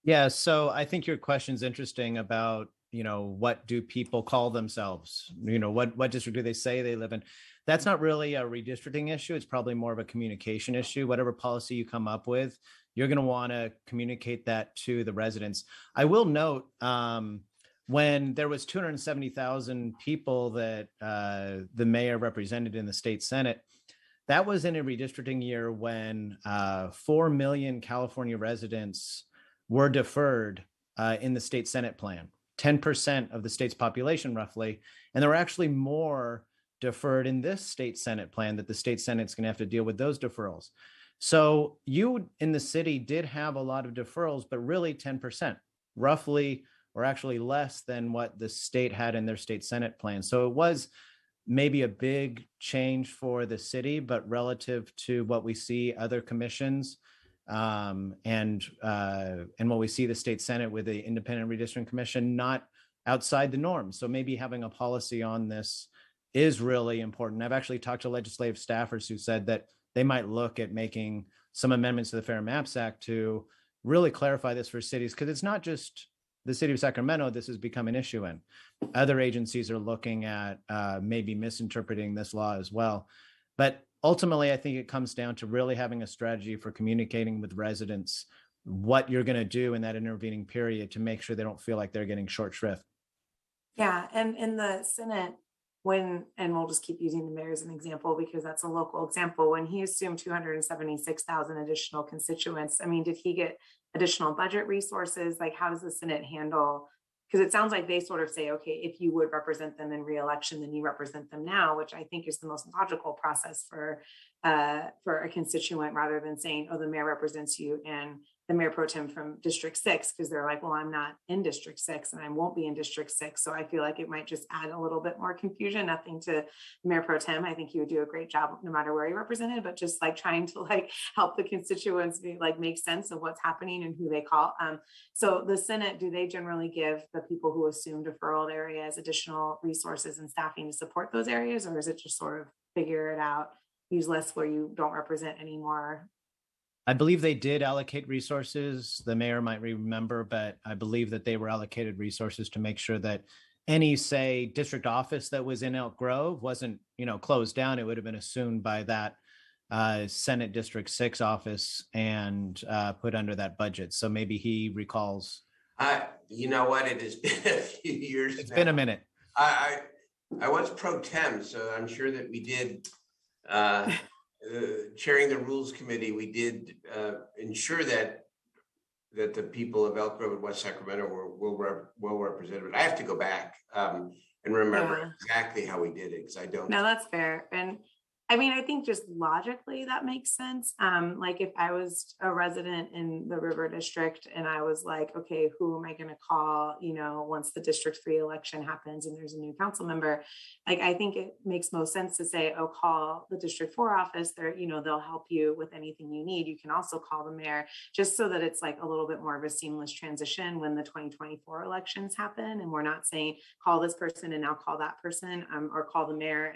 Yeah, so I think your question's interesting about, what do people call themselves? What district do they say they live in? That's not really a redistricting issue. It's probably more of a communication issue. Whatever policy you come up with, you're going to want to communicate that to the residents. I will note, when there was 270,000 people that the mayor represented in the state Senate, that was in a redistricting year when 4 million California residents were deferred in the state Senate plan, 10% of the state's population roughly. And there were actually more deferred in this state Senate plan, that the state Senate's going to have to deal with those deferrals. So you in the city did have a lot of deferrals, but really 10%, roughly, or actually less than what the state had in their state Senate plan. So it was maybe a big change for the city, but relative to what we see other commissions, and what we see the state Senate with the Independent Redistricting Commission, not outside the norm. So maybe having a policy on this is really important. I've actually talked to legislative staffers who said that they might look at making some amendments to the Fair Maps Act to really clarify this for cities, because it's not just the city of Sacramento this has become an issue in. Other agencies are looking at maybe misinterpreting this law as well. But ultimately, I think it comes down to really having a strategy for communicating with residents what you're going to do in that intervening period to make sure they don't feel like they're getting short shrift. Yeah, and in the Senate, and we'll just keep using the mayor as an example because that's a local example, when he assumed 276,000 additional constituents, I mean, did he get additional budget resources? Like, how does the Senate handle? Because it sounds like they sort of say, okay, if you would represent them in re-election, then you represent them now, which I think is the most logical process for a constituent, rather than saying, oh, the mayor represents you and the mayor pro tem from District 6, because they're like, well, I'm not in District 6 and I won't be in District 6. So I feel like it might just add a little bit more confusion. Nothing to Mayor pro tem. I think he would do a great job no matter where he represented, but just like trying to like help the constituents make sense of what's happening and who they call. So the Senate, do they generally give the people who assume deferral areas additional resources and staffing to support those areas? Or is it just sort of figure it out, use less where you don't represent anymore? I believe they did allocate resources. The mayor might remember, but I believe that they were allocated resources to make sure that any, say, district office that was in Elk Grove wasn't, closed down. It would have been assumed by that Senate District 6 office and put under that budget. So maybe he recalls. You know what? It has been a few years. It's been a minute. I was pro tem, so I'm sure that we did. Chairing the Rules Committee, we did ensure that the people of Elk Grove and West Sacramento were well represented. But I have to go back and remember exactly how we did it, because I don't. No, that's fair. And I mean, I think just logically that makes sense. Like if I was a resident in the River District and I was like, okay, who am I going to call, once the District 3 election happens and there's a new council member, like I think it makes most sense to say, oh, call the District 4 office. They'll help you with anything you need. You can also call the mayor, just so that it's like a little bit more of a seamless transition when the 2024 elections happen. And we're not saying call this person and now call that person, or call the mayor.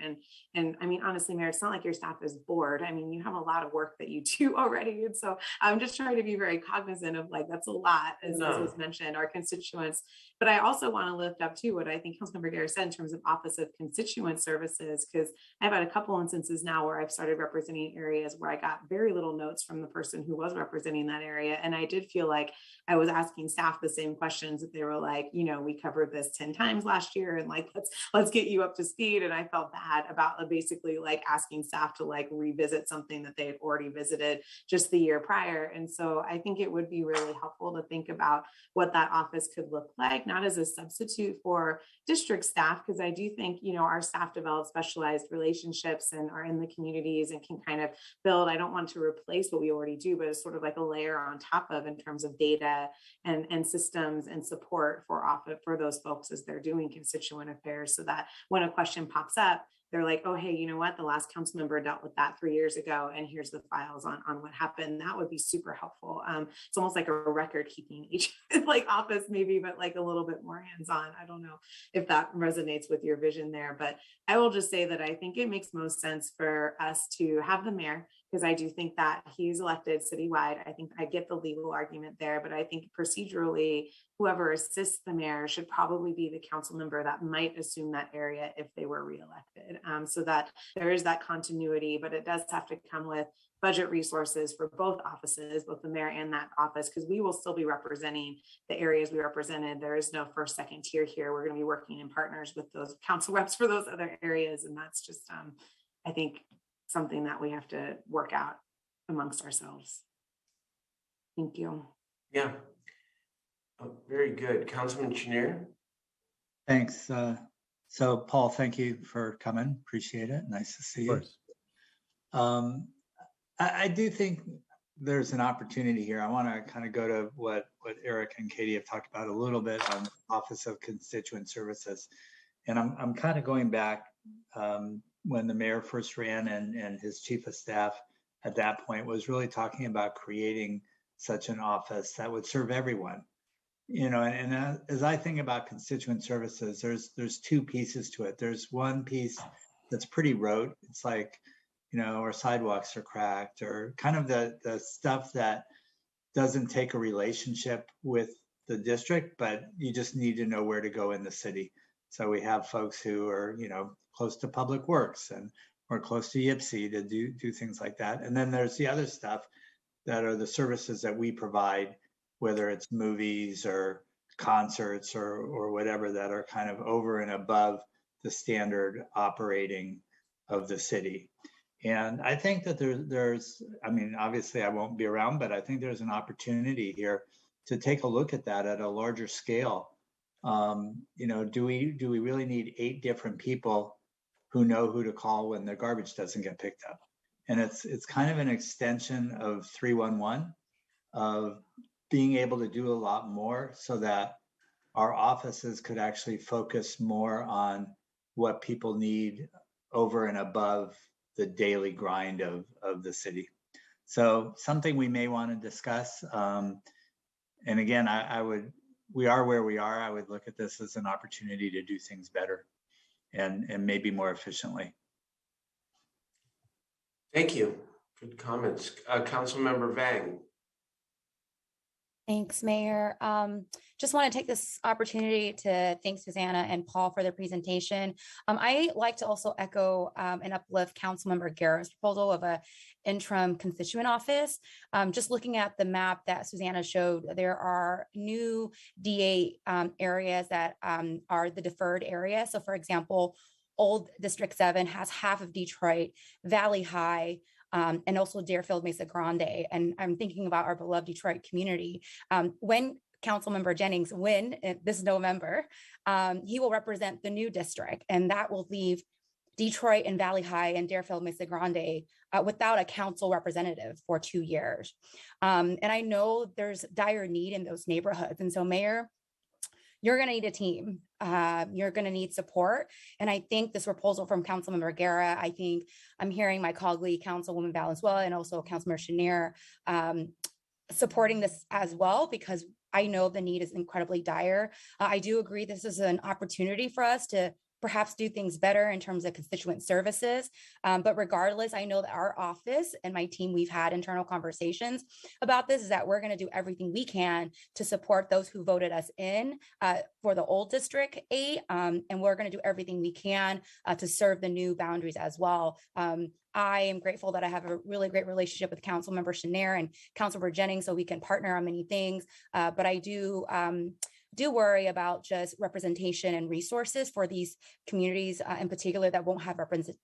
And I mean, honestly, Mayor, it's not like your staff is bored. I mean, you have a lot of work that you do already. And so I'm just trying to be very cognizant of like, that's a lot, as was mentioned, our constituents. But I also want to lift up too what I think Councilmember Guerra said in terms of Office of Constituent Services, because I've had a couple instances now where I've started representing areas where I got very little notes from the person who was representing that area. And I did feel like I was asking staff the same questions, that they were like, we covered this 10 times last year and like, let's get you up to speed. And I felt bad about basically like asking staff to like revisit something that they had already visited just the year prior. And so I think it would be really helpful to think about what that office could look like, not as a substitute for district staff, because I do think, our staff develop specialized relationships and are in the communities and can kind of build, I don't want to replace what we already do, but it's sort of like a layer on top of in terms of data and systems and support for those folks as they're doing constituent affairs, so that when a question pops up, they're like, oh, hey, you know what? The last council member dealt with that 3 years ago, and here's the files on what happened. That would be super helpful. It's almost like a record keeping like office maybe, but like a little bit more hands-on. I don't know if that resonates with your vision there, but I will just say that I think it makes most sense for us to have the mayor, because I do think that he's elected citywide. I think I get the legal argument there, but I think procedurally, whoever assists the mayor should probably be the council member that might assume that area if they were reelected, so that there is that continuity, but it does have to come with budget resources for both offices, both the mayor and that office, because we will still be representing the areas we represented. There is no first, second tier here. We're going to be working in partners with those council reps for those other areas. And that's just, I think, something that we have to work out amongst ourselves. Thank you. Yeah. Oh, very good. Councilman Chenier. Thanks. So Paul, thank you for coming. Appreciate it. Nice to see you. I do think there's an opportunity here. I want to kind of go to what Eric and Katie have talked about a little bit on the Office of Constituent Services. And I'm kind of going back when the mayor first ran and his chief of staff at that point was really talking about creating such an office that would serve everyone. And as I think about constituent services, there's two pieces to it. There's one piece that's pretty rote. It's like, our sidewalks are cracked, or kind of the stuff that doesn't take a relationship with the district, but you just need to know where to go in the city. So we have folks who are, close to Public Works and or close to YPSI to do things like that. And then there's the other stuff that are the services that we provide, whether it's movies or concerts or whatever, that are kind of over and above the standard operating of the city. And I think that there's, obviously I won't be around, but I think there's an opportunity here to take a look at that at a larger scale. Do we really need 8 different people who know who to call when their garbage doesn't get picked up? And it's kind of an extension of 311, of being able to do a lot more so that our offices could actually focus more on what people need over and above the daily grind of the city. So something we may want to discuss. And again, we are where we are. I would look at this as an opportunity to do things better and maybe more efficiently. Thank you. Good comments. Councilmember Vang. Thanks, Mayor. Just want to take this opportunity to thank Susanna and Paul for their presentation. I like to also echo and uplift Councilmember Guerra's proposal of an interim constituent office. Just looking at the map that Susanna showed, there are new DA areas that are the deferred area. So for example, Old District 7 has half of Detroit, Valley High, and also Deerfield, Mesa Grande. And I'm thinking about our beloved Detroit community. When Councilmember Jennings win this November, he will represent the new district, and that will leave Detroit and Valley High and Deerfield Mesa Grande without a council representative for 2 years. And I know there's dire need in those neighborhoods. And so, Mayor, you're going to need a team. You're going to need support. And I think this proposal from Councilmember Guerra, I think I'm hearing my colleague, Councilwoman Valenzuela, and also Councilmember Chenier supporting this as well, because I know the need is incredibly dire. I do agree this is an opportunity for us to perhaps do things better in terms of constituent services. But regardless, I know that our office and my team, we've had internal conversations about this, is that we're going to do everything we can to support those who voted us in for the old District 8. And we're going to do everything we can to serve the new boundaries as well. I am grateful that I have a really great relationship with Councilmember Chenier and Councilmember Jennings, so we can partner on many things. But I do worry about just representation and resources for these communities in particular that won't have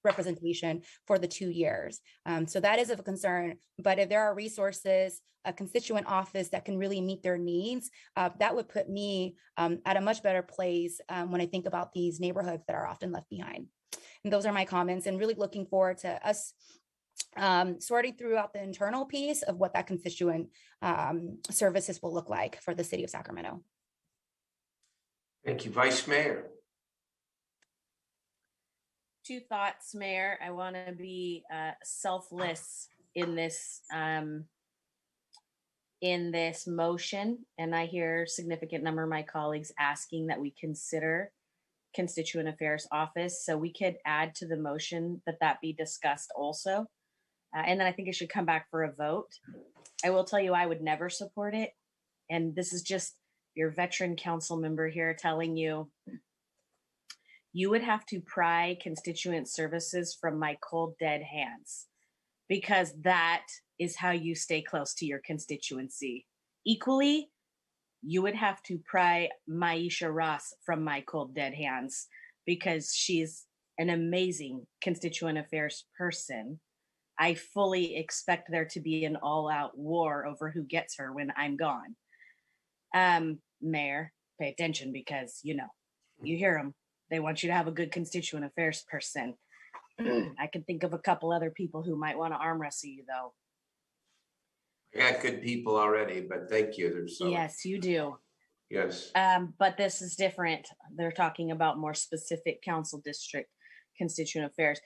representation for the 2 years. So that is of a concern. But if there are resources, a constituent office that can really meet their needs, that would put me at a much better place when I think about these neighborhoods that are often left behind. And those are my comments, and really looking forward to us sorting throughout the internal piece of what that constituent services will look like for the city of Sacramento. Thank you, Vice Mayor. 2 thoughts, Mayor. I want to be selfless in this motion, and I hear a significant number of my colleagues asking that we consider Constituent Affairs Office. So we could add to the motion that be discussed also. And then I think it should come back for a vote. I will tell you, I would never support it. And this is just your veteran council member here telling you, you would have to pry constituent services from my cold, dead hands, because that is how you stay close to your constituency. Equally, you would have to pry Maisha Ross from my cold, dead hands, because she's an amazing constituent affairs person. I fully expect there to be an all-out war over who gets her when I'm gone. Mayor, pay attention, because, you hear them. They want you to have a good constituent affairs person. I can think of a couple other people who might want to arm wrestle you, though. I got good people already, but thank you. Yes, you do. Yes. But this is different. They're talking about more specific council district constituent affairs.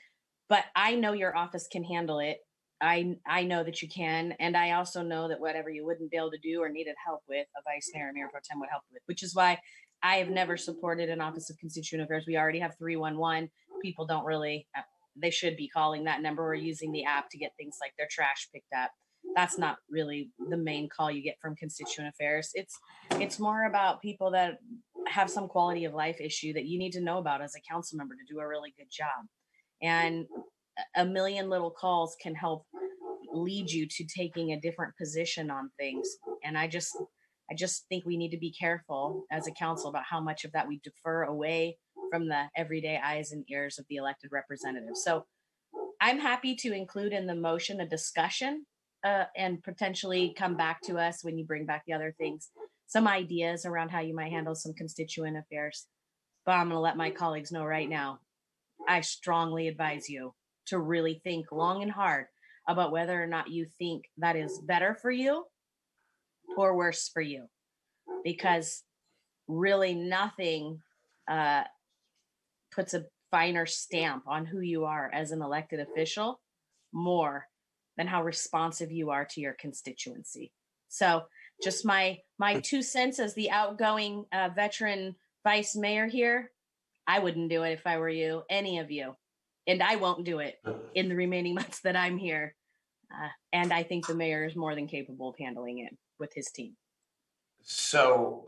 But I know your office can handle it. I know that you can. And I also know that whatever you wouldn't be able to do or needed help with, a vice mayor, mayor pro tem would help with, which is why I have never supported an office of constituent affairs. We already have 311. People don't really, they should be calling that number or using the app to get things like their trash picked up. That's not really the main call you get from constituent affairs. It's more about people that have some quality of life issue that you need to know about as a council member to do a really good job. And a million little calls can help lead you to taking a different position on things. And I just think we need to be careful as a council about how much of that we defer away from the everyday eyes and ears of the elected representatives. So I'm happy to include in the motion a discussion and potentially come back to us when you bring back the other things, some ideas around how you might handle some constituent affairs. But I'm going to let my colleagues know right now, I strongly advise you to really think long and hard about whether or not you think that is better for you or worse for you. Because really nothing puts a finer stamp on who you are as an elected official more than how responsive you are to your constituency. So just my 2 cents as the outgoing veteran vice mayor here, I wouldn't do it if I were you, any of you. And I won't do it in the remaining months that I'm here. And I think the mayor is more than capable of handling it with his team. So,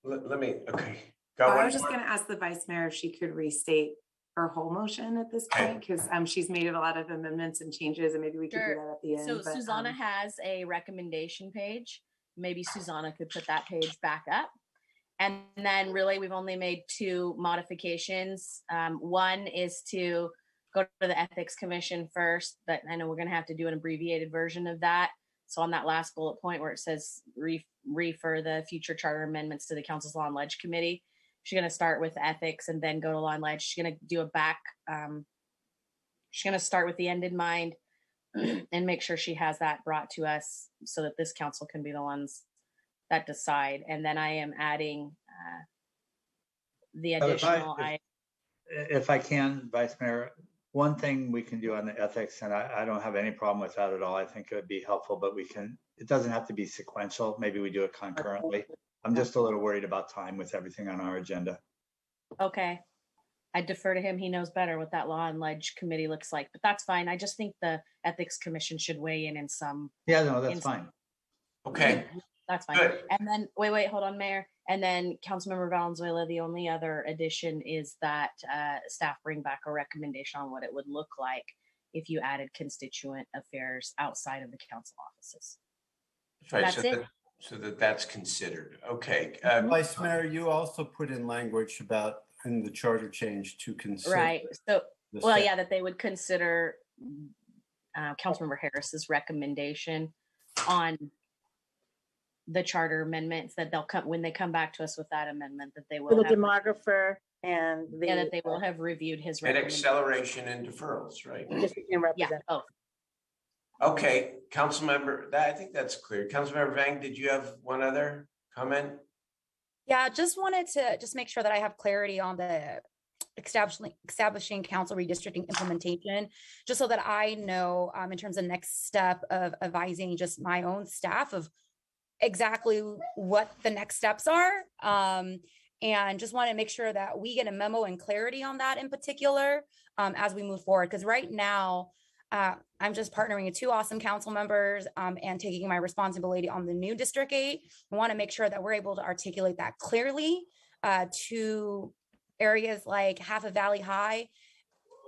let me, okay. I was just going to ask the vice mayor if she could restate her whole motion at this point, because she's made a lot of amendments and changes, and maybe we could do that at the end. So Susanna has a recommendation page. Maybe Susanna could put that page back up. And then really we've only made 2 modifications. One is to go to the Ethics Commission first, but I know we're going to have to do an abbreviated version of that. So on that last bullet point where it says refer the future charter amendments to the Council's Law and Ledge Committee, She's going to start with ethics and then go to law and ledge. She's going to do a back. She's going to start with the end in mind and make sure she has that brought to us so that this council can be the ones that decide. And then I am adding the additional. If I can, Vice Mayor, one thing we can do on the ethics, and I don't have any problem with that at all. I think it would be helpful, but it doesn't have to be sequential. Maybe we do it concurrently. I'm just a little worried about time with everything on our agenda. Okay. I defer to him. He knows better what that law and ledge committee looks like, but that's fine. I just think the ethics commission should weigh in some. Yeah, no, that's fine. Okay. That's fine. Good. And then, wait, hold on, Mayor. And then Councilmember Valenzuela, the only other addition is that staff bring back a recommendation on what it would look like if you added constituent affairs outside of the council offices. Right, That's it. So that's considered. Okay. Vice Mayor, you also put in language about in the charter change to consider. Right. So, the well, state. yeah, that they would consider Councilmember Harris's recommendation on the charter amendments, that they'll come when they come back to us with that amendment, that they will The have, demographer and the. yeah, that they will have reviewed his And recommendation. acceleration and deferrals, right? Yeah, both. Okay, Councilmember, I think that's clear. Councilmember Vang, did you have one other comment? Yeah, just wanted to just make sure that I have clarity on the establishing council redistricting implementation, just so that I know in terms of next step of advising just my own staff of exactly what the next steps are. And just want to make sure that we get a memo and clarity on that in particular as we move forward. Because right now, I'm just partnering with two awesome council members and taking my responsibility on the new District 8. I want to make sure that we're able to articulate that clearly to areas like half of Valley High,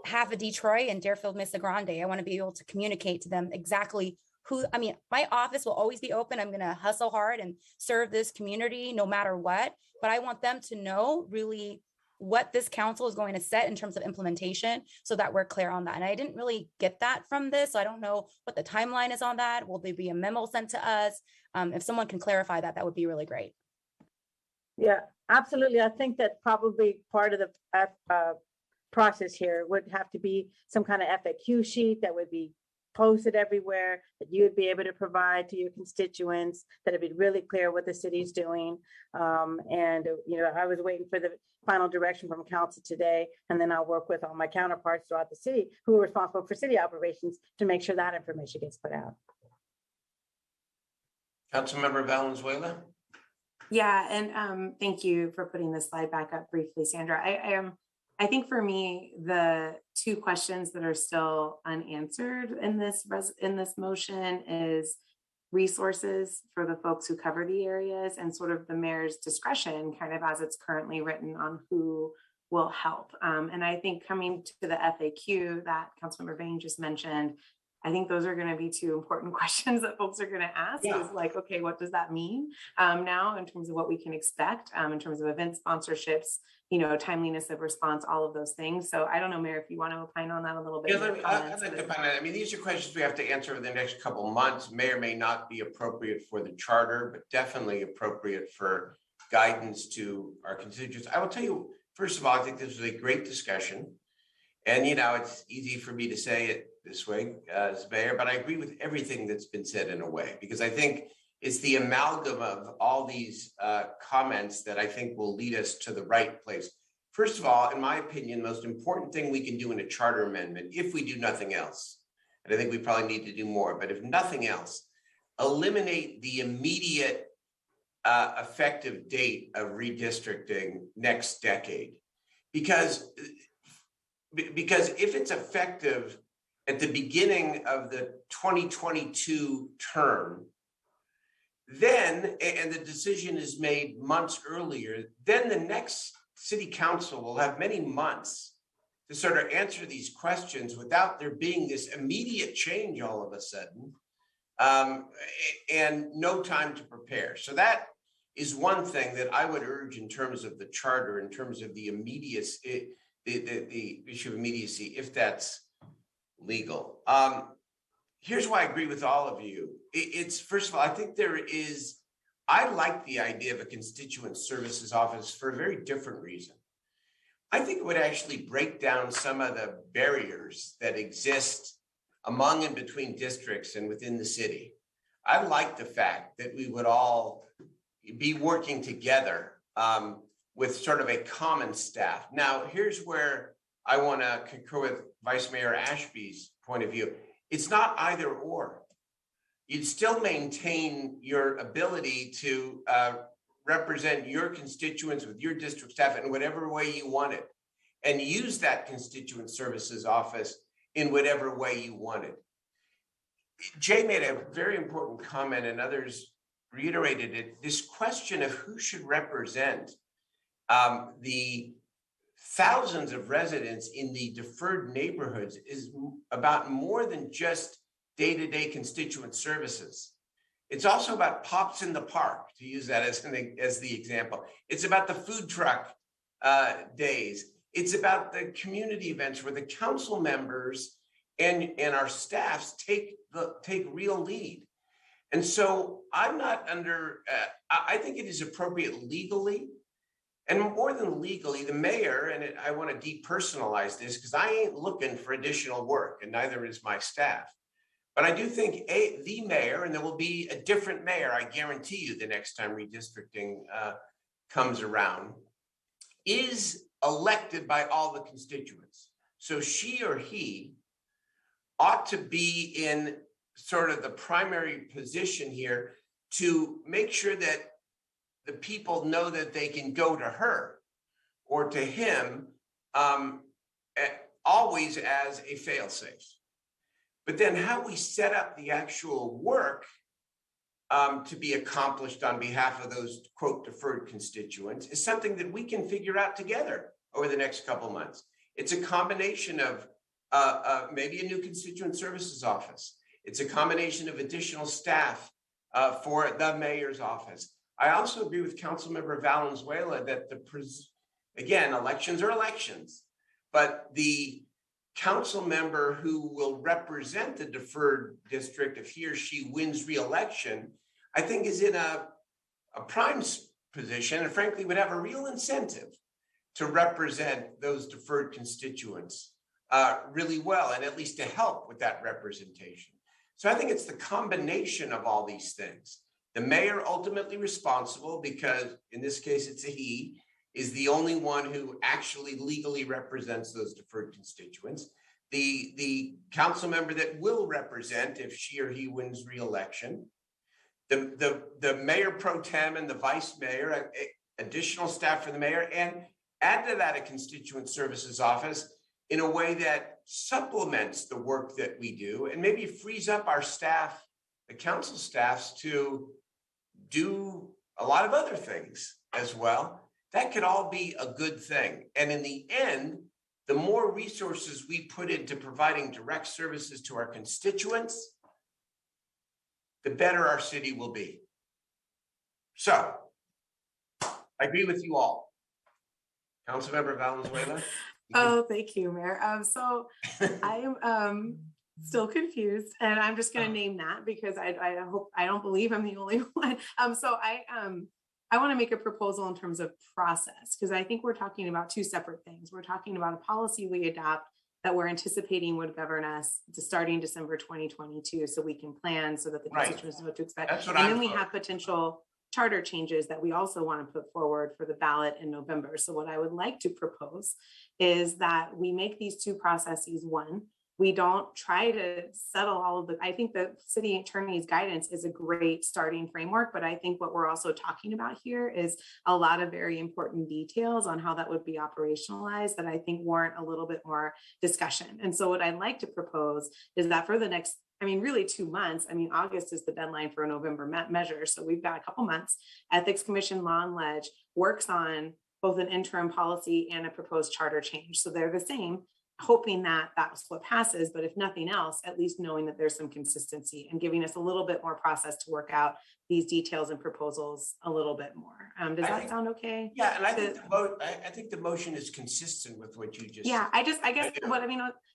half of Detroit, and Deerfield, Mesa Grande. I want to be able to communicate to them exactly who, I mean, my office will always be open. I'm going to hustle hard and serve this community no matter what, but I want them to know really what this council is going to set in terms of implementation so that we're clear on that. And I didn't really get that from this. So I don't know what the timeline is on that. Will there be a memo sent to us? If someone can clarify that, that would be really great. Yeah, absolutely. I think that probably part of the process here would have to be some kind of FAQ sheet that would be posted everywhere, that you would be able to provide to your constituents, that it'd be really clear what the city's doing. And, I was waiting for the final direction from council today, and then I'll work with all my counterparts throughout the city who are responsible for city operations to make sure that information gets put out. Councilmember Valenzuela? Yeah, and thank you for putting this slide back up briefly, Sandra. I think for me, the two questions that are still unanswered in this motion is resources for the folks who cover the areas and sort of the mayor's discretion, kind of as it's currently written, on who will help. And I think coming to the FAQ that Councilmember Vang just mentioned, I think those are going to be two important questions that folks are going to ask. Yeah. Is like, okay, what does that mean now in terms of what we can expect in terms of event sponsorships, timeliness of response, all of those things. So I don't know, Mayor, if you want to opine on that a little bit. Yeah, I'd like to find out. I mean, these are questions we have to answer over the next couple of months. May or may not be appropriate for the charter, but definitely appropriate for guidance to our constituents. I will tell you, first of all, I think this was a great discussion. And, it's easy for me to say it this way as mayor, but I agree with everything that's been said in a way, because I think it's the amalgam of all these comments that I think will lead us to the right place. First of all, in my opinion, the most important thing we can do in a charter amendment, if we do nothing else, and I think we probably need to do more, but if nothing else, eliminate the immediate effective date of redistricting next decade. Because if it's effective at the beginning of the 2022 term, then, and the decision is made months earlier, then the next city council will have many months to sort of answer these questions without there being this immediate change all of a sudden, and no time to prepare. So that is one thing that I would urge in terms of the charter, in terms of the immediacy, the issue of immediacy, if that's legal. Here's why I agree with all of you. It's first of all, I think there is I like the idea of a constituent services office for a very different reason. I think it would actually break down some of the barriers that exist among and between districts and within the city. I like the fact that we would all be working together with sort of a common staff. Now, here's where I want to concur with Vice Mayor Ashby's point of view. It's not either or. You'd still maintain your ability to represent your constituents with your district staff in whatever way you want it, and use that constituent services office in whatever way you want it. Jay made a very important comment, and others reiterated it. This question of who should represent the thousands of residents in the deferred neighborhoods is about more than just day-to-day constituent services. It's also about pops in the park, to use that as the example. It's about the food truck days. It's about the community events where the council members and our staffs take real lead. And so I'm not under, I think it is appropriate legally, and more than legally, the mayor, and I want to depersonalize this because I ain't looking for additional work, and neither is my staff. But I do think the mayor, and there will be a different mayor, I guarantee you, the next time redistricting comes around, is elected by all the constituents. So she or he ought to be in sort of the primary position here to make sure that the people know that they can go to her or to him always as a fail-safe. But then how we set up the actual work to be accomplished on behalf of those, quote, deferred constituents is something that we can figure out together over the next couple months. It's a combination of maybe a new constituent services office. It's a combination of additional staff for the mayor's office. I also agree with Councilmember Valenzuela that again, elections are elections, but the council member who will represent the deferred district, if he or she wins re-election, I think is in a prime position and frankly would have a real incentive to represent those deferred constituents really well, and at least to help with that representation. So I think it's the combination of all these things. The mayor ultimately responsible, because in this case it's a he, is the only one who actually legally represents those deferred constituents. The council member that will represent if she or he wins re-election. The mayor pro tem and the vice mayor, additional staff for the mayor, and add to that a constituent services office in a way that supplements the work that we do and maybe frees up our staff, the council staffs, to do a lot of other things as well. That could all be a good thing. And in the end, the more resources we put into providing direct services to our constituents, the better our city will be. So, I agree with you all. Councilmember Valenzuela? Oh, thank you, Mayor. So I am still confused, and I'm just going to name that because I don't believe I'm the only one. So I want to make a proposal in terms of process, because I think we're talking about two separate things. We're talking about a policy we adopt that we're anticipating would govern us to starting December 2022, so we can plan so that the constituents know what to expect. That's what and I'm then we for. have potential charter changes that we also want to put forward for the ballot in November. So what I would like to propose is that we make these two processes one. We don't try to settle all of the, I think the city attorney's guidance is a great starting framework, but I think what we're also talking about here is a lot of very important details on how that would be operationalized that I think warrant a little bit more discussion. And so what I'd like to propose is that for the next, really 2 months, August is the deadline for a November measure. So we've got a couple months. Ethics Commission Law and Ledge works on both an interim policy and a proposed charter change. So they're the same. hoping that that's what passes, but if nothing else, at least knowing that there's some consistency and giving us a little bit more process to work out these details and proposals a little bit more. Does that sound okay? Yeah, and I think the motion is consistent with what you just Yeah, said. I guess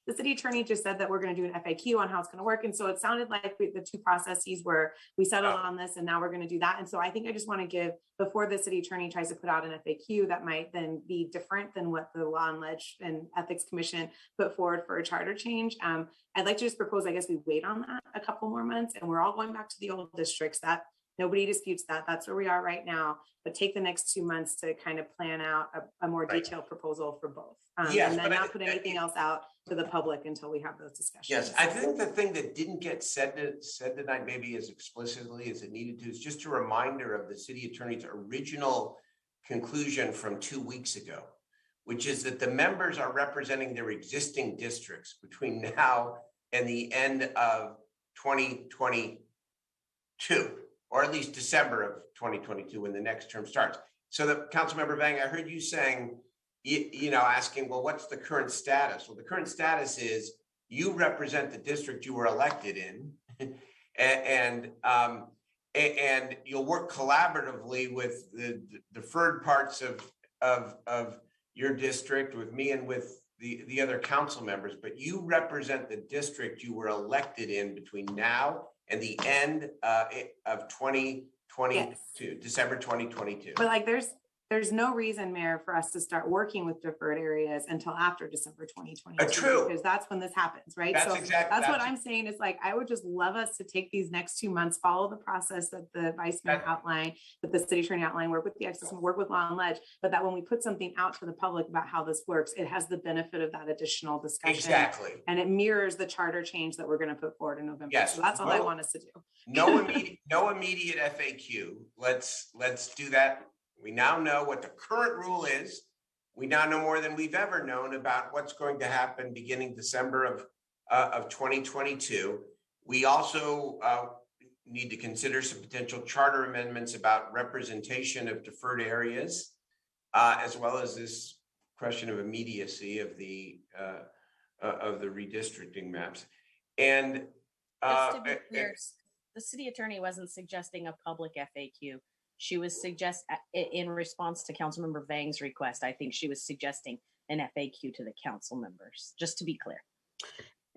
the city attorney just said that we're going to do an FAQ on how it's going to work. And so it sounded like the two processes where we settled on this and now we're going to do that. And so I think I just want to give, before the city attorney tries to put out an FAQ that might then be different than what the Law and Leg and Ethics Commission put forward for a charter change. I'd like to just propose, I guess we wait on that a couple more months and we're all going back to the old districts. That nobody disputes that. That's where we are right now. But take the next 2 months to kind of plan out a more detailed proposal for both. Yes, and then but not put anything else out to the public until we have those discussions. Yes, I think the thing that didn't get said tonight, maybe as explicitly as it needed to, is just a reminder of the city attorney's original conclusion from 2 weeks ago, which is that the members are representing their existing districts between now and the end of 2022, or at least December of 2022 when the next term starts. So the Councilmember Vang, I heard you saying, asking, well, what's the current status? Well, the current status is you represent the district you were elected in, and you'll work collaboratively with the deferred parts of your district, with me and with the other council members, but you represent the district you were elected in between now and the end of 2022, December 2022. But there's no reason, Mayor, for us to start working with deferred areas until after December 2022. True. Because that's when this happens, right? That's That's what I'm saying is I would just love us to take these next 2 months, follow the process that the Vice Mayor outlined, that the City Attorney outlined, work with the Access and work with Law and Leg, but that when we put something out to the public about how this works, it has the benefit of that additional discussion. Exactly. And it mirrors the charter change that we're going to put forward in November. Yes. So that's all I want us to do. No immediate FAQ. Let's do that. We now know what the current rule is. We now know more than we've ever known about what's going to happen beginning December of 2022. We also need to consider some potential charter amendments about representation of deferred areas, as well as this question of immediacy of the redistricting maps. And just to be clear, the city attorney wasn't suggesting a public FAQ. She was in response to Councilmember Vang's request, I think she was suggesting an FAQ to the council members, just to be clear.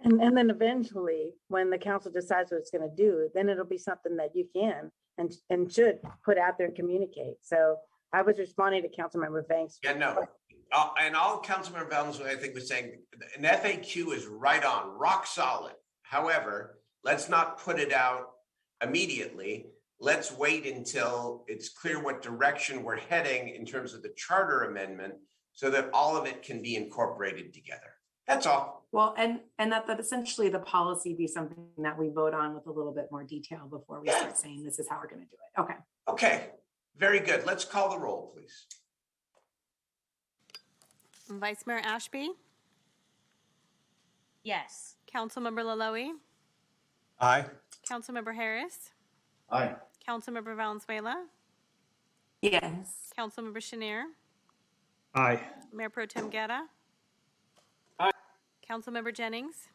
And then eventually, when the council decides what it's going to do, then it'll be something that you can and should put out there and communicate. So I was responding to Councilmember Vang's. Yeah, no. And all Councilmember Vang's, I think, was saying an FAQ is right on, rock solid. However, let's not put it out immediately. Let's wait until it's clear what direction we're heading in terms of the charter amendment so that all of it can be incorporated together. That's all. Well, and that essentially the policy be something that we vote on with a little bit more detail before we start saying this is how we're going to do it. Okay. Okay. Very good. Let's call the roll, please. Vice Mayor Ashby? Yes. Councilmember Laloe? Aye. Councilmember Harris? Aye. Councilmember Valenzuela? Yes. Councilmember Chenier? Aye. Mayor Pro Tem Guerra? Aye. Councilmember Jennings?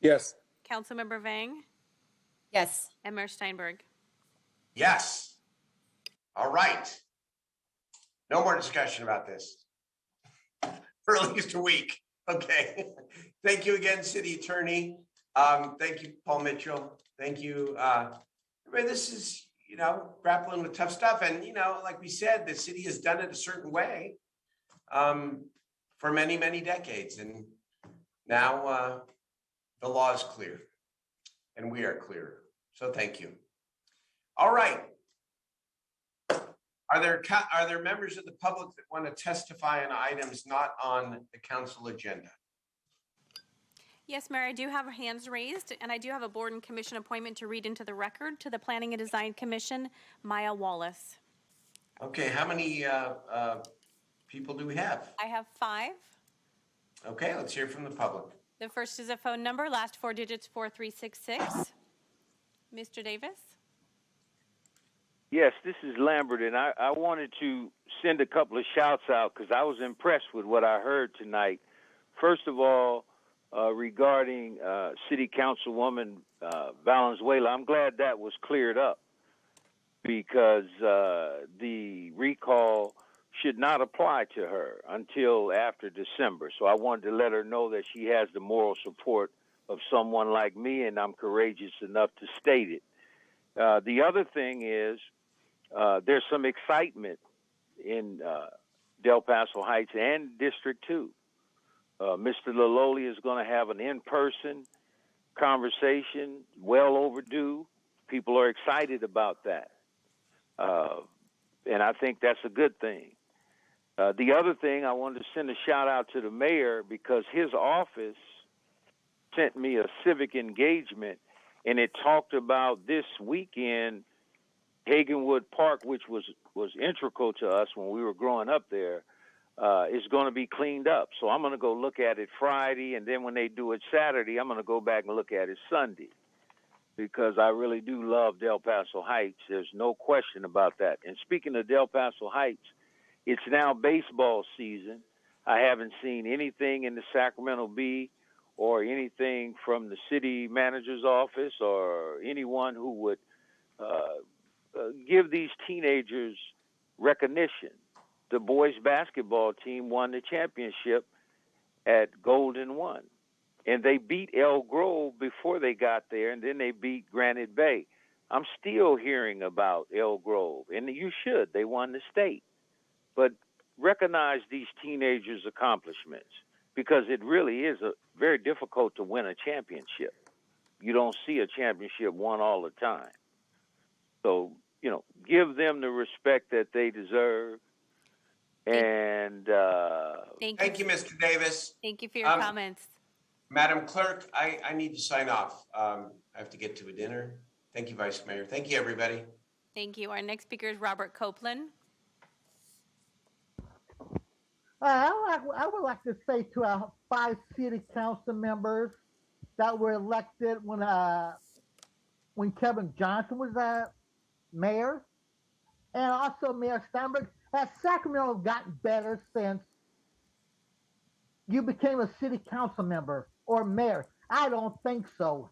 Yes. Councilmember Vang? Yes. And Mayor Steinberg? Yes. All right. No more discussion about this for at least a week. Okay. Thank you again, City Attorney. Thank you, Paul Mitchell. Thank you. This is, grappling with tough stuff. And, like we said, the city has done it a certain way for many, many decades. And now the law is clear and we are clear. So thank you. All right. Are there members of the public that want to testify on items not on the council agenda? Yes, Mayor, I do have hands raised, and I do have a board and commission appointment to read into the record to the Planning and Design Commission, Maya Wallace. Okay, how many people do we have? I have 5. Okay, let's hear from the public. The first is a phone number, last 4 digits 4366. Mr. Davis? Yes, this is Lambert, and I wanted to send a couple of shouts out because I was impressed with what I heard tonight First of all, regarding City Councilwoman Valenzuela, I'm glad that was cleared up because the recall should not apply to her until after December. So I wanted to let her know that she has the moral support of someone like me, and I'm courageous enough to state it. The other thing is there's some excitement in Del Paso Heights and District 2. Mr. Laloli is going to have an in-person conversation, well overdue. People are excited about that. And I think that's a good thing. The other thing, I wanted to send a shout out to the mayor because his office sent me a civic engagement, and it talked about this weekend, Hagenwood Park, which was integral to us when we were growing up there, is going to be cleaned up. So I'm going to go look at it Friday, and then when they do it Saturday, I'm going to go back and look at it Sunday because I really do love Del Paso Heights. There's no question about that. And speaking of Del Paso Heights, it's now baseball season. I haven't seen anything in the Sacramento Bee or anything from the city manager's office or anyone who would give these teenagers recognition. The boys basketball team won the championship at Golden One, and they beat El Grove before they got there, and then they beat Granite Bay. I'm still hearing about El Grove, and you should. They won the state. But recognize these teenagers' accomplishments because it really is very difficult to win a championship. You don't see a championship won all the time. So, give them the respect that they deserve. And Thank you, Mr. Davis. Thank you for your comments. Madam Clerk, I need to sign off. I have to get to a dinner. Thank you, Vice Mayor. Thank you, everybody. Thank you. Our next speaker is Robert Copeland. I would like to say to our 5 city council members that were elected when Kevin Johnson was mayor, and also Mayor Steinberg, has Sacramento gotten better since you became a city council member or mayor? I don't think so.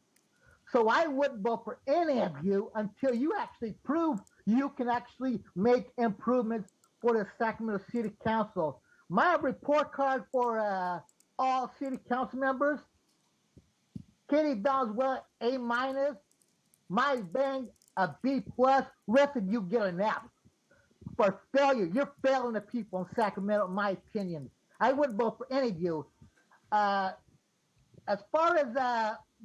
So I wouldn't vote for any of you until you actually prove you can actually make improvements for the Sacramento City Council. My report card for all city council members: Katie Valenzuela, A-, Mike Bang, a B+, rest of you get an F. For failure, you're failing the people in Sacramento, in my opinion. I wouldn't vote for any of you. As far as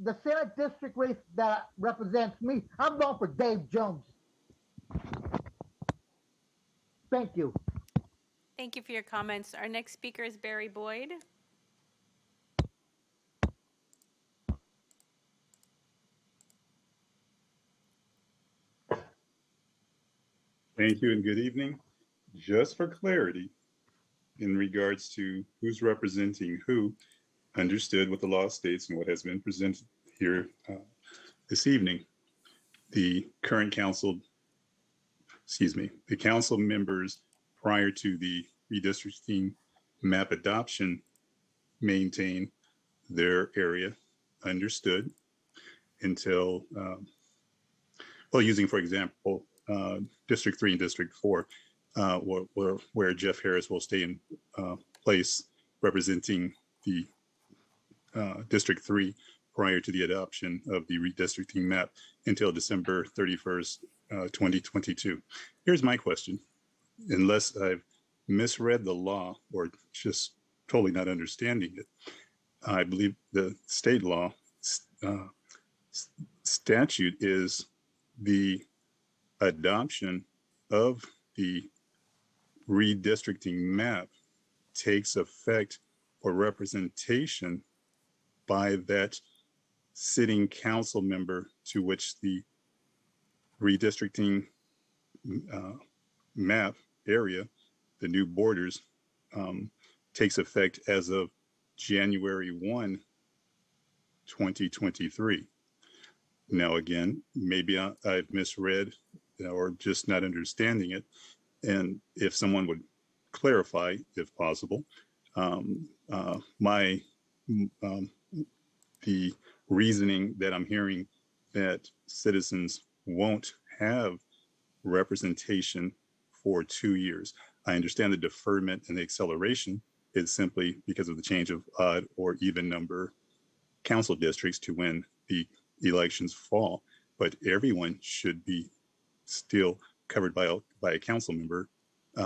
the Senate district race that represents me, I'm voting for Dave Jones. Thank you. Thank you for your comments. Our next speaker is Barry Boyd. Thank you and good evening. Just for clarity, in regards to who's representing who, understood what the law states and what has been presented here this evening, the council members prior to the redistricting map adoption maintain their area, understood, until, using, for example, District 3 and District 4, where Jeff Harris will stay in place representing the District 3 prior to the adoption of the redistricting map until December 31st, 2022. Here's my question. Unless I've misread the law or just totally not understanding it, I believe the state law statute is the adoption of the redistricting map takes effect for representation by that sitting council member to which the redistricting map area, the new borders, takes effect as of January 1, 2023. Now, again, maybe I've misread or just not understanding it. And if someone would clarify, if possible, my the reasoning that I'm hearing that citizens won't have representation for 2 years. I understand the deferment and the acceleration is simply because of the change of odd or even number council districts to when the elections fall, but everyone should be still covered by a council member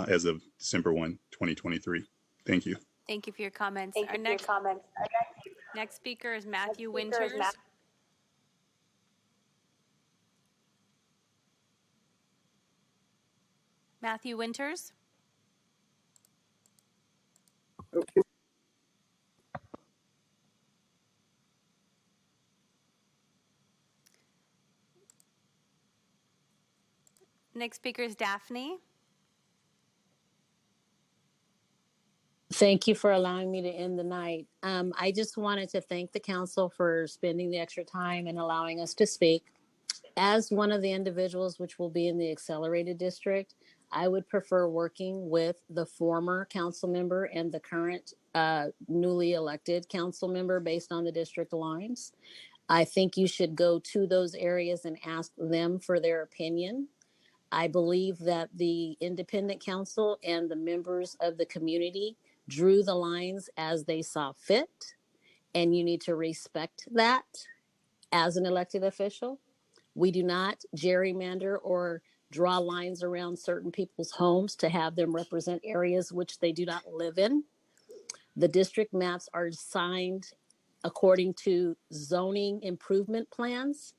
as of December 1, 2023. Thank you. Thank you for your comments. Our next speaker is Matthew Winters. Matthew Winters. Next speaker is Daphne. Thank you for allowing me to end the night. I just wanted to thank the council for spending the extra time and allowing us to speak. As one of the individuals which will be in the accelerated district, I would prefer working with the former council member and the current newly elected council member based on the district lines. I think you should go to those areas and ask them for their opinion. I believe that the independent council and the members of the community drew the lines as they saw fit, and you need to respect that as an elected official. We do not gerrymander or draw lines around certain people's homes to have them represent areas which they do not live in. The district maps are signed according to zoning improvement plans,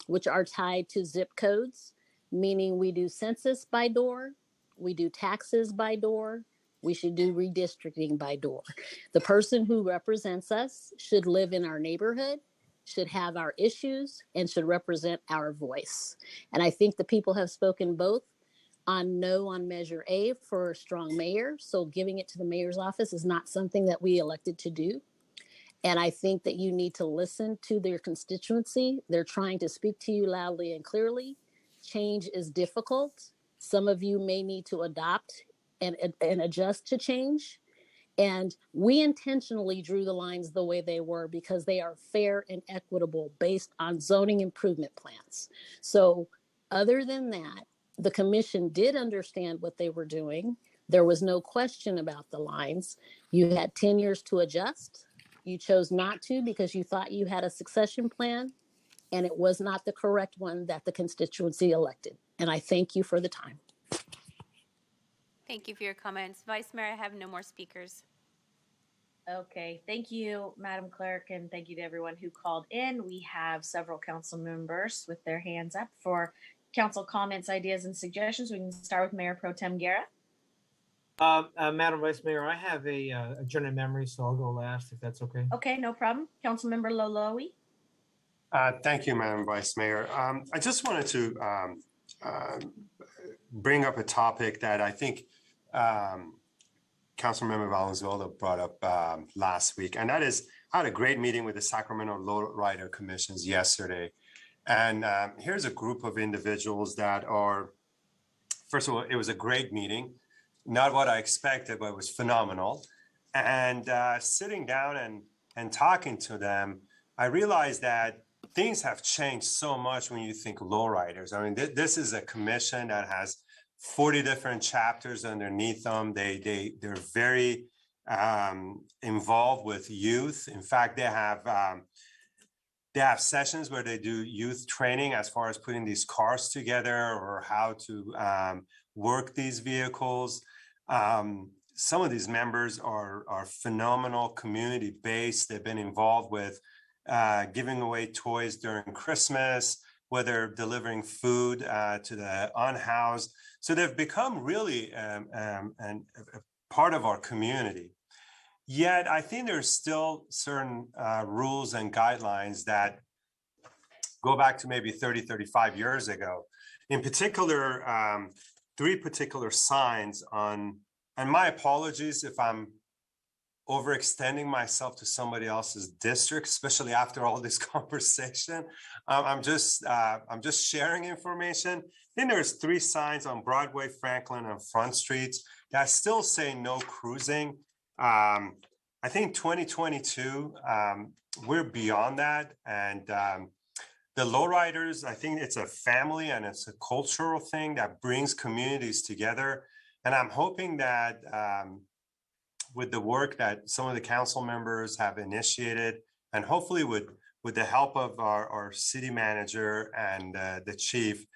which are tied to zip codes, meaning we do census by door, we do taxes by door, we should do redistricting by door. The person who represents us should live in our neighborhood, should have our issues, and should represent our voice. And I think the people have spoken both on no on Measure A for a strong mayor. So giving it to the mayor's office is not something that we elected to do. And I think that you need to listen to their constituency. They're trying to speak to you loudly and clearly. Change is difficult. Some of you may need to adopt and adjust to change. And we intentionally drew the lines the way they were because they are fair and equitable based on zoning improvement plans. So other than that, the commission did understand what they were doing. There was no question about the lines. You had 10 years to adjust. You chose not to because you thought you had a succession plan, and it was not the correct one that the constituency elected. And I thank you for the time. Thank you for your comments. Vice Mayor, I have no more speakers. Okay, thank you, Madam Clerk, and thank you to everyone who called in. We have several council members with their hands up for council comments, ideas, and suggestions. We can start with Mayor Pro Tem Guerra. Madam Vice Mayor, I have a journey memory, so I'll go last if that's okay. Okay, no problem. Councilmember Loloe. Thank you, Madam Vice Mayor. I just wanted to bring up a topic that I think Councilmember Valenzuela brought up last week, and that is I had a great meeting with the Sacramento Lowrider Commissions yesterday. And here's a group of individuals that are, first of all, it was a great meeting. Not what I expected, but it was phenomenal. And sitting down and talking to them, I realized that things have changed so much when you think lowriders. I mean, this is a commission that has 40 different chapters underneath them. They're very involved with youth. In fact, they have sessions where they do youth training as far as putting these cars together or how to work these vehicles. Some of these members are phenomenal, community-based. They've been involved with giving away toys during Christmas, whether delivering food to the unhoused. So they've become really a part of our community. Yet I think there's still certain rules and guidelines that go back to maybe 30, 35 years ago. In particular, 3 particular signs on, and my apologies if I'm overextending myself to somebody else's district, especially after all this conversation. I'm just sharing information. Then there's 3 signs on Broadway, Franklin, and Front Streets that still say no cruising. I think 2022, we're beyond that. And the lowriders, I think it's a family and it's a cultural thing that brings communities together. And I'm hoping that with the work that some of the council members have initiated, and hopefully with the help of our city manager and the chief,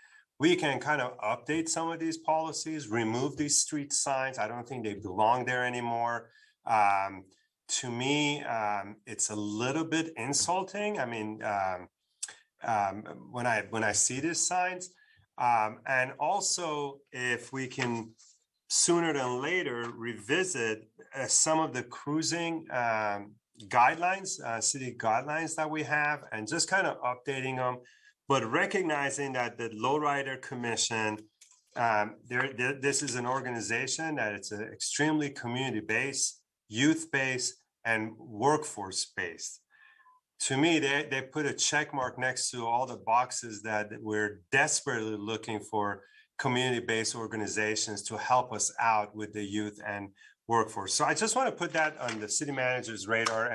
we can kind of update some of these policies, remove these street signs. I don't think they belong there anymore. To me, it's a little bit insulting. I mean, when I see these signs, and also if we can sooner than later revisit some of the cruising guidelines, city guidelines that we have, and just kind of updating them, but recognizing that the Lowrider Commission, this is an organization that it's extremely community-based, youth-based, and workforce-based. To me, they put a check mark next to all the boxes that we're desperately looking for community-based organizations to help us out with the youth and workforce. So I just want to put that on the city manager's radar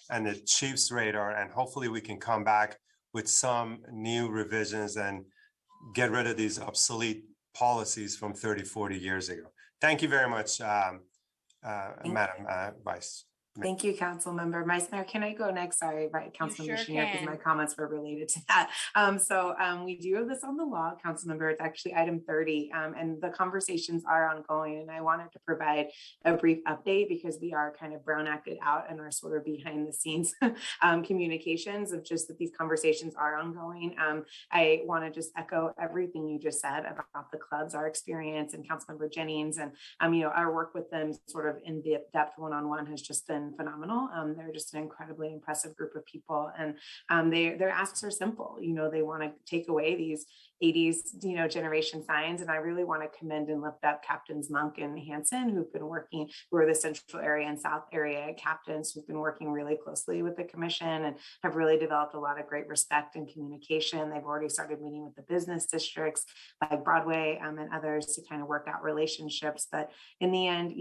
and the chief's radar, and hopefully we can come back with some new revisions and get rid of these obsolete policies from 30, 40 years ago. Thank you very much, Madam Vice. Thank you, Council Member. Vice Mayor, can I go next? Sorry, right, Councilmember sure Chenier, because can. my comments were related to that. We do have this on the law, Council Member. It's actually item 30, and the conversations are ongoing. And I wanted to provide a brief update because we are kind of Brown acted out and are sort of behind the scenes communications of just that these conversations are ongoing. I want to just echo everything you just said about the clubs, our experience, and Councilmember Jennings, and our work with them sort of in depth one-on-one has just been phenomenal. They're just an incredibly impressive group of people, and their asks are simple. They want to take away these 80s, generation signs, and I really want to commend and lift up Captains Monk and Hansen, who've been working, who are the central area and south area captains who've been working really closely with the commission and have really developed a lot of great respect and communication. They've already started meeting with the business districts like Broadway and others to kind of work out relationships. But in the end,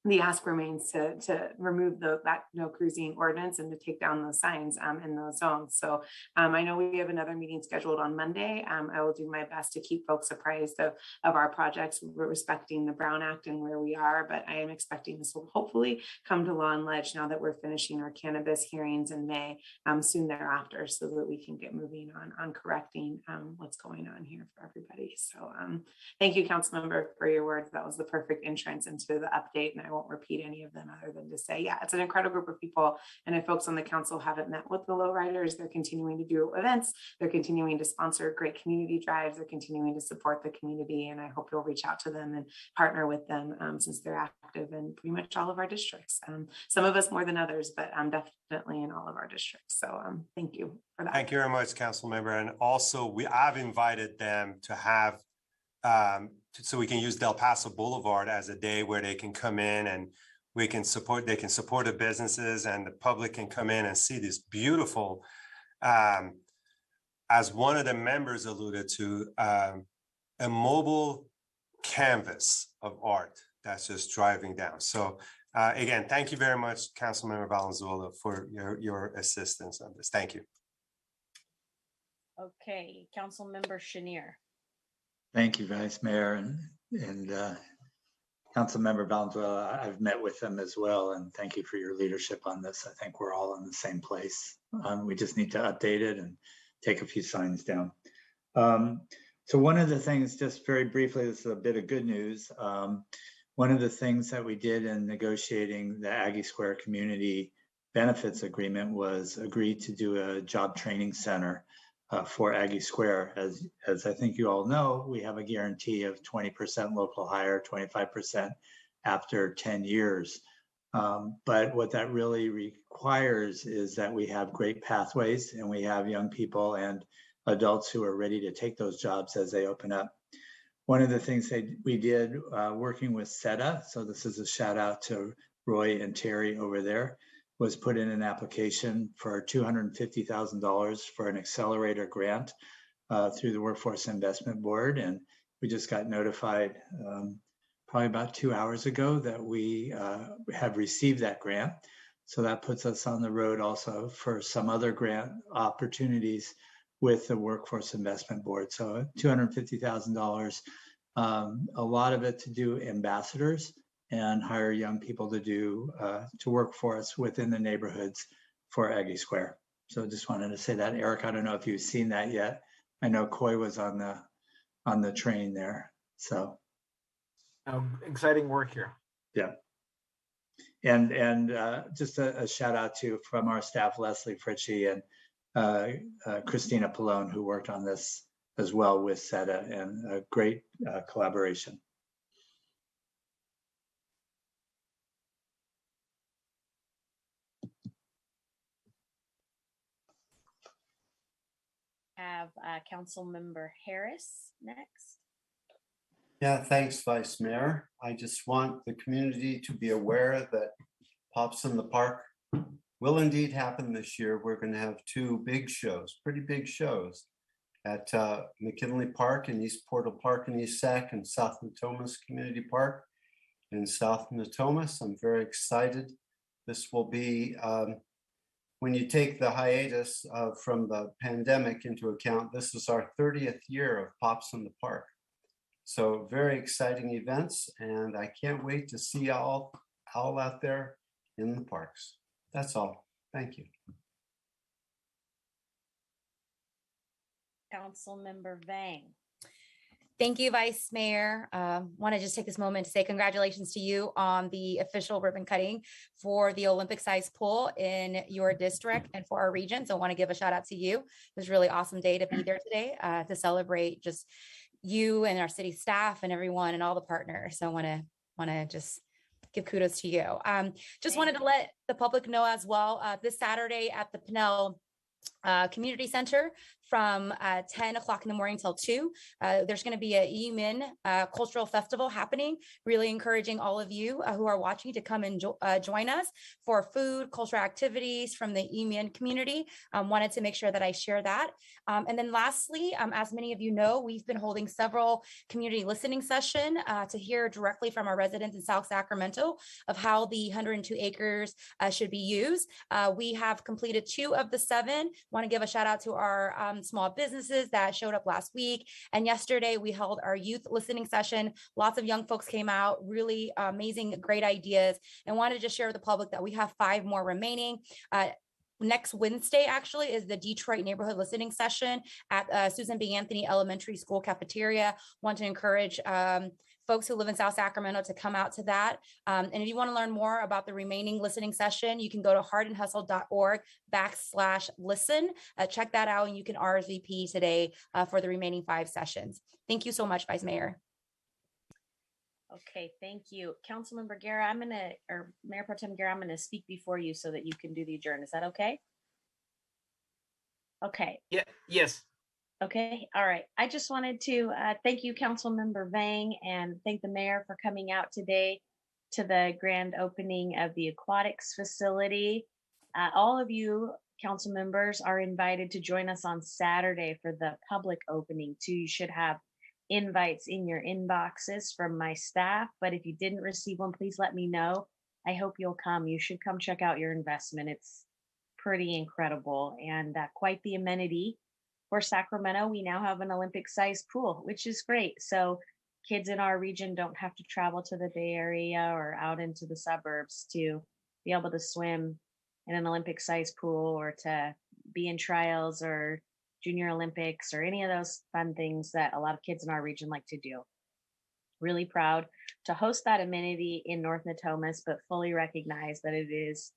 the ask remains to remove that no cruising ordinance and to take down those signs in those zones. So I know we have another meeting scheduled on Monday. I will do my best to keep folks apprised of our projects. We're respecting the Brown Act and where we are, but I am expecting this will hopefully come to law and ledge now that we're finishing our cannabis hearings in May soon thereafter, so that we can get moving on correcting what's going on here for everybody. So thank you, Councilmember, for your words. That was the perfect entrance into the update, and I won't repeat any of them other than to say, yeah, it's an incredible group of people. And if folks on the council haven't met with the lowriders, they're continuing to do events. They're continuing to sponsor great community drives. They're continuing to support the community. And I hope you'll reach out to them and partner with them since they're active in pretty much all of our districts. Some of us more than others, but definitely in all of our districts. So thank you for that. Thank you very much, Council Member. And also I've invited them to have so we can use Del Paso Boulevard as a day where they can come in and they can support the businesses, and the public can come in and see this beautiful, as one of the members alluded to, a mobile canvas of art that's just driving down. So again, thank you very much, Councilmember Valenzuela, for your assistance on this. Thank you. Okay, Councilmember Chenier. Thank you, Vice Mayor, and Councilmember Valenzuela. I've met with them as well, and thank you for your leadership on this. I think we're all in the same place. We just need to update it and take a few signs down. So one of the things, just very briefly, this is a bit of good news. One of the things that we did in negotiating the Aggie Square Community Benefits Agreement was agree to do a job training center for Aggie Square. As I think you all know, we have a guarantee of 20% local hire, 25% after 10 years. But what that really requires is that we have great pathways, and we have young people and adults who are ready to take those jobs as they open up. One of the things that we did working with SETA, so this is a shout out to Roy and Terry over there, was put in an application for $250,000 for an accelerator grant through the Workforce Investment Board. And we just got notified probably about 2 hours ago that we have received that grant. So that puts us on the road also for some other grant opportunities with the Workforce Investment Board. So $250,000, a lot of it to do ambassadors and hire young people to work for us within the neighborhoods for Aggie Square. So just wanted to say that. Eric, I don't know if you've seen that yet. I know Coy was on the train there. So Exciting work here. yeah. And just a shout out from our staff, Leslie Fritchie and Christina Pallone, who worked on this as well with SETA, and a great collaboration. Have Council Member Harris next. Yeah, thanks, Vice Mayor. I just want the community to be aware that Pops in the Park will indeed happen this year. We're going to have two big shows, pretty big shows, at McKinley Park and East Portal Park in East Sac, and South Natomas Community Park in South Natomas. I'm very excited. This will be, when you take the hiatus from the pandemic into account, this is our 30th year of Pops in the Park. So very exciting events, and I can't wait to see y'all out there in the parks. That's all. Thank you. Council Member Vang. Thank you, Vice Mayor. Want to just take this moment to say congratulations to you on the official ribbon cutting for the Olympic size pool in your district and for our region. So I want to give a shout out to you. It was a really awesome day to be there today to celebrate just you and our city staff and everyone and all the partners. So I want to just give kudos to you. Just wanted to let the public know as well, this Saturday at the Pinnell Community Center from 10 o'clock in the morning till 2. There's going to be a EMIN cultural festival happening. Really encouraging all of you who are watching to come and join us for food, cultural activities from the EMIN community. Wanted to make sure that I share that. And then lastly, as many of you know, we've been holding several community listening sessions to hear directly from our residents in South Sacramento of how the 102 acres should be used. We have completed 2 of the 7. Want to give a shout out to our small businesses that showed up last week. And yesterday we held our youth listening session. Lots of young folks came out, really amazing, great ideas, and wanted to just share with the public that we have 5 more remaining. Next Wednesday, actually, is the Detroit Neighborhood Listening Session at Susan B. Anthony Elementary School cafeteria. Want to encourage folks who live in South Sacramento to come out to that. And if you want to learn more about the remaining listening session, you can go to heartandhustle.org/listen. Check that out, and you can RSVP today for the remaining 5 sessions. Thank you so much, Vice Mayor. Okay, thank you. Councilmember Guerra, or Mayor Pro Tem Guerra, I'm gonna speak before you so that you can do the adjourn. Is that okay? Okay. Yeah. Yes. Okay. All right. I just wanted to thank you, Councilmember Vang, and thank the mayor for coming out today to the grand opening of the aquatics facility. All of you council members are invited to join us on Saturday for the public opening too. You should have invites in your inboxes from my staff, but if you didn't receive one, please let me know. I hope you'll come. You should come check out your investment. It's pretty incredible and quite the amenity for Sacramento. We now have an Olympic-sized pool, which is great. So kids in our region don't have to travel to the Bay Area or out into the suburbs to be able to swim in an Olympic-sized pool or to be in trials or Junior Olympics or any of those fun things that a lot of kids in our region like to do. Really proud to host that amenity in North Natomas, but fully recognize that it is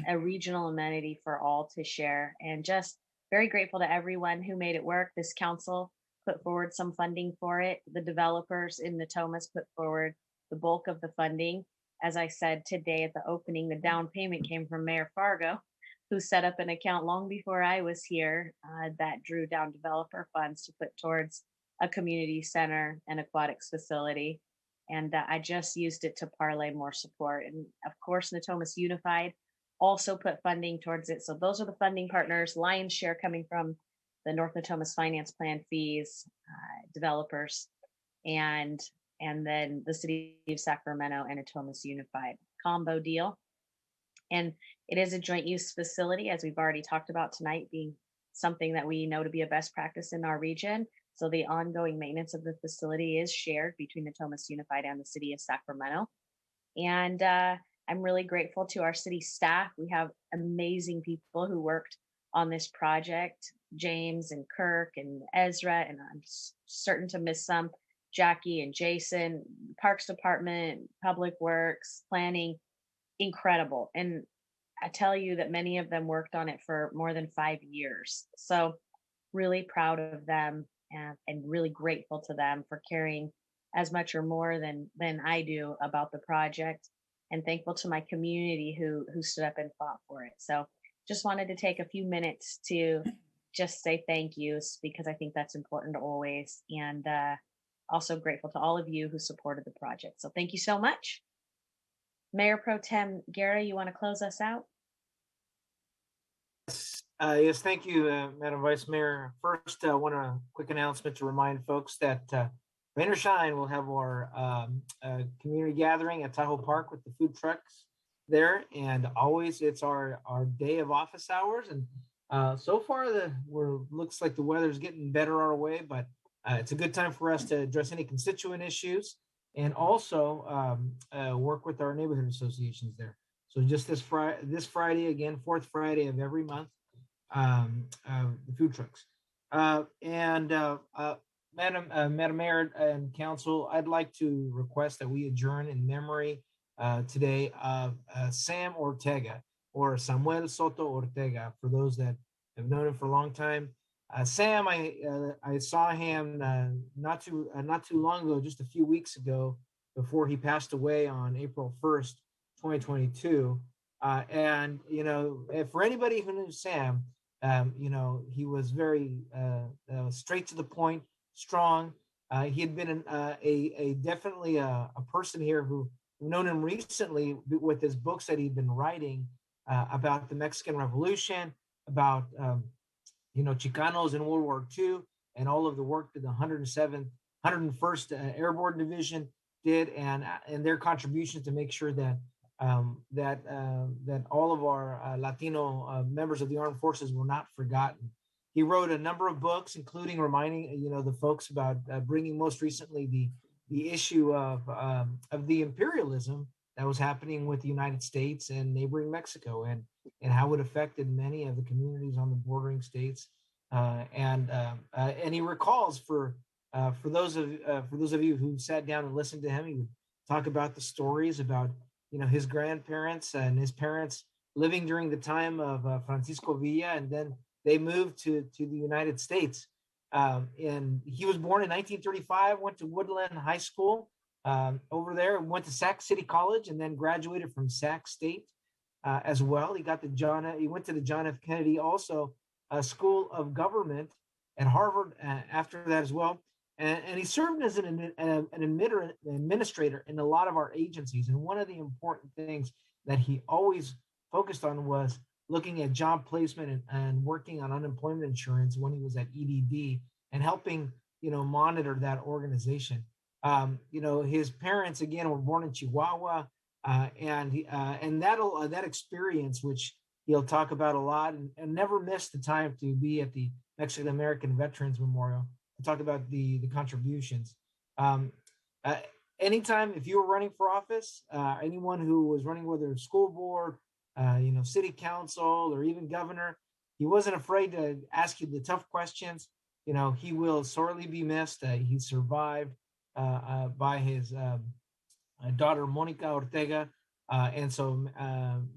a regional amenity for all to share, and just very grateful to everyone who made it work. This council put forward some funding for it. The developers in Natomas put forward the bulk of the funding. As I said today at the opening, the down payment came from Mayor Fargo, who set up an account long before I was here that drew down developer funds to put towards a community center and aquatics facility. And I just used it to parlay more support. And of course, Natomas Unified also put funding towards it. So those are the funding partners, lion's share coming from the North Natomas Finance Plan fees, developers, and then the city of Sacramento and Natomas Unified combo deal. And it is a joint use facility, as we've already talked about tonight, being something that we know to be a best practice in our region. So the ongoing maintenance of the facility is shared between the Thomas Unified and the city of Sacramento. And I'm really grateful to our city staff. We have amazing people who worked on this project, James and Kirk and Ezra, and I'm certain to miss some, Jackie and Jason, Parks Department, Public Works, Planning, incredible. And I tell you that many of them worked on it for more than 5 years. So really proud of them and really grateful to them for caring as much or more than I do about the project, and thankful to my community who stood up and fought for it. So just wanted to take a few minutes to just say thank yous, because I think that's important always, and also grateful to all of you who supported the project. So thank you so much. Mayor Pro Tem Guerra, you want to close us out? Yes, thank you, Madam Vice Mayor. First, I want a quick announcement to remind folks that Rain or Shine will have our community gathering at Tahoe Park with the food trucks there, and always it's our day of office hours. And so far, looks like the weather's getting better our way, but it's a good time for us to address any constituent issues and also work with our neighborhood associations there. So just this Friday, again, fourth Friday of every month, the food trucks. Madam Mayor and Council, I'd like to request that we adjourn in memory today of Sam Ortega, or Samuel Soto Ortega, for those that have known him for a long time. Sam, I saw him not too long ago, just a few weeks ago, before he passed away on April 1st, 2022. And, for anybody who knew Sam, he was very straight to the point, strong. He had been definitely a person here who known him recently with his books that he'd been writing about the Mexican Revolution, about Chicanos in World War II, and all of the work that the 101st Airborne Division did, and their contributions to make sure that that all of our Latino members of the armed forces were not forgotten. He wrote a number of books, including reminding the folks about bringing most recently the issue of the imperialism that was happening with the United States and neighboring Mexico, and how it affected many of the communities on the bordering states. And he recalls for those of you who sat down and listened to him, he would talk about the stories about his grandparents and his parents living during the time of Francisco Villa, and then they moved to the United States. And he was born in 1935, went to Woodland High School over there, went to Sac City College, and then graduated from Sac State as well. He went to the John F. Kennedy also School of Government at Harvard after that as well. And he served as an administrator in a lot of our agencies. And one of the important things that he always focused on was looking at job placement and working on unemployment insurance when he was at EDD, and helping, monitor that organization. His parents, again, were born in Chihuahua, and that experience, which he'll talk about a lot, and never missed the time to be at the Mexican American Veterans Memorial to talk about the contributions. Anytime, if you were running for office, anyone who was running, whether school board, city council, or even governor, he wasn't afraid to ask you the tough questions. He will sorely be missed. He survived by his daughter, Monica Ortega. And so,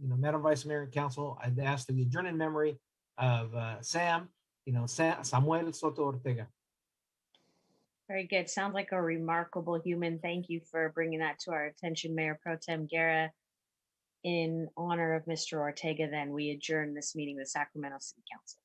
Madam Vice Mayor and Council, I'd ask that we adjourn in memory of Samuel Soto Ortega. Very good. Sounds like a remarkable human. Thank you for bringing that to our attention, Mayor Pro Tem Guerra. In honor of Mr. Ortega, then we adjourn this meeting of the Sacramento City Council.